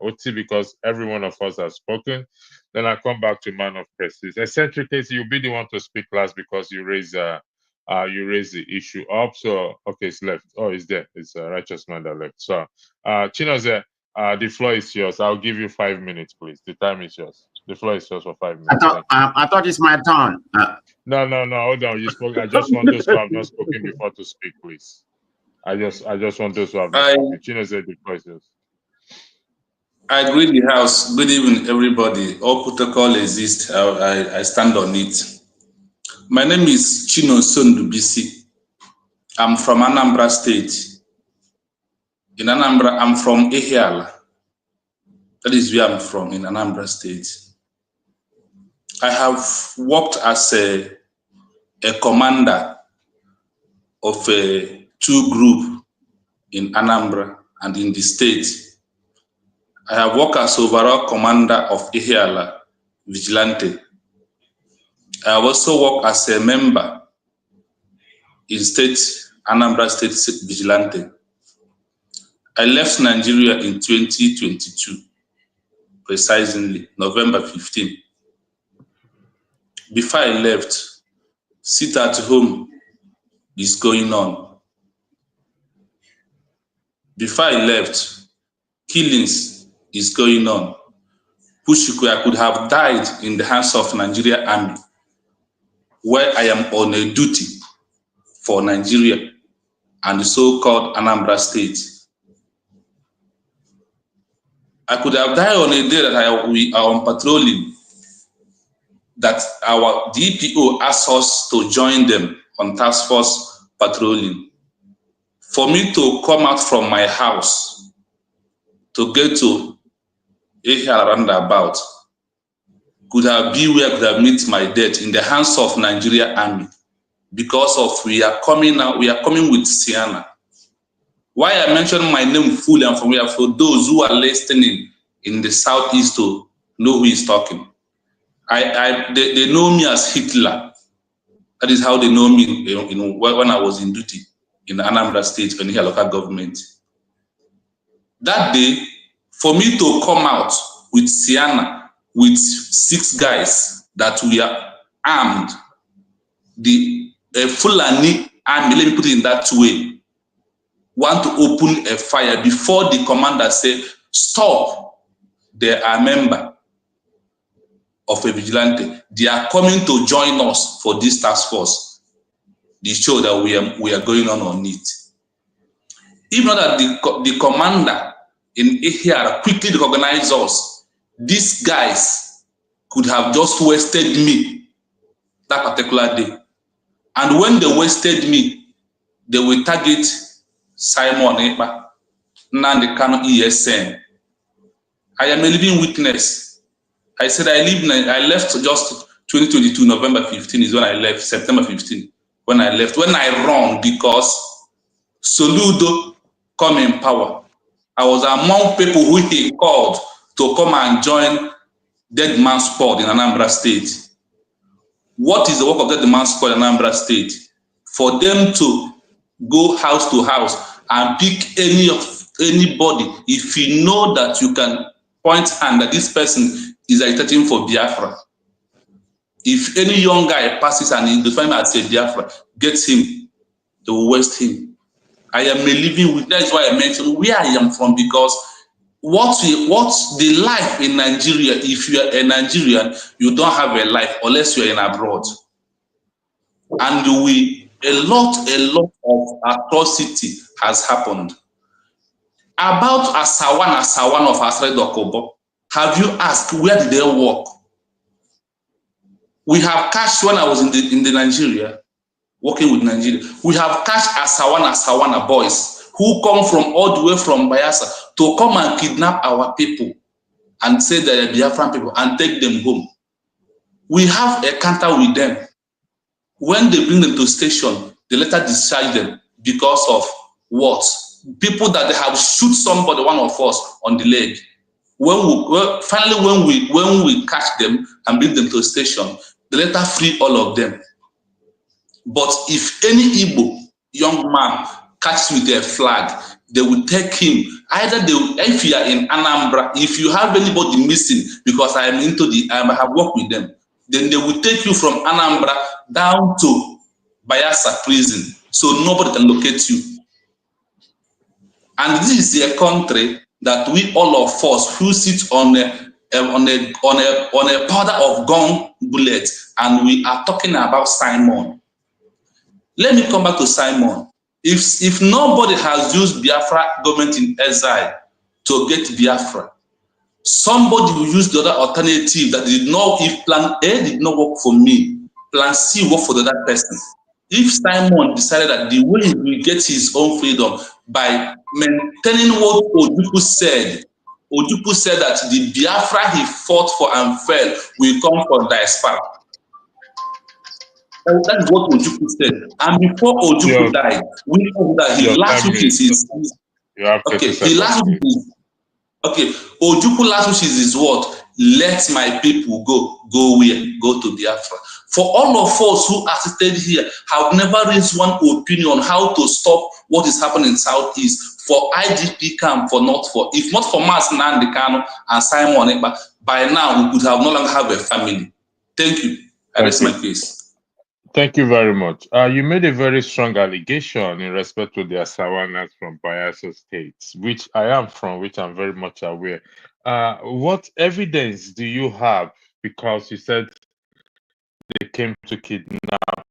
OT because every one of us has spoken. Then I'll come back to man of prestige. Eccentric case, you'll be the one to speak last because you raise the issue up. So, okay, it's left. Oh, it's there. It's a righteous man that left. So, Chinoze, the floor is yours. I'll give you 5 minutes, please. The time is yours. The floor is yours for 5 minutes. I thought it's my turn. No. Hold on. You spoke. I just want those who have not spoken before to speak, please. I just want those who have not spoken. Chinoze, the floor is yours. I greet the house. Good evening, everybody. All protocol exists. I stand on it. My name is Chinoze Ndubisi. I'm from Anambra State. In Anambra, I'm from Ehiala. That is where I'm from, in Anambra State. I have worked as a commander of a 2 group in Anambra and in the state. I have worked as overall commander of Ehiala Vigilante. I have also worked as a member in Anambra State Vigilante. I left Nigeria in 2022, precisely November 15. Before I left, sit at home is going on. Before I left, killings is going on. I could have died in the hands of Nigeria Army, where I am on a duty for Nigeria and the so-called Anambra State. I could have died on a day that we are on patrolling, that our DPO asked us to join them on task force patrolling. For me to come out from my house to get to Ehiala roundabout could have been where I could have met my death in the hands of Nigeria Army, because of we are coming with Sienna. Why I mention my name fully and from where, for those who are listening in the southeast to know who is talking. They know me as Hitler. That is how they know me when I was in duty in Anambra State, when he had local government. That day, for me to come out with Sienna, with 6 guys that we are armed, the Fulani army, let me put it in that way, want to open a fire before the commander said, stop, they are a member of a vigilante. They are coming to join us for this task force. They show that we are going on it. Even that the commander in Ehiara quickly recognized us, these guys could have just wasted me that particular day. And when they wasted me, they will target Simon Ekpa, Nnamdi Kanu ESN. I am a living witness. I said I left just 2022, November 15 is when I left, September 15, when I left. When I run, because Soludo come in power. I was among people who he called to come and join Dead Man's Squad in Anambra State. What is the work of Dead Man's Squad in Anambra State? For them to go house to house and pick anybody. If you know that you can point hand that this person is agitating for Biafra. If any young guy passes and he defines me as a Biafra, gets him, they will waste him. I am a living witness. That is why I mentioned where I am from, because what's the life in Nigeria? If you are a Nigerian, you don't have a life unless you're in abroad. And a lot of atrocity has happened. About Asawan of Asred Okobo, have you asked where did they work? We have catch when I was in the Nigeria, working with Nigeria. We have catch Asawana boys who come from all the way from Bayelsa to come and kidnap our people and say they're Biafran people and take them home. We have a counter with them. When they bring them to station, they later discharge them because of what? People that they have shoot somebody, one of us, on the leg. Finally, when we catch them and bring them to station, they later free all of them. But if any Igbo young man catches with a flag, they will take him. Either if you are in Anambra, if you have anybody missing, because I have worked with them, then they will take you from Anambra down to Bayelsa prison, so nobody can locate you. And this is a country that we all of us who sit on a powder of gun bullets, and we are talking about Simon. Let me come back to Simon. If nobody has used Biafra government in exile to get Biafra, somebody will use the other alternative that did not, if plan A did not work for me, plan C work for the other person. If Simon decided that the way he will get his own freedom by maintaining what Ojukwu said that the Biafra he fought for and fell will come from diaspora. And that is what Ojukwu said. And before Ojukwu died, we know that he last week is Ojukwu last wishes is what? Let my people go where? Go to Biafra. For all of us who assisted here have never raised one opinion on how to stop what is happening in Southeast. For IGP camp, if not for Nnamdi Kanu and Simon Ekpa, by now we could have no longer have a family. Thank you. I rest my case. Thank you very much. You made a very strong allegation in respect to the Asawanas from Bayelsa State, which I am from, which I'm very much aware. What evidence do you have? Because you said they came to kidnap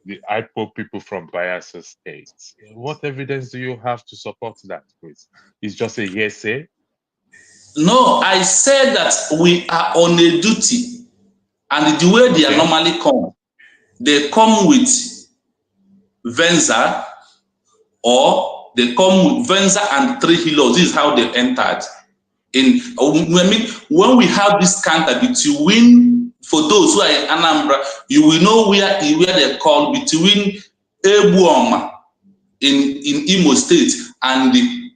the IPOB people from Bayelsa State. What evidence do you have to support that, please? It's just a hearsay? No, I said that we are on a duty. And the way they are normally come, they come with Venza, or they come with Venza and 3 helos. This is how they entered. When we have this counter between, for those who are in Anambra, you will know where they call between Ebuoma in Imo State and the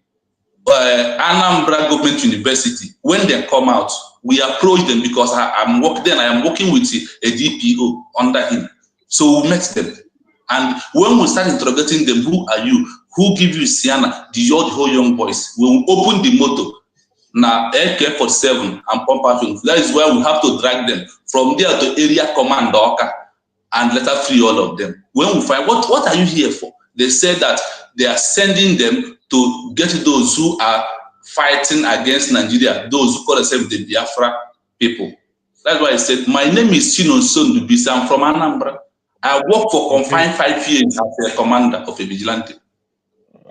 Anambra Government University. When they come out, we approach them because I am working with a DPO under him. So we met them. And when we start interrogating them, who are you? Who give you Sienna? The whole young boys. We will open the motor. Now, AK-47 and pump action. That is why we have to drag them from there to area command Oka and let us free all of them. When we find, what are you here for? They said that they are sending them to get those who are fighting against Nigeria, those who call themselves the Biafra people. That's why I said, my name is Chinon Sondubisi. I'm from Anambra. I worked for confined 5 years as a commander of a vigilante.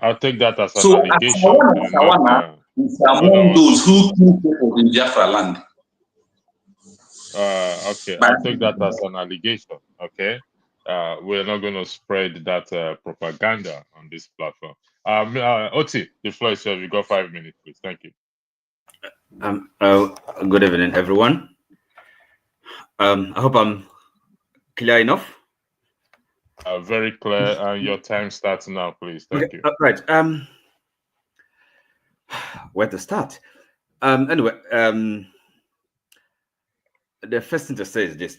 I'll take that as an allegation. Is among those who kill people in Biafra land. Okay, I'll take that as an allegation. Okay, we're not going to spread that propaganda on this platform. Oti, the floor is yours. You got 5 minutes, please. Thank you. Good evening, everyone. I hope I'm clear enough. Very clear, and your time starts now, please. Thank you. Right. Where to start? Anyway, the first thing to say is this: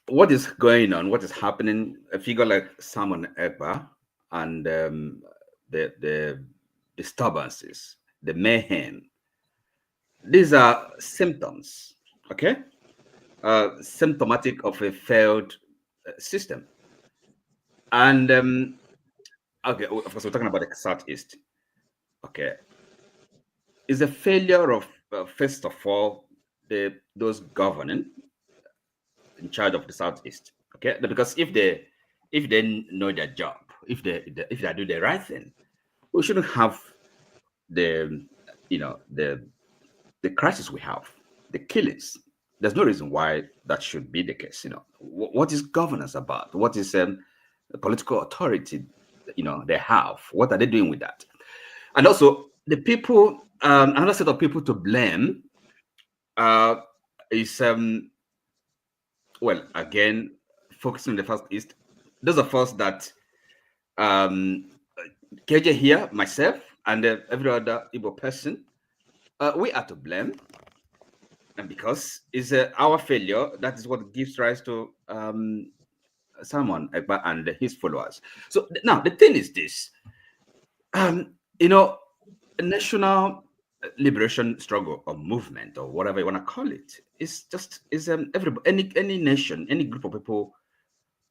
what is going on? What is happening? A figure like Simon Ekpa and the disturbances, the mayhem. These are symptoms. Okay, symptomatic of a failed system, and Okay, of course, we're talking about the Southeast. Okay. Is a failure of, first of all, those governing in charge of the Southeast. Okay, because if they know their job, if they do the right thing, we shouldn't have the the crisis we have, the killings. There's no reason why that should be the case. What is governance about? What is political authority? They have. What are they doing with that? And also the people. Another set of people to blame is well, again, focusing on the First East. Those of us that KJ here, myself, and every other Igbo person, we are to blame. And because it's our failure, that is what gives rise to Simon Ekpa and his followers. So now the thing is this: a national liberation struggle or movement or whatever you want to call it is everybody, any nation, any group of people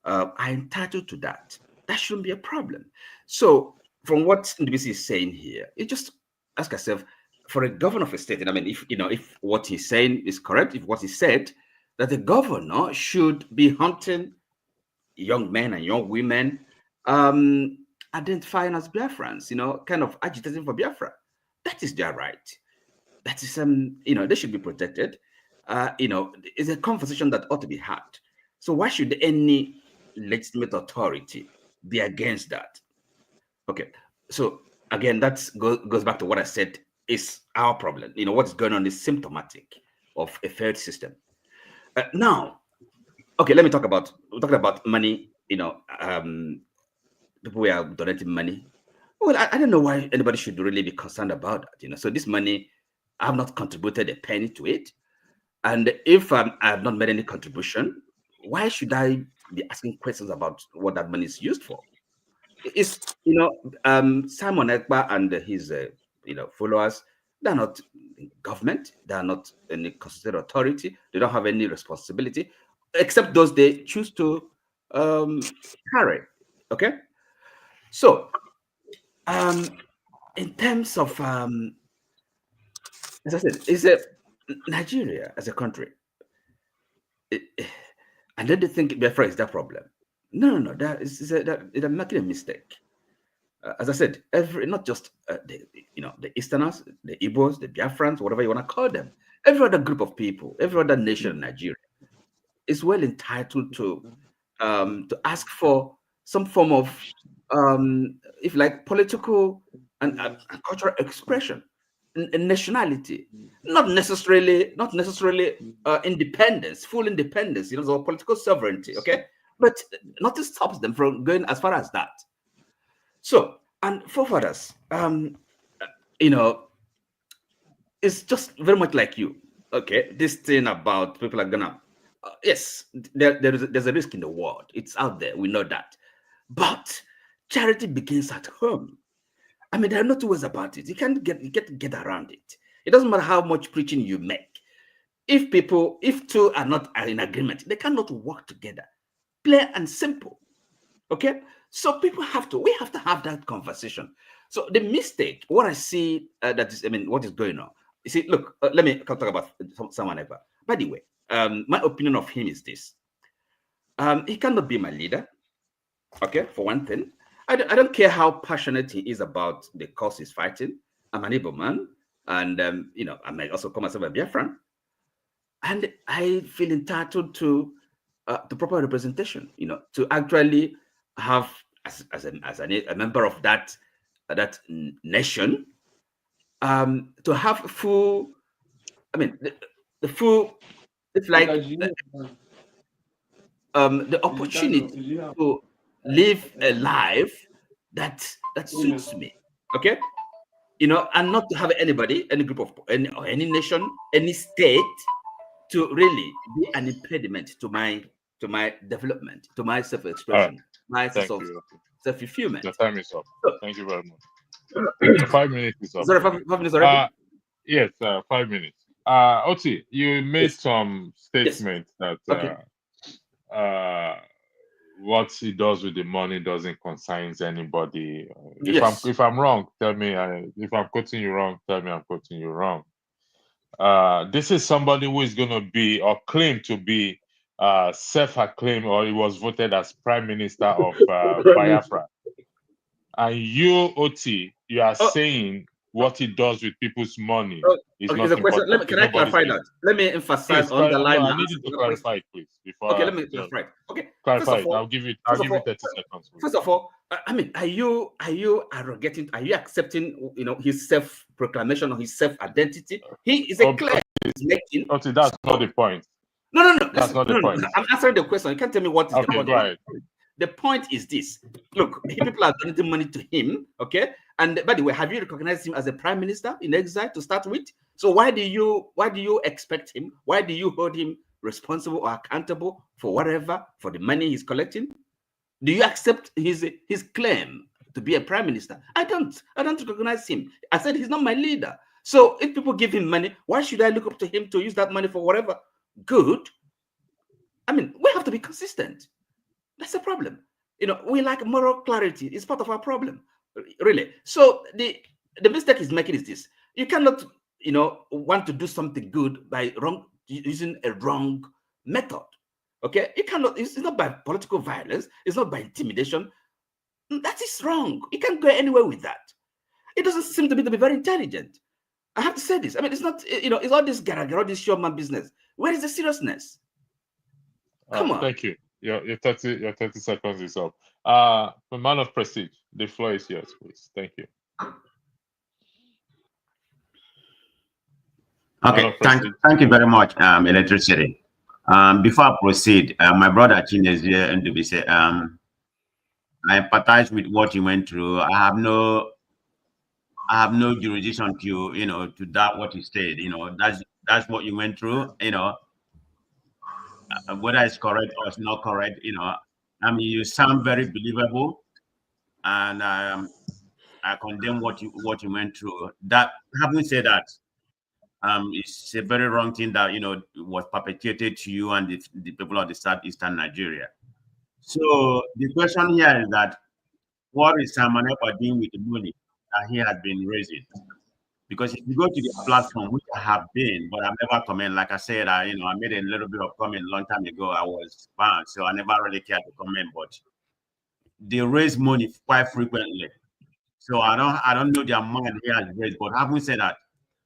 are entitled to that. That shouldn't be a problem. So from what NDBC is saying here, you just ask yourself, for a governor of a state, and I mean, if what he's saying is correct, if what he said, that the governor should be hunting young men and young women, identifying as Biafrans, kind of agitating for Biafra. That is their right. That is, they should be protected. It's a conversation that ought to be had. So why should any legitimate authority be against that? Okay. So again, that goes back to what I said is our problem. What is going on is symptomatic of a failed system. Now, okay, let me talk about, we're talking about money, people who are donating money. Well, I don't know why anybody should really be concerned about that. So this money, I have not contributed a penny to it. And if I have not made any contribution, why should I be asking questions about what that money is used for? It's, Simon Ekpa and his, followers, they're not in government. They're not any constituted authority. They don't have any responsibility, except those they choose to carry. Okay? So, in terms of, as I said, is Nigeria as a country, and then they think Biafra is that problem. No, they're making a mistake. As I said, not just the Easterners, the Igbos, the Biafrans, whatever you want to call them, every other group of people, every other nation in Nigeria is well entitled to ask for some form of, if like, political and cultural expression and nationality, not necessarily independence, full independence, or political sovereignty. Okay, but nothing stops them from going as far as that. So, and forefathers, it's just very much like you. Okay, this thing about people are gonna, yes, there's a risk in the world. It's out there. We know that. But charity begins at home. I mean, there are no two ways about it. You can't get around it. It doesn't matter how much preaching you make. If two are not in agreement, they cannot work together. Plain and simple. Okay? So we have to have that conversation. So the mistake, what I see what is going on. You see, look, let me talk about someone ever. By the way, my opinion of him is this. He cannot be my leader. Okay, for one thing. I don't care how passionate he is about the cause he's fighting. I'm an Igbo man, and I might also call myself a Biafran, and I feel entitled to the proper representation. To actually have as a member of that nation, to have full. I mean, the full. It's like the opportunity to live a life that suits me, okay, and not to have anybody, any group of any nation, any state to really be an impediment to my development, to my self-expression, my self-fulfillment. The time is up. Thank you very much. 5 minutes is up. Sorry, 5 minutes already. Yes, 5 minutes. Oti, you made some statements that what he does with the money doesn't concern anybody. Yes. If I'm wrong, tell me. If I'm quoting you wrong, tell me I'm quoting you wrong. This is somebody who is going to be or claim to be self-acclaimed, or he was voted as Prime Minister of Biafra. And you, OT, you are saying what he does with people's money is Okay, not it's a question. important. Can I clarify that? Let me emphasize, Please, underline. no, I need you to clarify it, please. Before Okay, let me clarify it. Okay, clarify it. I'll give you 30 seconds. First of all, I mean, are you arrogating? Are you accepting, his self-proclamation or his self-identity? He is a claim he's making. Okay, that's not the point. No. That's not the point. I'm answering the question. You can't tell me what is the point. Go ahead. The point is this. Look, people are donating money to him, okay? And by the way, have you recognized him as a prime minister in exile to start with? So why do you expect him? Why do you hold him responsible or accountable for whatever, for the money he's collecting? Do you accept his claim to be a prime minister? I don't recognize him. I said he's not my leader. So if people give him money, why should I look up to him to use that money for whatever good? I mean, we have to be consistent. That's the problem. We like moral clarity. It's part of our problem, really. So the mistake he's making is this: you cannot, want to do something good by using a wrong method. Okay, you cannot. It's not by political violence. It's not by intimidation. That is wrong. You can't go anywhere with that. It doesn't seem to me to be very intelligent. I have to say this. I mean, it's not. It's all this garagara, this showman business. Where is the seriousness? Come on. Thank you. Your 30 seconds is up. The man of prestige, the floor is yours, please. Thank you. Okay, thank you very much, Electricity. Before I proceed, my brother Chin is here and to be said, I empathize with what you went through. I have no jurisdiction to to doubt what you said. That's what you went through. Whether it's correct or it's not correct, I mean, you sound very believable, and I condemn what you went through. That, having said that, it's a very wrong thing that was perpetuated to you and the people of the southeastern Nigeria. So the question here is that what is Simon Ekpa doing with the money that he has been raising? Because if you go to the platform, which I have been, but I've never comment. Like I said, I made a little bit of comment a long time ago. I was banned, so I never really cared to comment. But they raise money quite frequently, so I don't know the amount he has raised. But having said that,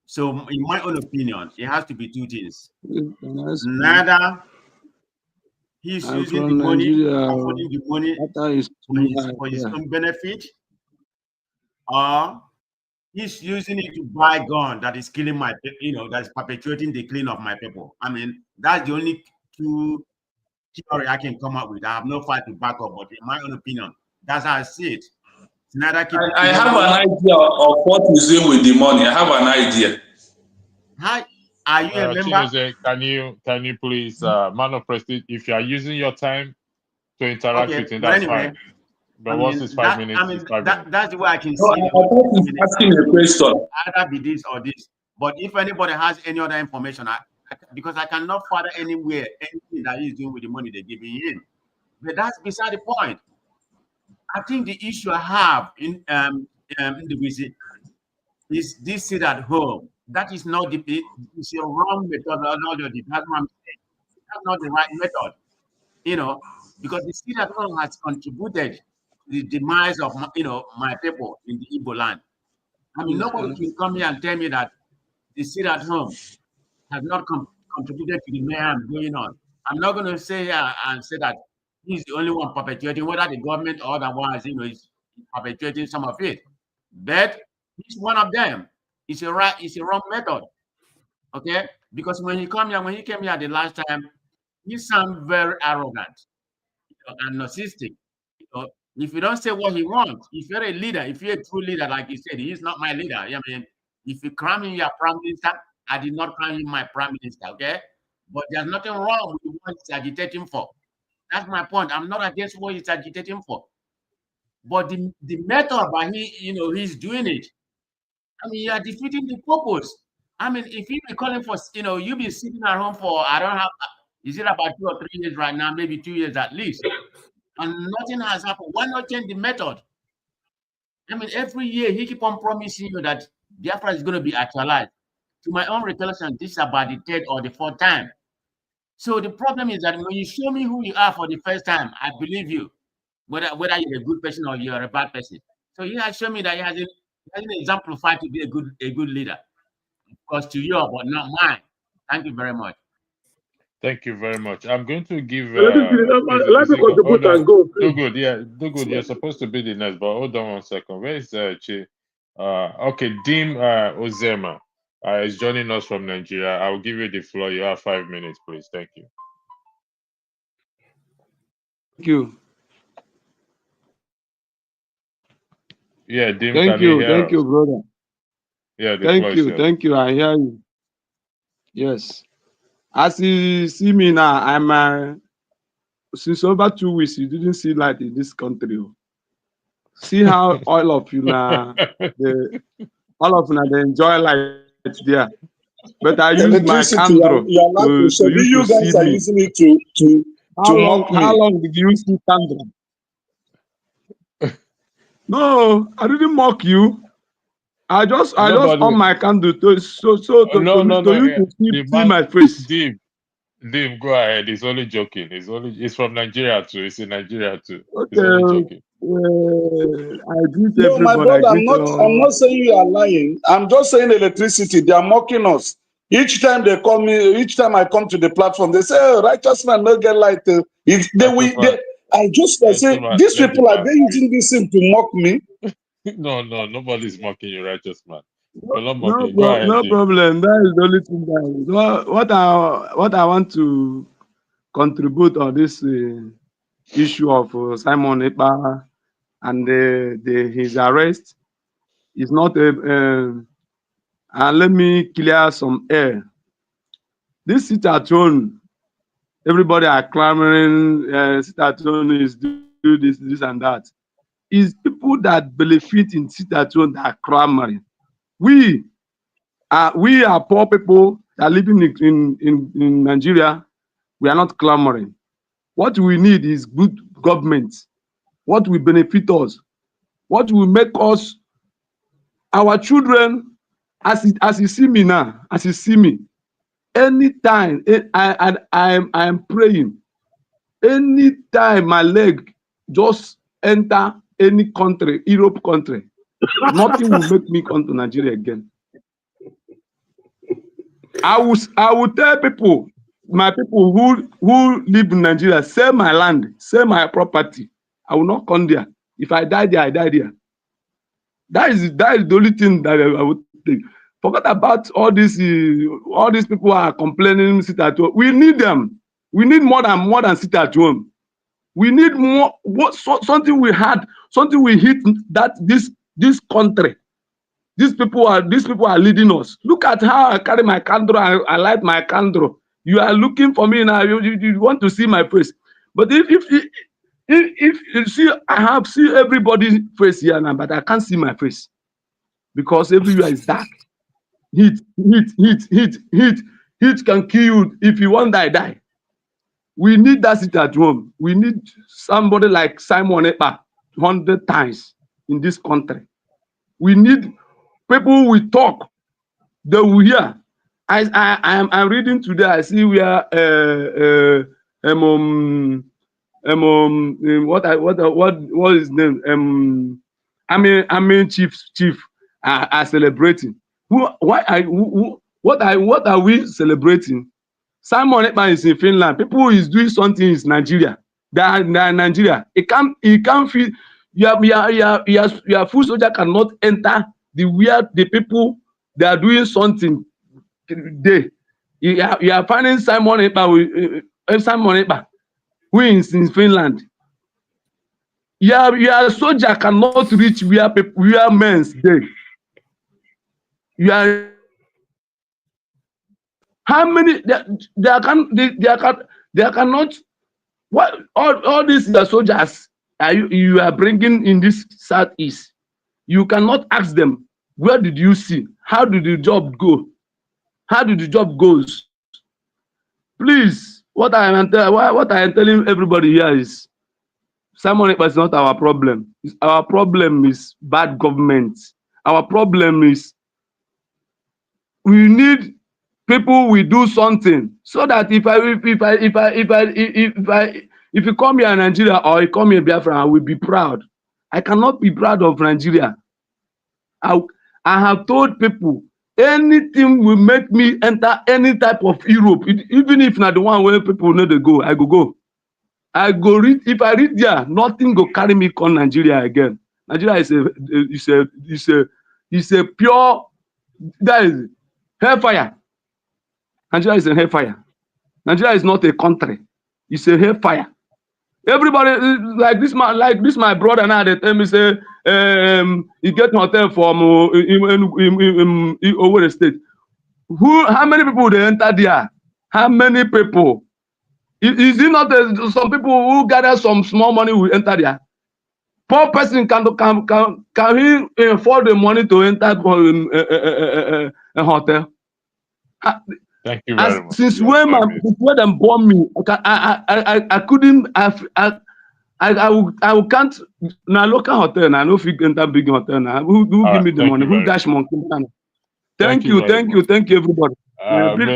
so in my own opinion, it has to be two things. Neither he's using the money, affording the money for his own benefit, or he's using it to buy gun that is killing my, that's perpetuating the killing of my people. I mean, that's the only two theory I can come up with. I have no fight to back up, but in my own opinion, that's how I see it. I have an idea of what he's doing with the money. I have an idea. Hi, are you a member? Chinese, can you please, man of prestige, if you are using your time to interact with him, that's fine. But once it's 5 minutes, it's 5 minutes. That's the way I can see it. I thought he's asking a question. Either be this or this. But if anybody has any other information, because I cannot father anywhere anything that he's doing with the money they're giving him. But that's beside the point. I think the issue I have in the visit is this sit at home. That is not it's a wrong method. That's not the right method. Because the sit at home has contributed the demise of my people in the Igbo land. I mean, nobody can come here and tell me that the sit at home has not contributed to the mayhem going on. I'm not going to say here and say that he's the only one perpetuating, whether the government or otherwise, is perpetuating some of it. But he's one of them. It's a wrong method. Okay? Because when he came here the last time, he sounded very arrogant and narcissistic. If you don't say what he wants, if you're a leader, if you're a true leader, like you said, he's not my leader. I mean, if you crown him your prime minister, I did not crown him my prime minister, okay? But there's nothing wrong with what he's agitating for. That's my point. I'm not against what he's agitating for. But the method by he's doing it, I mean, you are defeating the purpose. I mean, if you be calling for, you be sitting at home for, is it about 2 or 3 years right now, maybe 2 years at least. and nothing has happened. Why not change the method? I mean, every year he keep on promising you that Biafra is going to be actualized. To my own recollection, this is about the third or the fourth time. So the problem is that when you show me who you are for the first time, I believe you, whether you're a good person or you're a bad person. So he has shown me that he hasn't exemplified to be a good leader. Of course, to you, but not mine. Thank you very much. Thank you very much. I'm going to give. Let me contribute Hold on. and go. Do good. Yeah, do good. You're supposed to be the next, but hold on 1 second. Where is Chi? Okay, Dim Ozema is joining us from Nigeria. I'll give you the floor. You have 5 minutes, please. Thank you. Thank you. Yeah, Dim, Thank can you you. hear Thank us? you, brother. Yeah, the Thank floor is you. yours. Thank you. I hear you. Yes. As you see me now, I'm since over 2 weeks, you didn't see light in this country. See how all of you now, all of you now, they enjoy light there. But I use my Electricity, candle you're allowed to. So you you to see guys are me. using it to mock me. How long did you use the candle? No, I didn't mock you. I just on my candle to you to see my face. Dim, go ahead. He's only joking. He's from Nigeria too. He's in Nigeria too. He's Okay. only joking. I greet No, my everybody. brother, I'm not saying you are lying. I'm just saying electricity. They are mocking us. Each time they call me, each time I come to the platform, they say, "Oh, righteous man, no get light." I just say, these people are they using this thing to mock me? No, nobody's mocking you, righteous man. We're not mocking. No, Go ahead, no Dim. problem. That is the only thing what I want to contribute on this issue of Simon Ekpa and his arrest is not and let me clear some air. This sit at home, everybody are clamoring, sit at home is do this and that. Is people that benefit in sit at home that are clamoring. We are poor people that are living in Nigeria. We are not clamoring. What we need is good government. What will benefit us? What will make us, our children, as you see me now, as you see me, anytime I am praying, anytime my leg just enter any country, Europe country, nothing will make me come to Nigeria again. I will tell people, my people who live in Nigeria, sell my land, sell my property. I will not come there. If I die there, I die there. That is the only thing that I would think. Forget about all these people are complaining, sit at home. We need them. We need more than sit at home. We need more something we had, something we hit that this country. These people are leading us. Look at how I carry my candle. I light my candle. You are looking for me now. You want to see my face. But if you see, I see everybody's face here now, but I can't see my face because everywhere is dark. Heat can kill you. If you want to die. We need that sit at home. We need somebody like Simon Ekpa 100 times in this country. We need people we talk, they will hear. I'm reading today. I see where what is his name? I mean chief are celebrating. What are we celebrating? Simon Ekpa is in Finland. People is doing something in Nigeria. They are Nigeria. It can't feel your foot soldier cannot enter where the people they are doing something there. You are finding Simon Ekpa who is in Finland. Your soldier cannot reach where men's there. How many they cannot. What all these soldiers you are bringing in this southeast? You cannot ask them, where did you see? How did the job go? How did the job goes? Please, what I am telling everybody here is, Simon Ekpa is not our problem. Our problem is bad government. Our problem is we need people will do something so that if you come here in Nigeria or you come here in Biafra, I will be proud. I cannot be proud of Nigeria. I have told people anything will make me enter any type of Europe, even if not the one where people know they go, I go. I go read. If I read there, nothing go carry me come Nigeria again. Nigeria is a pure, that is hellfire. Nigeria is a hellfire. Nigeria is not a country. It's a hellfire. Everybody like this my brother now. They tell me say he get hotel from in Owerri State. How many people they enter there? How many people? Is it not some people who gather some small money will enter there? Poor person can he afford the money to enter a hotel? Thank you very much. Since when them born me, I couldn't. I can't. Now local hotel. Now no fit enter big hotel. Now who give me the money? Who dash monkey? Thank you everybody.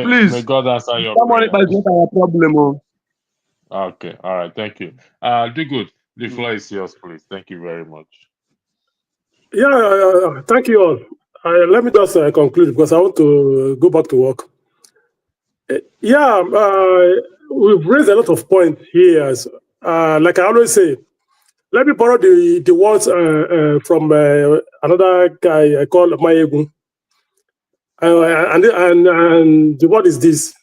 Please. May God answer your Somebody prayer. is not our problem. Oh. Okay, all right, thank you. Do good. The floor is yours, please. Thank you very much. Yeah, thank you all. Let me just conclude because I want to go back to work. We've raised a lot of points here. Like I always say, let me borrow the words from another guy I call Mayegun. And the word is this: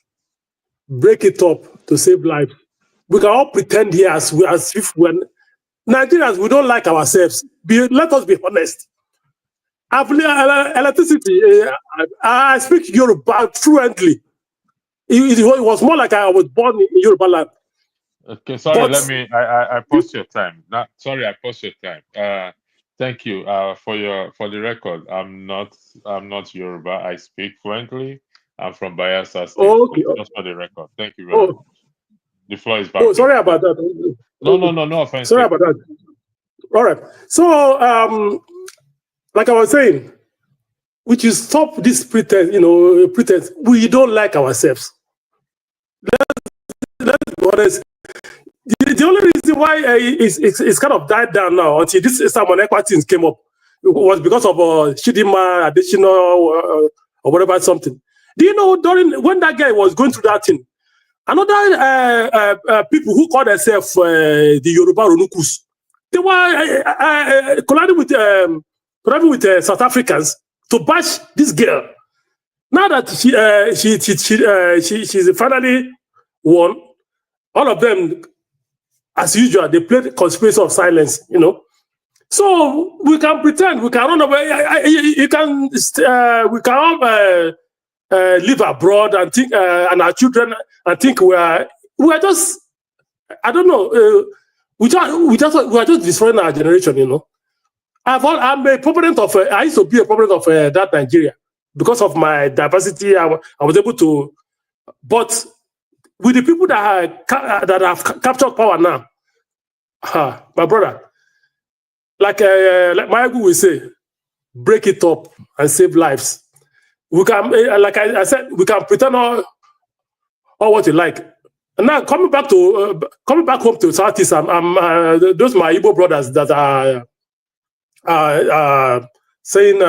break it up to save life. We can all pretend here as if we're Nigerians, we don't like ourselves. Let us be honest. Electricity, I speak Yoruba fluently. It was more like I was born in Yoruba land. Okay, sorry, I paused your time. Sorry, I paused your time. Thank you. For the record, I'm not Yoruba. I speak fluently. I'm from Bayelsa State. Okay. Just for the record. Thank you very much. The floor is back. Oh, sorry about that. No offense. Sorry about that. All right. So, like I was saying, we should stop this pretense. We don't like ourselves. Let's be honest. The only reason why it's kind of died down now until this Simon Ekpa things came up was because of Chidima additional or whatever something. Do you know when that guy was going through that thing, another people who call themselves the Yoruba Ronukus, they were colliding with South Africans to bash this girl. Now that she's finally won, all of them, as usual, they played conspiracy of silence. So we can pretend, we can run away. We can all live abroad and think, and our children, and think we are just, I don't know, we are just destroying our generation. I'm a proponent of. I used to be a proponent of that Nigeria because of my diversity. I was able to, but with the people that have captured power now, my brother, like Mayagu will say, break it up and save lives. We can, like I said, we can pretend all what you like. And now coming back home to Southeast, those my Igbo brothers that are saying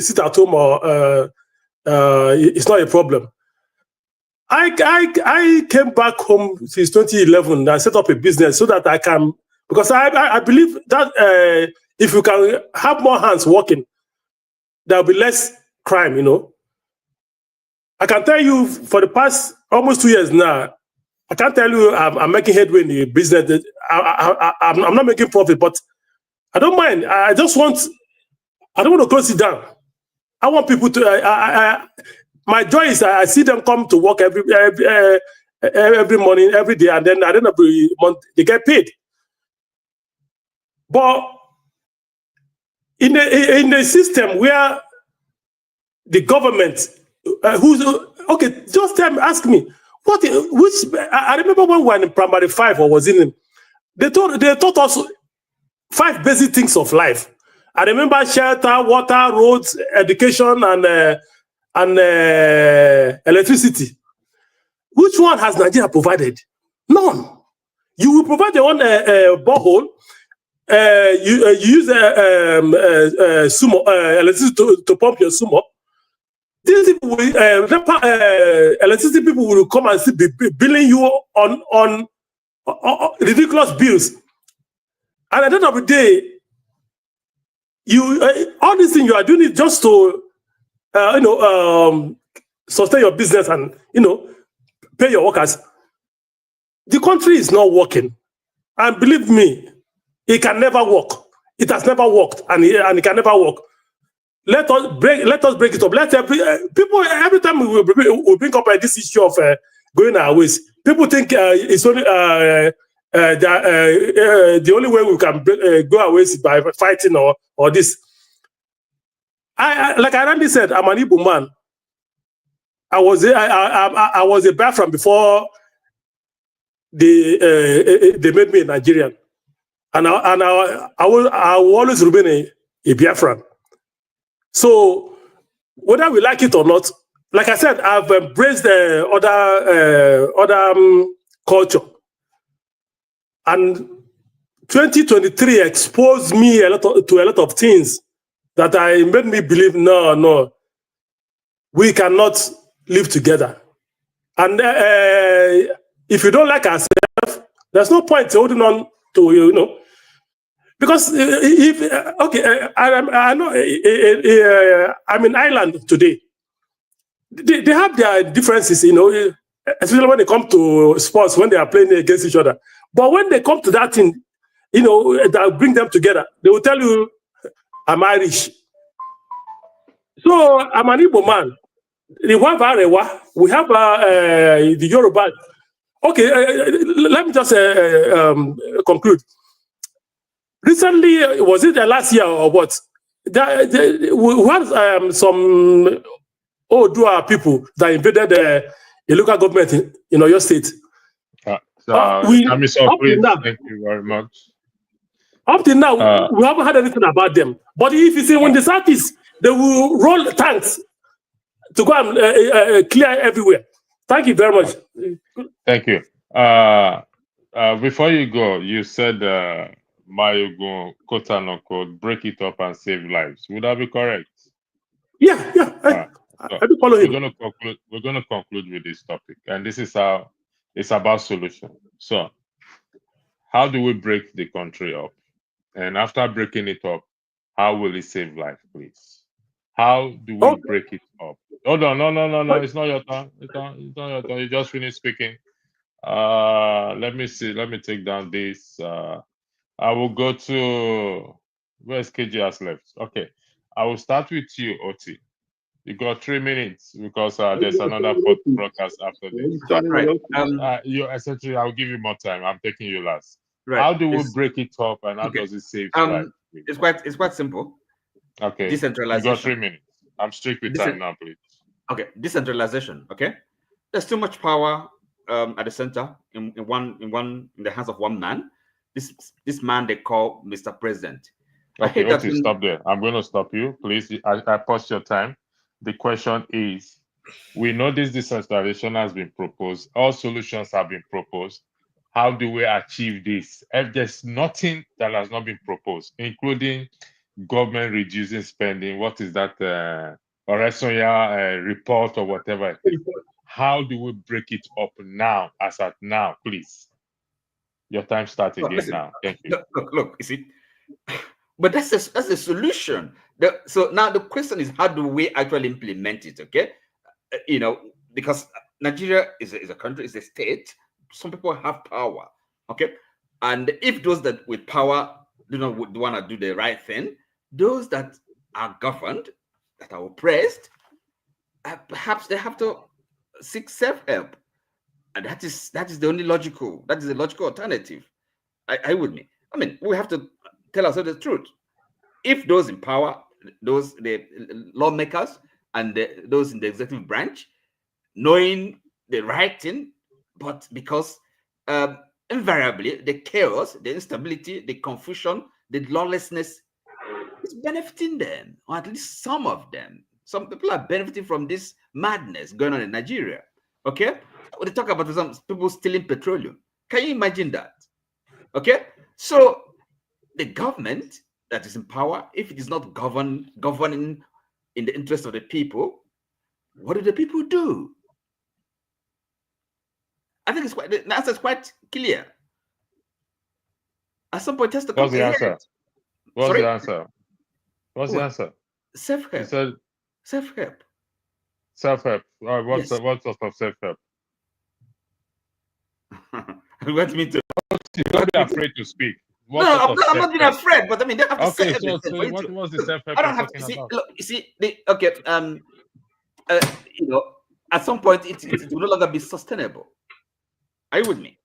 sit at home or it's not a problem. I came back home since 2011 and I set up a business so that I can, because I believe that if you can have more hands working, there'll be less crime, I can tell you for the past almost 2 years now, I can't tell you I'm making headway in the business. I'm not making profit, but I don't mind. I don't want to close it down. I want people to, my joy is I see them come to work every morning, every day, and then at the end of the month, they get paid. But in the system where the government, just ask me, I remember when we were in primary 5 or was in, They taught us 5 basic things of life. I remember shelter, water, roads, education, and electricity. Which one has Nigeria provided? None. You will provide your own borehole. You use sumo electricity to pump your sumo. These people will, electricity people will come and be billing you on ridiculous bills. And at the end of the day, all these things you are doing it just to sustain your business and pay your workers. The country is not working, and believe me, it can never work. It has never worked, and it can never work. Let us break it up. People every time we bring up this issue of going our ways, people think it's only the only way we can go our ways is by fighting or this. Like I already said, I'm an Igbo man. I was a Biafran before they made me a Nigerian, and I will always remain a Biafran. So whether we like it or not, like I said, I've embraced other culture, and 2023 exposed me to a lot of things that made me believe no, we cannot live together. And if you don't like ourselves, there's no point holding on to because I know I'm in Ireland today. They have their differences, especially when they come to sports, when they are playing against each other. But when they come to that thing, that bring them together, they will tell you, I'm Irish. So I'm an Igbo man. We have Arewa, we have the Yoruba. Okay, let me just conclude. Recently, was it last year or what? We had some Odua people that invaded the local government in Oyo State. Please, thank you very much. Up till now, we haven't heard anything about them. But if you see, when the Southeast, they will roll tanks to go and clear everywhere. Thank you very much. Thank you. Before you go, you said Mayugo, quote unquote, break it up and save lives. Would that be correct? Yeah. I do follow him. We're going to conclude with this topic, and this is how it's about solution. So, how do we break the country up? And after breaking it up, how will it save life, please? How do we break it up? Hold on, no, it's not your turn. It's not your turn. You just finished speaking. Let me see. Let me take down this. I will go to where's KG has left. Okay, I will start with you, Oti. You got 3 minutes because there's another broadcast after this. Right. You essentially, I'll give you more time. I'm taking you last. Right. How do we break it up, and how does it save life? It's quite simple. Okay. Decentralization. You got 3 minutes. I'm strict with time now, please. Okay. Decentralization. Okay. There's too much power at the center in the hands of one man. This man they call Mr. President. Okay, Oti, stop there. I'm going to stop you, please. I paused your time. The question is, we know this decentralization has been proposed. All solutions have been proposed. How do we achieve this? If there's nothing that has not been proposed, including government reducing spending, what is that, report or whatever? How do we break it up now, as at now, please? Your time starts again now. Thank you. Look, you see, but that's a solution. So now the question is, how do we actually implement it? Okay, because Nigeria is a country, is a state. Some people have power. Okay, and if those that with power would want to do the right thing, those that are governed, that are oppressed, perhaps they have to seek self-help, and that is the only logical. That is the logical alternative. I mean, we have to tell ourselves the truth. If those in power, the lawmakers and those in the executive branch, knowing the right thing, but because invariably, the chaos, the instability, the confusion, the lawlessness is benefiting them, or at least some of them. Some people are benefiting from this madness going on in Nigeria. Okay? When they talk about some people stealing petroleum, can you imagine that? Okay? So the government that is in power, if it is not governing in the interest of the people, what do the people do? I think the answer is quite clear. At some point, it has to come. What's the answer? What's Sorry? the answer? What's the answer? Self-help. You said self-help. Self-help. What Yes. sort of self-help? You want me to? Don't be afraid to speak. What No, sort I'm of not being self-help? afraid, but I mean, they have to say Okay, so, everything for you what to. was the self-help I you're don't have talking to see. about? Look, you see, okay. You know, at some point, it will no longer be sustainable. Are you with me?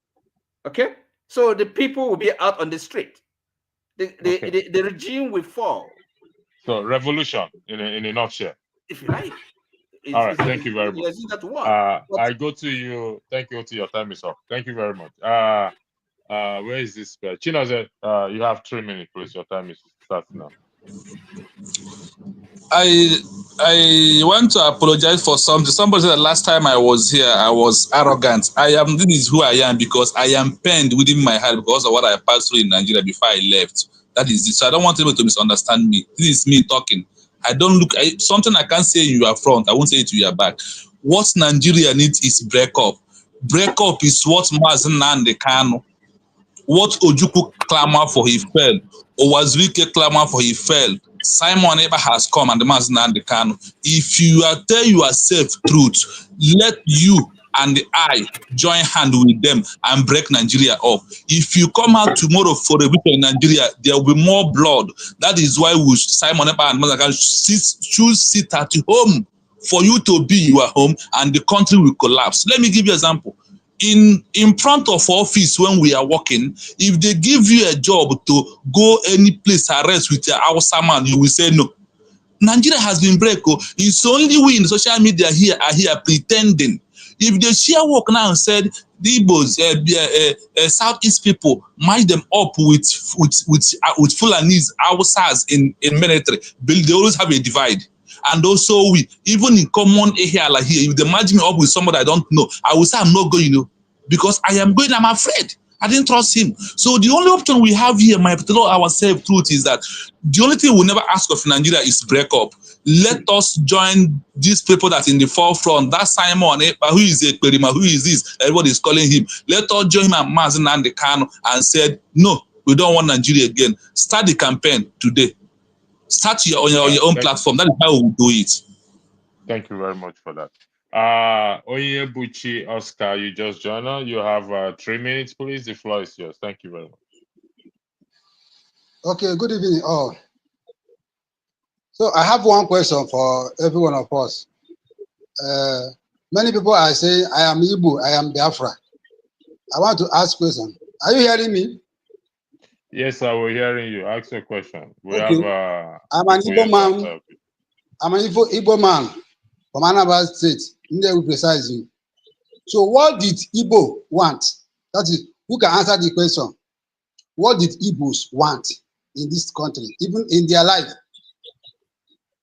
Okay. So the people will be out on the street. The regime will fall. So revolution in a nutshell. If you like. All right, thank you very much. Yes, that one. I go to you. Thank you. Your time is up. Thank you very much. Where is this? Chinoze, you have 3 minutes, please. Your time is starting now. I want to apologize for something. Somebody said that last time I was here, I was arrogant. This is who I am because I am pained within my heart because of what I passed through in Nigeria before I left. That is it. So I don't want people to misunderstand me. This is me talking. I don't look, something I can't say in your front, I won't say it to your back. What Nigeria needs is break up. Break up is what Nnamdi Kanu, what Ojukwu clamor for he fell, Owazwike clamor for he fell. Simon Ekpa has come and the man Nnamdi Kanu. If you tell yourself truth, let you and I join hand with them and break Nigeria up. If you come out tomorrow for a victory in Nigeria, there will be more blood. That is why Simon Ekpa and Nnamdi Kanu choose sit at home for you to be your home and the country will collapse. Let me give you an example. In front of office when we are working, if they give you a job to go any place arrest with your Hausa man, you will say no. Nigeria has been break. It's only we in social media here are here pretending. If they share work now and said the Igbos, Southeast people match them up with Fulanese, Hausas in military, they always have a divide. And also we, even in common area like here, if they match me up with somebody I don't know, I will say I'm not going, because I am going, I'm afraid. I didn't trust him. So the only option we have here, my tell ourselves truth, is that the only thing we'll never ask of Nigeria is break up. Let us join these people that in the forefront. That Simon Ekpa, who is Ekperima, who is this? Everybody is calling him. Let us join him and Nnamdi Kanu and said, no, we don't want Nigeria again. Start the campaign today. Start on your own platform. That is how we will do it. Thank you very much for that. Onyebuchi Oscar, you just joined us. You have 3 minutes, please. The floor is yours. Thank you very much. Okay, good evening all. So I have one question for every one of us. Many people are saying, I am Igbo, I am Biafra. I want to ask a question. Are you hearing me? Yes, sir, we're hearing you. Ask your question. We Okay. have I'm an Igbo man. I'm an Igbo man from Anambra State. India will precise you. So what did Igbo want? That is, who can answer the question? What did Igbos want in this country, even in their life?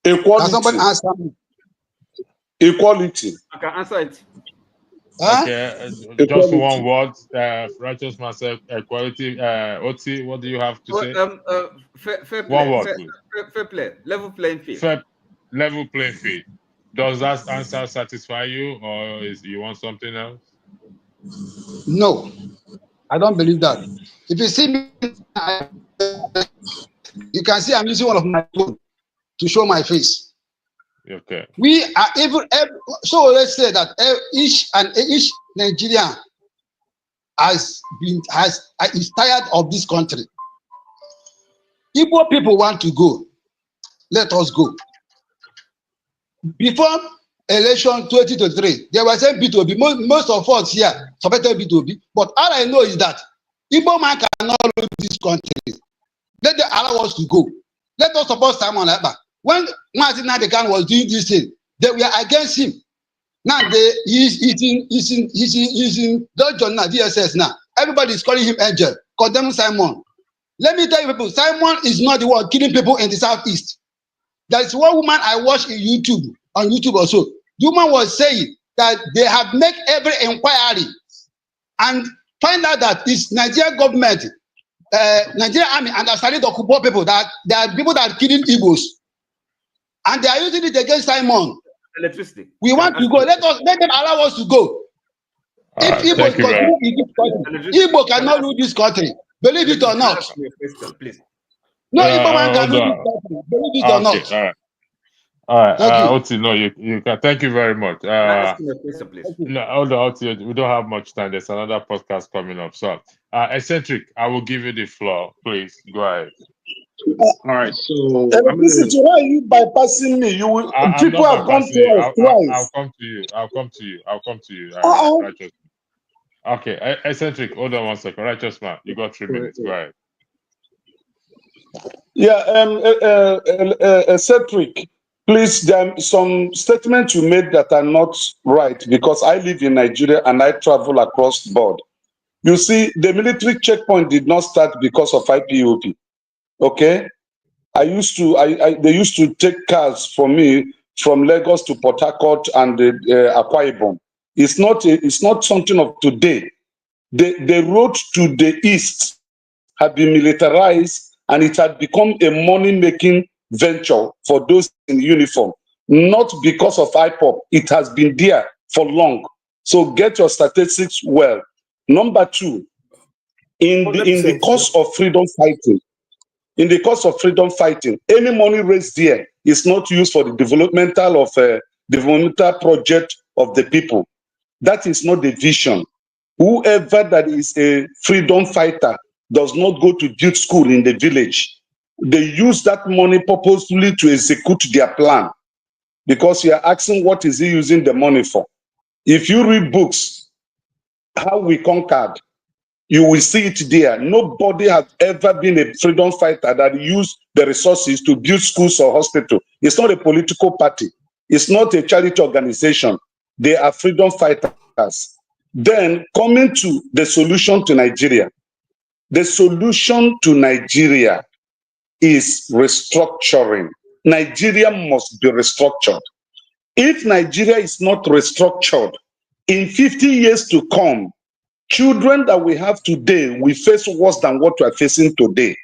Equality. Can somebody answer me? Equality. I can answer it. Okay, just one word. Righteous myself, equality. Oti, what do you have to say? Fair play. One word, please. Fair play. Level playing field. Fair, level playing field. Does that answer satisfy you, or you want something else? No, I don't believe that. If you see me, you can see I'm using one of my phone to show my face. Okay. We are so let's say that each Nigerian is tired of this country. Igbo people want to go. Let us go. Before election 2023, they were saying B2B. Most of us here supported B2B. But all I know is that Igbo man cannot rule this country. Let them allow us to go. Let us support Simon Ekpa. When Nnamdi Kanu was doing this thing, they were against him. Now he's in Dodge now, DSS now. Everybody is calling him angel, condemning Simon. Let me tell you people, Simon is not the one killing people in the southeast. There is one woman I watched in on YouTube also. The woman was saying that they have made every inquiry and find out that it's Nigerian government, Nigerian army, and are starting to occupy people, that there are people that are killing Igbos. And they are using it against Simon. Electricity. We want to go. Let them allow us to go. If Igbo continue in this country, Igbo cannot rule this country. Believe it or not. Please. No, Igbo man can rule this country. Believe it or not. All right. Thank you. Oti, no, you can. Thank you very much. Ask me a question, please. No, hold on, Oti, we don't have much time. There's another podcast coming up. So, Eccentric, I will give you the floor. Please go ahead. All right. So, why are you bypassing me? You will. People have gone to us twice. I'll come to you. I'll come to you. Righteous. Okay, Eccentric, hold on 1 second. Righteous man, you got 3 minutes. Go ahead. Yeah, Eccentric, please, there are some statements you made that are not right, because I live in Nigeria and I travel across the board. You see, the military checkpoint did not start because of IPOB. Okay? They used to take cars for me from Lagos to Port Harcourt and Akwa Ibom. It's not something of today. The road to the east had been militarized and it had become a money-making venture for those in uniform, not because of IPOB. It has been there for long. So get your statistics well. Number two, in the course of freedom fighting, any money raised there is not used for the developmental project of the people. That is not the vision. Whoever that is a freedom fighter does not go to build school in the village. They use that money purposefully to execute their plan, because you are asking what is he using the money for. If you read books, How We Conquered, you will see it there. Nobody has ever been a freedom fighter that used the resources to build schools or hospitals. It's not a political party. It's not a charity organization. They are freedom fighters. Then coming to the solution to Nigeria. The solution to Nigeria is restructuring. Nigeria must be restructured. If Nigeria is not restructured, in 50 years to come, children that we have today will face worse than what we are facing today.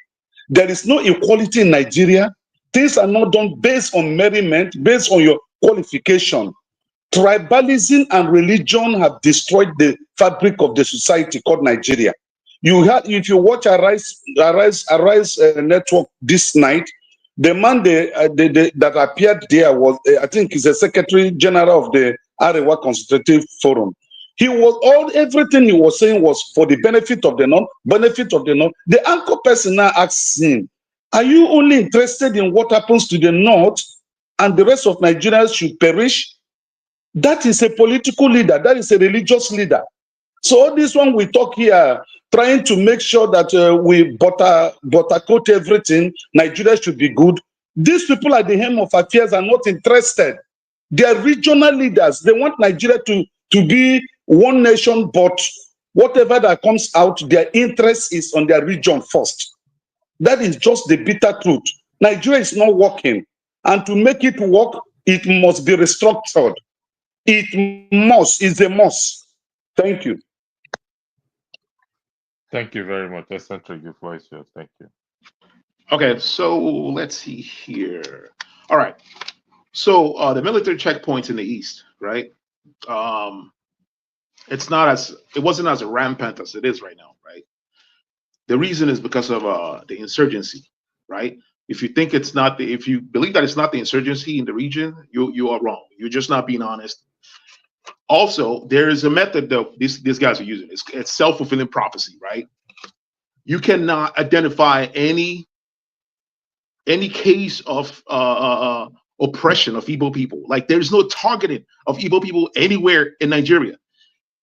There is no equality in Nigeria. Things are not done based on merriment, based on your qualification. Tribalism and religion have destroyed the fabric of the society called Nigeria. If you watch Arise Network this night, the man that appeared there was, I think, he's the Secretary General of the Arewa Consultative Forum. Everything he was saying was for the benefit of the North, The anchor person now asks him, are you only interested in what happens to the North and the rest of Nigerians should perish? That is a political leader. That is a religious leader. So all this one we talk here, trying to make sure that we buttercoat everything, Nigeria should be good. These people at the helm of affairs are not interested. They are regional leaders. They want Nigeria to be one nation, but whatever that comes out, their interest is on their region first. That is just the bitter truth. Nigeria is not working. And to make it work, it must be restructured. It's a must. Thank you. Thank you very much. Eccentric, your voice yours. Thank you. Okay, so let's see here. All right. So the military checkpoints in the east, right? It wasn't as rampant as it is right now, right? The reason is because of the insurgency, right? If you believe that it's not the insurgency in the region, you are wrong. You're just not being honest. Also, there is a method that these guys are using. It's self-fulfilling prophecy, right? You cannot identify any case of oppression of Igbo people. Like, there's no targeting of Igbo people anywhere in Nigeria.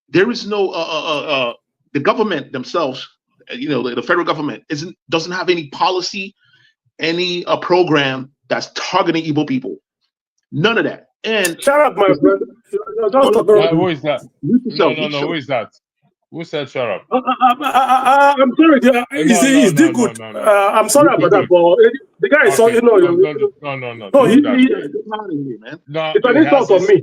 There is no the government themselves, the federal government doesn't have any policy, any program that's targeting Igbo people. None of that. And shut up, my friend. Who is that? No. Who is that? Who said shut up? I'm sorry. He's doing good. I'm sorry about that, but the guy is so, Okay. you know. No. No, Don't do he, that. he, man. No, it's an it has insult on me.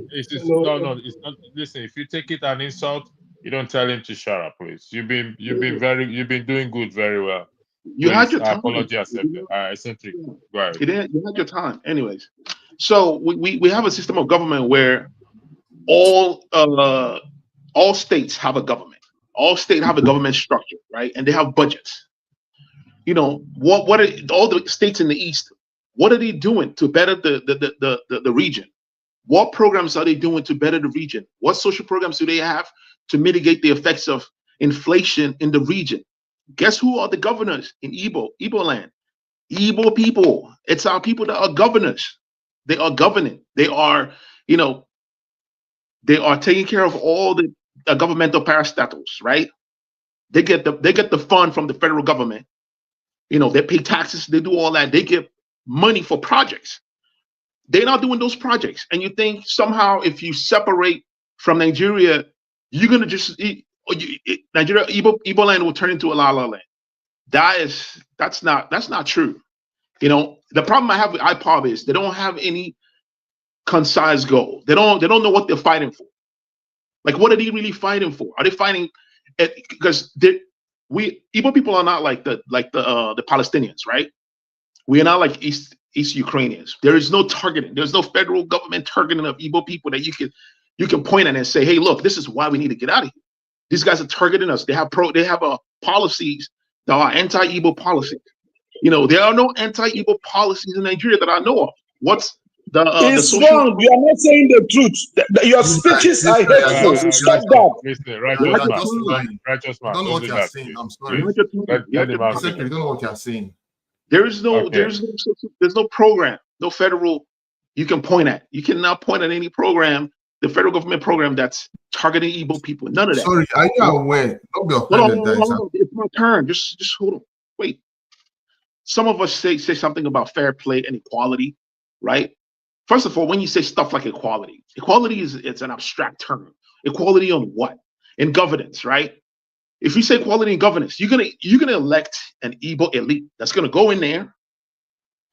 no, it's not. Listen, if you take it an insult, you don't tell him to shut up, please. You've been doing good, very well. You had Please, your time. apology accepted. Eccentric. Go ahead. You had your time. Anyways, so we have a system of government where all states have a government. All states have a government structure, right? And they have budgets. You know, what are all the states in the East, what are they doing to better the region? What programs are they doing to better the region? What social programs do they have to mitigate the effects of inflation in the region? Guess who are the governors in Igbo land? Igbo people. It's our people that are governors. They are governing. They are, you know, they are taking care of all the governmental parastatals, right? They get the fund from the federal government. You know, they pay taxes. They do all that. They get money for projects. They're not doing those projects. And you think somehow if you separate from Nigeria, you're gonna just Nigeria, Igbo land will turn into a la la land. That's not true. You know, the problem I have with IPOB is they don't have any concise goal. They don't know what they're fighting for. Like, what are they really fighting for? Are they fighting because Igbo people are not like the Palestinians, right? We are not like East Ukrainians. There is no targeting. There's no federal government targeting of Igbo people that you can point at and say, hey, look, this is why we need to get out of here. These guys are targeting us. They have policies that are anti-Igbo policies. You know, there are no anti-Igbo policies in Nigeria that I know of. What's it's wrong. You are not saying the truth. Your speeches are hateful. Stop that. Listen, righteous man. I don't know what do you're that, saying. please. I'm sorry. Let him answer. You don't know what you're saying. There's no program, no federal you can point at. You cannot point at any program, the federal government program that's targeting Igbo people. None of that. Sorry, are you aware? Don't be offended. No, it's my turn. Just hold on. Wait. Some of us say something about fair play and equality, right? First of all, when you say stuff like equality it's an abstract term. Equality on what? In governance, right? If you say equality in governance, you're gonna elect an Igbo elite that's gonna go in there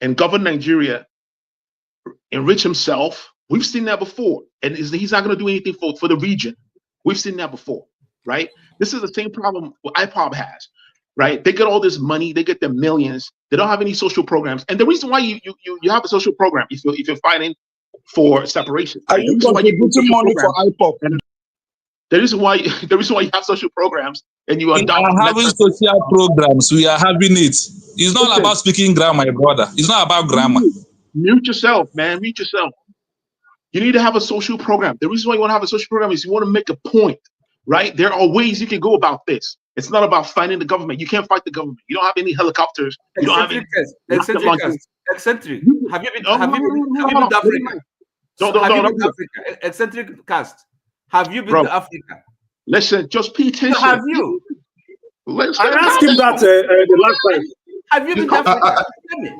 and govern Nigeria, enrich himself. We've seen that before, and he's not gonna do anything for the region. We've seen that before, right? This is the same problem IPOB has, right? They get all this money, they get their millions. They don't have any social programs, and the reason why you have a social program if you're fighting for separation. Are you contributing money for IPOB? The reason why you have social programs and you We are having social programs. We are having it. It's not about speaking grammar, my brother. It's not about grammar. Mute yourself, man. Mute yourself. You need to have a social program. The reason why you want to have a social program is you want to make a point, right? There are ways you can go about this. It's not about fighting the government. You can't fight the government. You don't have any helicopters. You don't have any eccentric. Have you been to Africa? Eccentric cast. Have you been to Africa? Listen, just pay attention. Have you? I asked him that the last time. Have you been to Africa?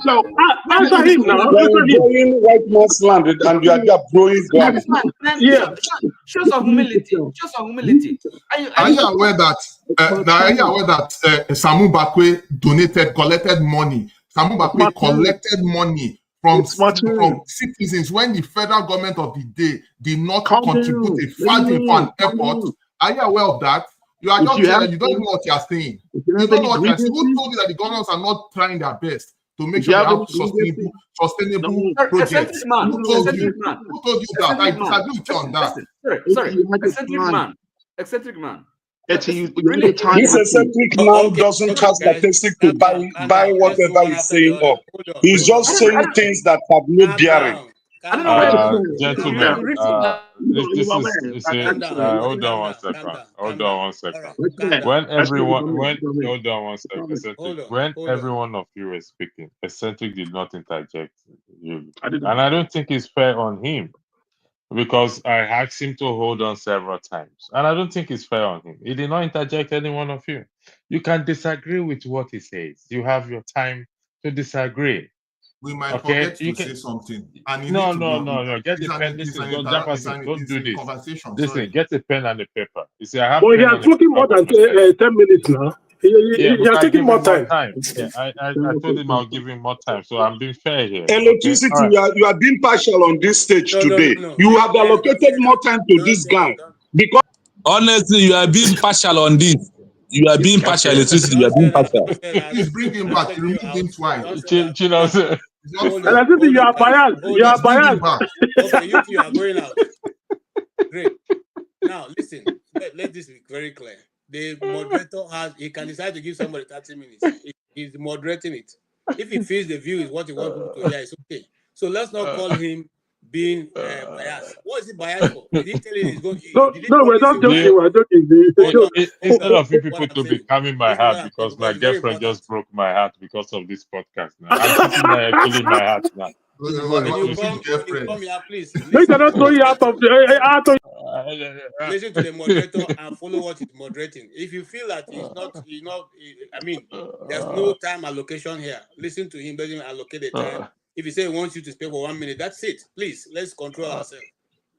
So answer him now. Growing white man's land, and you are just growing grass. Yeah. Show some humility. Show some humility. Are you aware that Samu Bakwe collected money? Samu Bakwe collected money from citizens when the federal government of the day did not contribute a funding for an airport. Are you aware of that? You are just here, you don't know what you are saying. You don't know what you are saying. Who told you that the governors are not trying their best to make sure they have sustainable projects? Who told you that? I disagree with you on that. Sorry. Eccentric man. This eccentric man doesn't have statistics to buy whatever he's saying up. He's just saying things that have no bearing. Gentlemen, hold on one second. When every one of you were speaking, Eccentric did not interject you, and I don't think it's fair on him because I asked him to hold on several times, and I don't think it's fair on him. He did not interject any one of you. You can disagree with what he says. You have your time to disagree. we might Okay, forget to say something. And no. Get it's a pen. Listen, don't do this. conversation. Listen, Sorry. get a pen and a paper. You see, I have But he pen has and a spoken paper. more than 10 minutes now. Yeah, He but has I taken give more him more time. time. Yeah, I told him I'll give him more time, so I'm being fair here. Okay, Electricity, all right. you are being partial on this stage No. today. You have allocated more time to this guy because Honestly, you are being partial on this. You are being partial, electricity. You are being partial. Please bring him back. You removed him twice. It's not And I think you are biased. You are Bring him biased. back. Okay, you two are going out. Great. Now, listen, let this be very clear. The moderator he can decide to give somebody 30 minutes. He's moderating it. If he feels the view is what he wants people to hear, it's okay. So let's not call him being biased. What is he biased for? Did he tell you he's going to... No, we're not joking. We're joking. Instead of you people to be calming my heart Listen, because my because it's very girlfriend important. just broke my heart because of this podcast now. I'm sitting there feeling my heart now. This is what When it you is. come here, please They cannot throw you out of the. listen to the moderator and follow what he's moderating. If you feel that I mean, there's no time allocation here. Listen to him, doesn't allocate the time. If he say he wants you to speak for 1 minute, that's it. Please, let's control ourselves.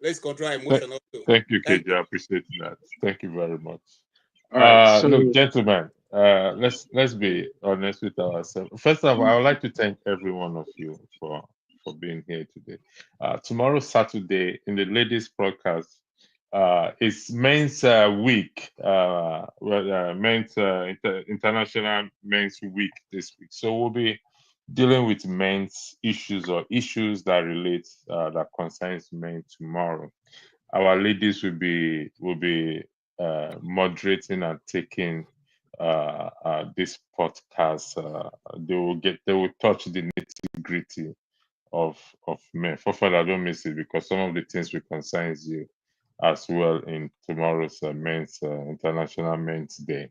Let's control our emotion also. Thank you, KJ. I appreciate that. Thank you very much. All right, so look, gentlemen, let's be honest with ourselves. First of all, I would like to thank every one of you for being here today. Tomorrow, Saturday, in the ladies' broadcast, it's Men's Week. International Men's Week this week. So we'll be dealing with men's issues or issues that relate that concerns men tomorrow. Our ladies will be moderating and taking this podcast. They will touch the nitty-gritty of men. For further, don't miss it because some of the things will concerns you as well in tomorrow's men's International Men's Day.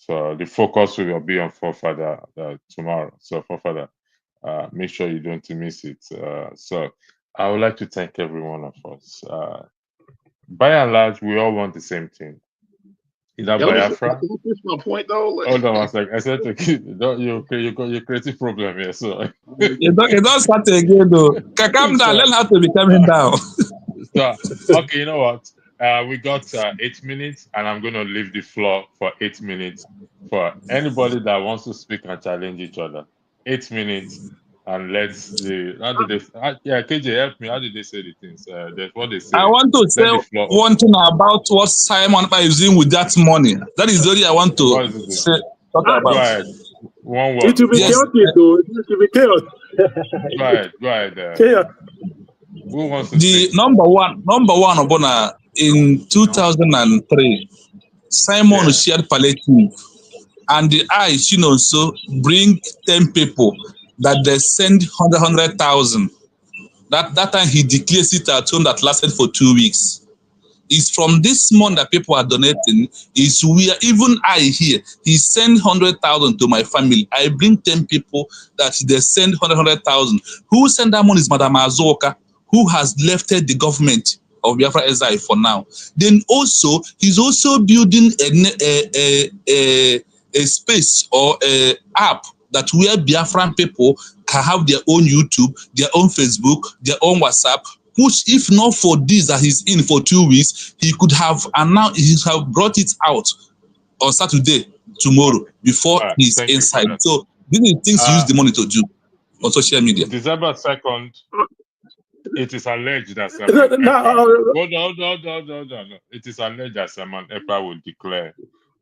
So the focus will be on forefather tomorrow. So forefather, make sure you don't miss it. So I would like to thank every one of us. By and large, we all want the same thing. Is that Biafra? That's my point, though. Like, Hold on one second. I said you got your creative problem here. So You don't start again, though. Calm down. Learn how to be coming down. So, okay, you know what? We got 8 minutes, and I'm going to leave the floor for 8 minutes for anybody that wants to speak and challenge each other. 8 minutes, and let's see. How do they? KJ, help me. How did they say the things? That's what they say. I want to say one thing about what Simon Ekpa is doing with that money. That is the only I want to say. Talk about. Go ahead. One word. It will be chaotic, though. It will be chaos. Go ahead. Chaos. Who wants to the number one Obona in 2003, Simon shared palliative, and the so bring 10 people that they send 100,000. That time he declares it at home that lasted for 2 weeks. It's from this month that people are donating. Is where even I here, he send 100,000 to my family. I bring 10 people that they send 100,000. Who send that money is Madam Azoka, who has left the government of Biafra SI for now. Then also, he's also building a space or a app that where Biafran people can have their own YouTube, their own Facebook, their own WhatsApp, which if not for this that he's in for 2 weeks, he could have announced, he have brought it out on Saturday, tomorrow, before he's inside. So these are things he use the money to do on social media. December 2nd, it is alleged that Simon Hold on. It is alleged that Simon Ekpa will declare.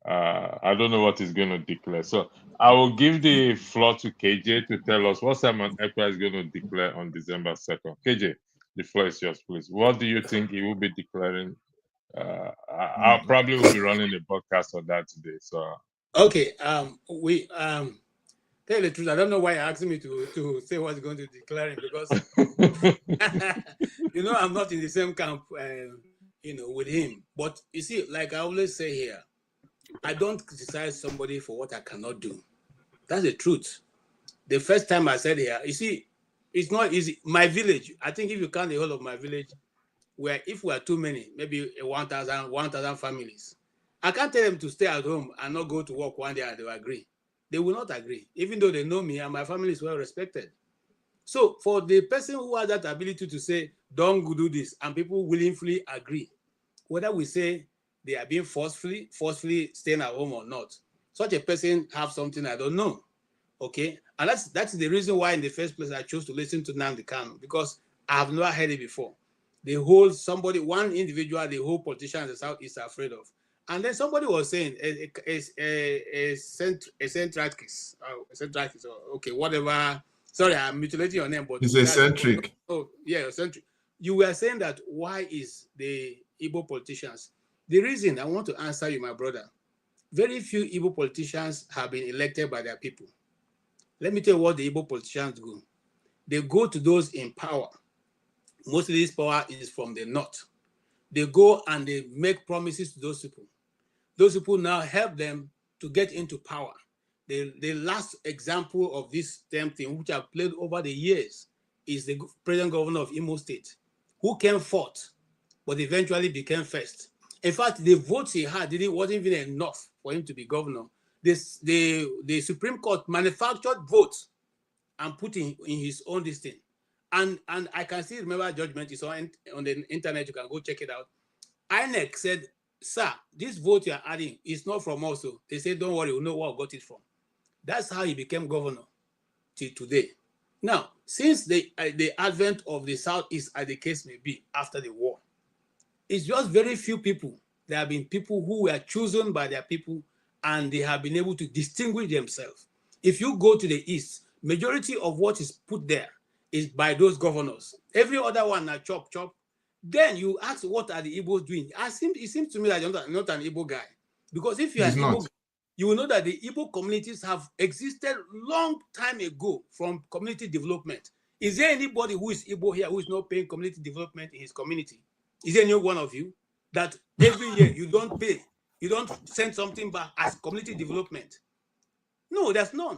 I don't know what he's going to declare. So I will give the floor to KJ to tell us what Simon Ekpa is going to declare on December 2nd. KJ, the floor is yours, please. What do you think he will be declaring? I probably will be running a podcast on that today. So okay, we tell the truth. I don't know why you're asking me to say what's going to declare because I'm not in the same camp, with him. But you see, like I always say here, I don't criticize somebody for what I cannot do. That's the truth. The first time I said here, you see, it's not easy. My village, I think if you count the whole of my village, where if we are too many, maybe 1,000 families, I can't tell them to stay at home and not go to work one day and they will agree. They will not agree, even though they know me and my family is well respected. So for the person who has that ability to say, don't do this, and people willingly agree, whether we say they are being forcefully staying at home or not, such a person have something I don't know. Okay, and that's the reason why in the first place I chose to listen to Nnamdi Kanu, because I have never heard it before. The whole one individual, the whole politician in the South is afraid of. And then somebody was saying a centricist, okay, whatever. Sorry, I'm mutilating your name, but it's eccentric. Oh, yeah, eccentric. You were saying that why is the Igbo politicians? The reason I want to answer you, my brother, very few Igbo politicians have been elected by their people. Let me tell you what the Igbo politicians do. They go to those in power. Most of this power is from the north. They go and they make promises to those people. Those people now help them to get into power. The last example of this same thing, which I've played over the years, is the present governor of Imo State, who came fourth, but eventually became first. In fact, the votes he had wasn't even enough for him to be governor. The Supreme Court manufactured votes and put in his own listing. And I can still remember judgment is on the internet. You can go check it out. INEC said, sir, this vote you are adding is not from us. They said, don't worry, we know where I got it from. That's how he became governor till today. Now, since the advent of the Southeast, as the case may be, after the war, it's just very few people. There have been people who were chosen by their people and they have been able to distinguish themselves. If you go to the East, majority of what is put there is by those governors. Every other one are chop. Then you ask, what are the Igbos doing? It seems to me that you're not an Igbo guy. Because if you are an Igbo guy, you will know that the Igbo communities have existed long time ago from community development. Is there anybody who is Igbo here who is not paying community development in his community? Is there any one of you that every year you don't pay, you don't send something back as community development? No, there's none.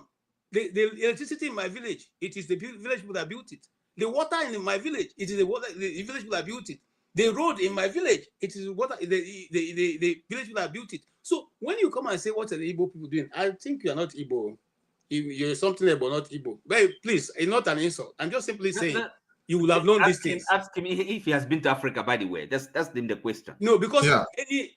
The electricity in my village, it is the village people that built it. The water in my village, it is the village people that built it. The road in my village, it is water, the village people that built it. So when you come and say, what are the Igbo people doing? I think you are not Igbo. You're something about not Igbo. But please, it's not an insult. I'm just simply saying you will have known these things. Ask him if he has been to Africa, by the way. That's the question. No, because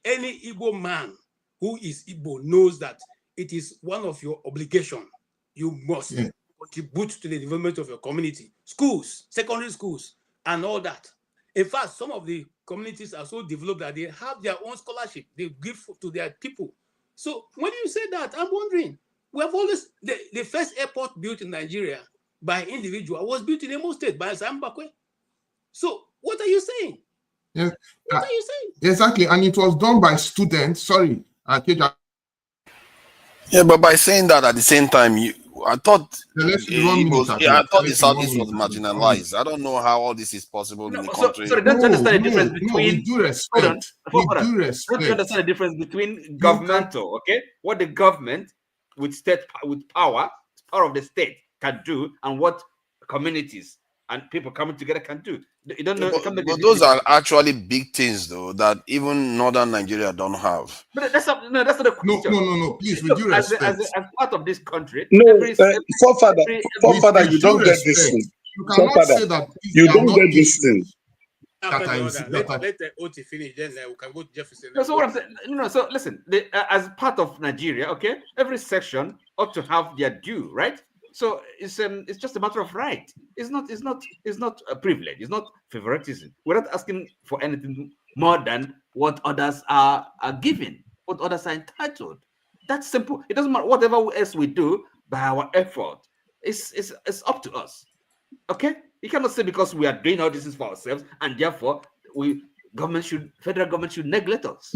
any Igbo man who is Igbo knows that it is one of your obligations. You must contribute to the development of your community, schools, secondary schools, and all that. In fact, some of the communities are so developed that they have their own scholarship they give to their people. So when you say that, I'm wondering, we have always, the first airport built in Nigeria by individual was built in Imo State by Simon Ekpa. So what are you saying? Yes. What are you saying? Exactly, and it was done by students. Sorry, yeah, but by saying that at the same time, I thought the Southeast was marginalized. I don't know how all this is possible in the country. Sorry, don't you understand the difference between? With due respect, Don't you understand the difference between governmental, okay? What the government with power of the state can do, and what communities and people coming together can do. You don't know. But those are actually big things, though, that even northern Nigeria don't have. But that's not the question. No. Please, with due respect. As part of this country, forefather, you don't get this thing. You cannot say that you don't get this thing. Let Oti finish, then we can go to Jefferson. No, so what I'm saying, so listen, as part of Nigeria, okay, every section ought to have their due, right? So it's just a matter of right. It's not a privilege. It's not favoritism. We're not asking for anything more than what others are given, what others are entitled. That's simple. It doesn't matter whatever else we do by our effort. It's up to us. Okay? You cannot say because we are doing all this for ourselves and therefore federal government should neglect us.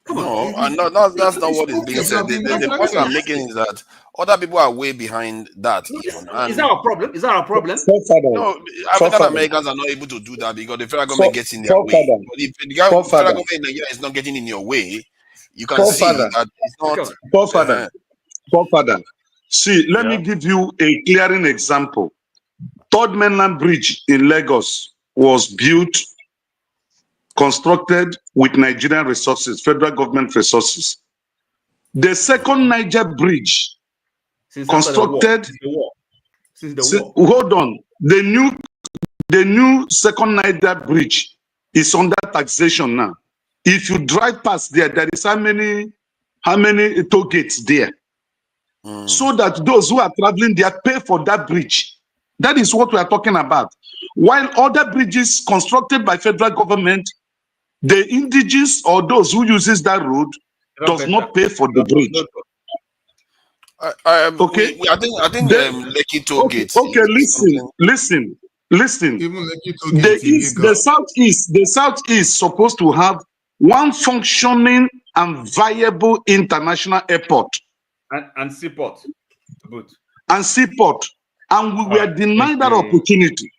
Come on. No, that's not what is being said. The point I'm making is that other people are way behind that. Is that our problem? Is that our problem? No, African Americans are not able to do that because the federal government gets in their way. But if the federal government in Nigeria is not getting in your way, you can see that it's not. Forefather. See, let me give you a clearing example. Third Mainland Bridge in Lagos was built, constructed with Nigerian resources, federal government resources. The second Niger Bridge constructed since the war. Hold on. The new second Niger bridge is under taxation now. If you drive past there is how many toll gates there? So that those who are traveling there pay for that bridge. That is what we are talking about. While other bridges constructed by federal government, the indigenous or those who uses that road does not pay for the bridge. Okay. I think Lekki toll gates. Okay, listen. Even Lekki toll gates the southeast is supposed to have one functioning and viable international airport and seaport, both. And seaport, and we were denied that opportunity.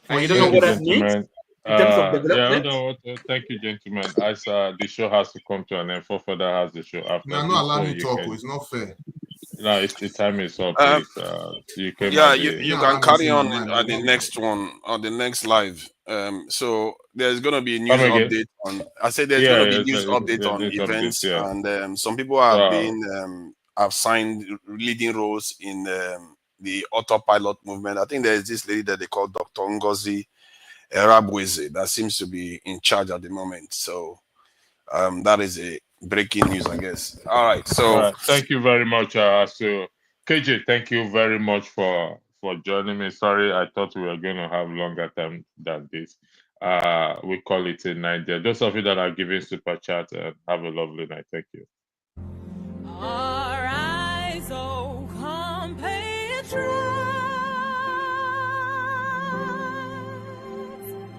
And you don't know what that means in terms of development. Thank you, gentlemen. As the show has to come to an end, Further has the show after. No, I'm not allowing you to talk. It's not fair. No, the time is up. You can carry on the next one on the next live. So there's gonna be a news update on. I said there's gonna be news update on events, and some people have have signed leading roles in the autopilot movement. I think there's this lady that they call Dr. Ngozi Erabweze that seems to be in charge at the moment. So that is a breaking news, I guess. All right. So thank you very much. So KJ, thank you very much for joining me. Sorry, I thought we were going to have longer time than this. We call it a night there. Those of you that are giving super chat, have a lovely night. Thank you. Arise, O compatriots,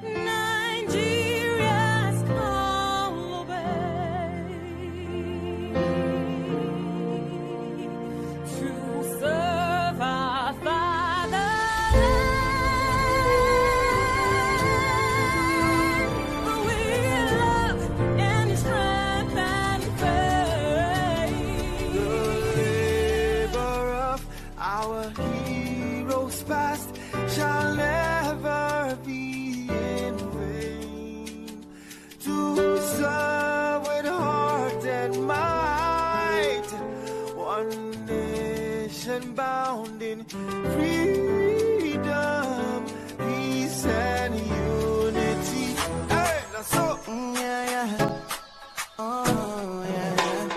Nigeria's call obey, to serve our fatherland, with love and strength and faith. Our heroes past shall never be in vain. To serve with heart and might, one nation bound in freedom, peace and unity. Hey, that's so. Oh yeah.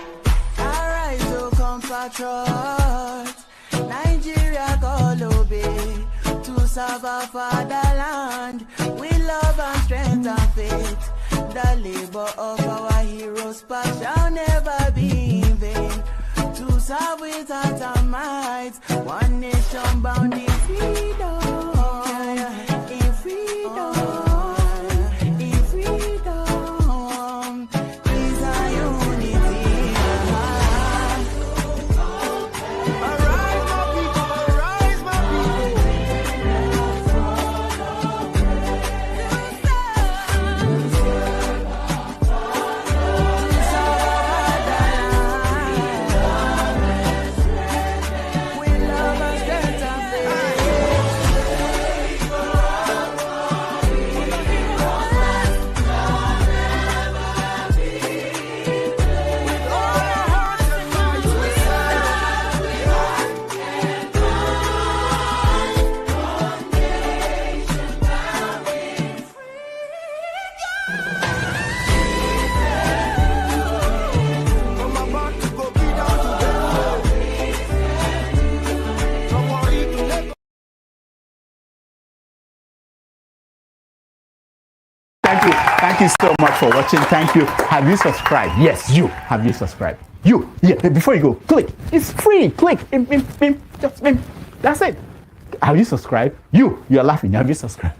Arise, O compatriots, Nigeria call obey, to serve our fatherland with love and strength and faith. The labor of our heroes past shall never be in vain. To serve with heart and might, one nation bound in freedom. In freedom. In freedom. Peace and unity. Thank you so much for watching. Thank you. Have you subscribed? Yes, you. Have you subscribed? You. Yeah, before you go, click. It's free. Click. Just that's it. Have you subscribed? You're laughing. Have you subscribed?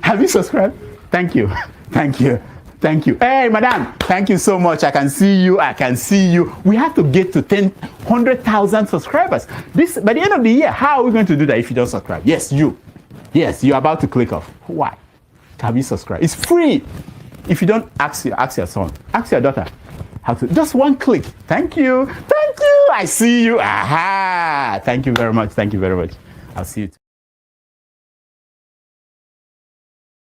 Have you subscribed? Thank you. Thank you. Thank you. Hey, madam. Thank you so much. I can see you. I can see you. We have to get to 100,000 subscribers. This by the end of the year. How are we going to do that if you don't subscribe? Yes, you. Yes, you're about to click off. Why? Have you subscribed? It's free. If you don't, ask your son, ask your daughter how to. Just one click. Thank you. Thank you. I see you. Aha. Thank you very much. Thank you very much. I'll see you.